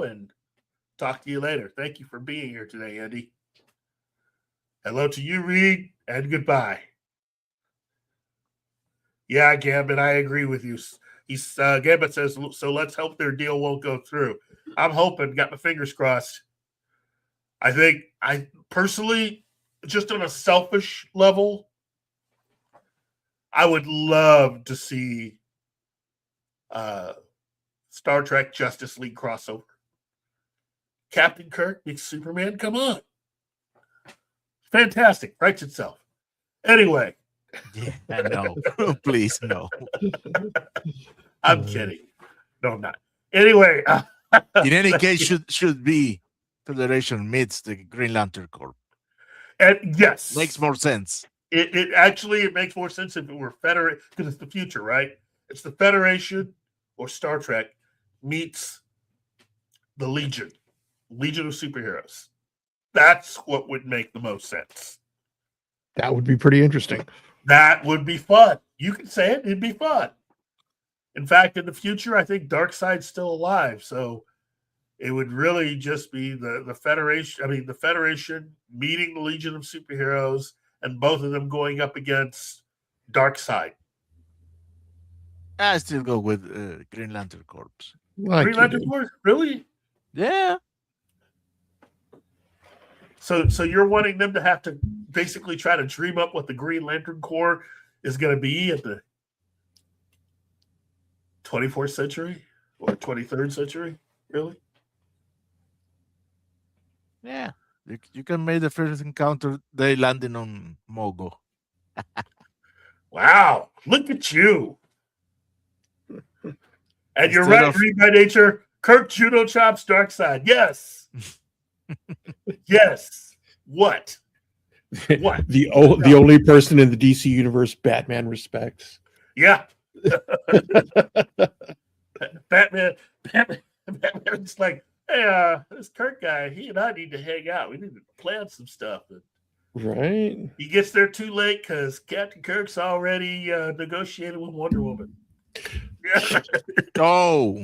and talk to you later. Thank you for being here today, Andy. Hello to you, Reed, and goodbye. Yeah, Gambit, I agree with you. Gambit says, so let's hope their deal won't go through. I'm hoping, got my fingers crossed. I personally, just on a selfish level, I would love to see Star Trek Justice League crossover. Captain Kirk meets Superman, come on. Fantastic, writes itself. Anyway. Yeah, no. Please, no. I'm kidding. No, I'm not. Anyway. In any case, should be Federation meets the Green Lantern Corps. And yes. Makes more sense. It makes more sense if it were Federation, because it's the future, right? It's the Federation or Star Trek meets the Legion of Superheroes. That's what would make the most sense. That would be pretty interesting. That would be fun. You can say it. It'd be fun. In fact, in the future, I think Darkseid's still alive. So it would really just be the Federation. I mean, the Federation meeting the Legion of Superheroes and both of them going up against Darkseid. I still go with Green Lantern Corps. Green Lantern Corps? Really? Yeah. So you're wanting them to have to basically try to dream up what the Green Lantern Corps is going to be at the 24th century or 23rd century? Really? Yeah. You can make the first encounter they landing on Mogo. Wow. Look at you. And you're right, Read by Nature. Kirk Judo chops Darkseid. Yes. Yes. What? The only person in the DC universe Batman respects. Yeah. Batman's like, hey, this Kirk guy, he and I need to hang out. We need to plan some stuff. Right. He gets there too late because Captain Kirk's already negotiated with Wonder Woman. Oh.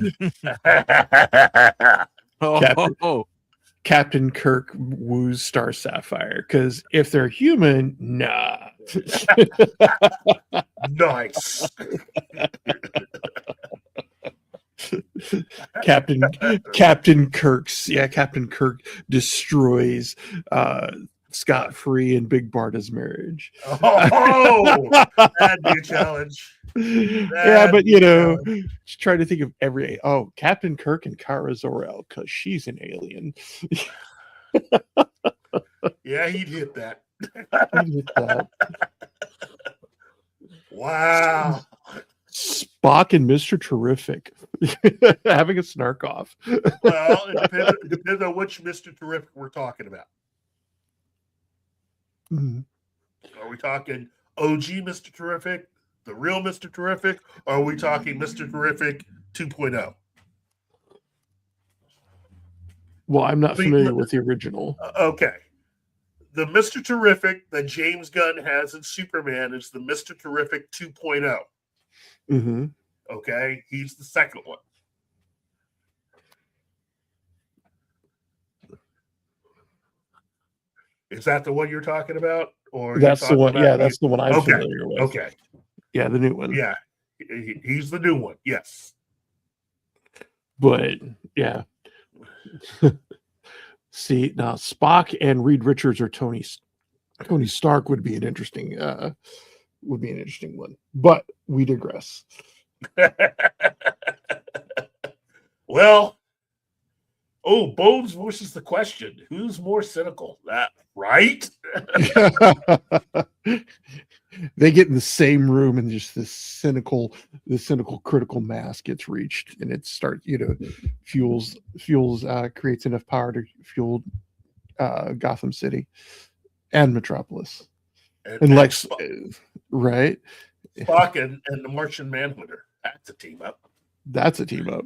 Captain Kirk woos Star Sapphire because if they're human, nah. Nice. Captain Kirk destroys scot-free in Big Barda's marriage. Oh, that'd be a challenge. But just try to think of Captain Kirk and Kara Zor-El, because she's an alien. Yeah, he'd hit that. He'd hit that. Wow. Spock and Mr. Terrific having a snark off. Well, it depends on which Mr. Terrific we're talking about. Mhm. Are we talking OG Mr. Terrific, the real Mr. Terrific, or are we talking Mr. Terrific 2.0? Well, I'm not familiar with the original. Okay. The Mr. Terrific that James Gunn has in Superman is the Mr. Terrific 2.0. Mm-hmm. Okay? He's the second one. Is that the one you're talking about? Or That's the one. Yeah, that's the one I'm Okay. familiar with. Okay. Yeah, the new one. Yeah. He's the new one. Yes. But yeah. See, now Spock and Reed Richards or Tony Stark would be an interesting one. But we digress. Well, Bones voices the question: who's more cynical? That right? They get in the same room, and just this cynical critical mass gets reached, and it starts, fuels creates enough power to fuel Gotham City and Metropolis, and Lex, right? Spock and the Martian Manhunter. That's a team up. That's a team up.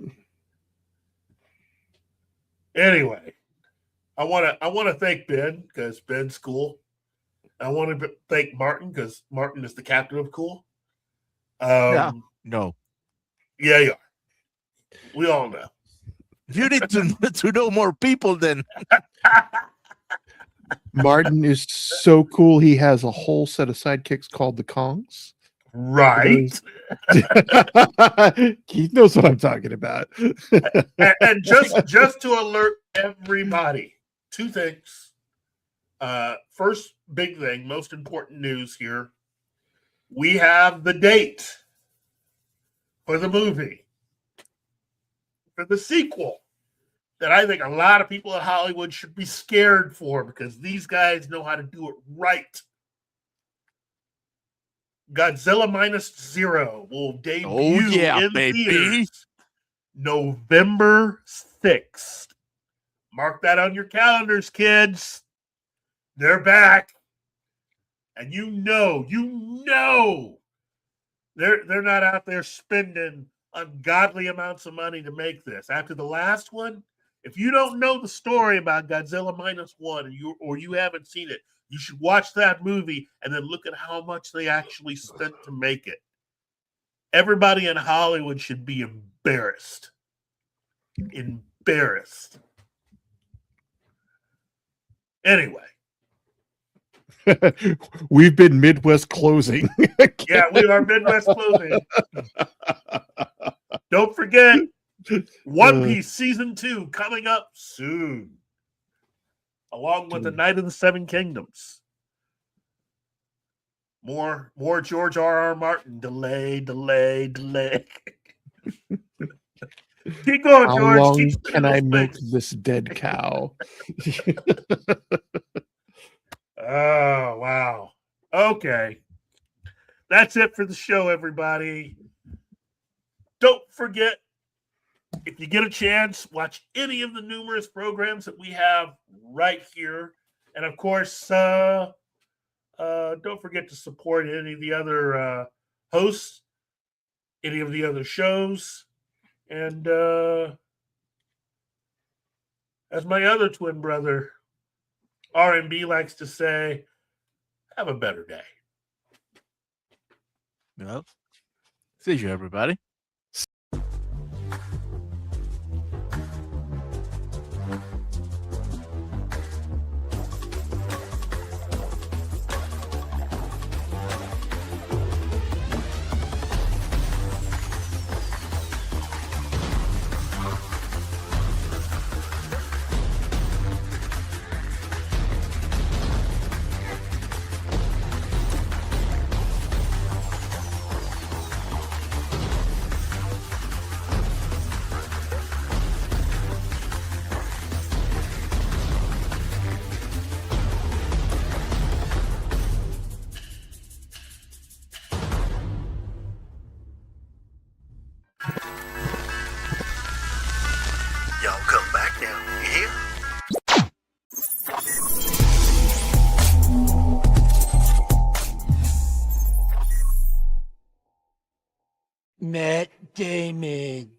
Anyway, I want to thank Ben, because Ben's cool. I want to thank Martin, because Martin is the captain of cool. No. Yeah, you are. We all know. You need to know more people then. Martin is so cool. He has a whole set of sidekicks called the Kongs. Right. Keith knows what I'm talking about. and just to alert everybody, two things. First big thing, most important news here. We have the date for the movie, for the sequel, that I think a lot of people in Hollywood should be scared for, because these guys know how to do it right. Godzilla Minus Zero will debut in theaters November 6th. Mark that on your calendars, kids. They're back. And you know, they're not out there spending ungodly amounts of money to make this. After the last one, if you don't know the story about Godzilla Minus One, or you haven't seen it, you should watch that movie and then look at how much they actually spent to make it. Everybody in Hollywood should be embarrassed. Embarrassed. Anyway. We've been Midwest closing. Yeah, we are Midwest closing. Don't forget, One Piece Season 2 coming up soon, along with the Night of the Seven Kingdoms. More George R.R. Martin. Delay. Keep going, How George. long Keep can I milk this dead cow? Oh, wow. Okay. That's it for the show, everybody. Don't forget, if you get a chance, watch any of the numerous programs that we have right here. And, of course, don't forget to support any of the other hosts, any of the other shows. And as my other twin brother, R&B, likes to say, have a better day. Well, see you, everybody. now. You hear? Matt Damon.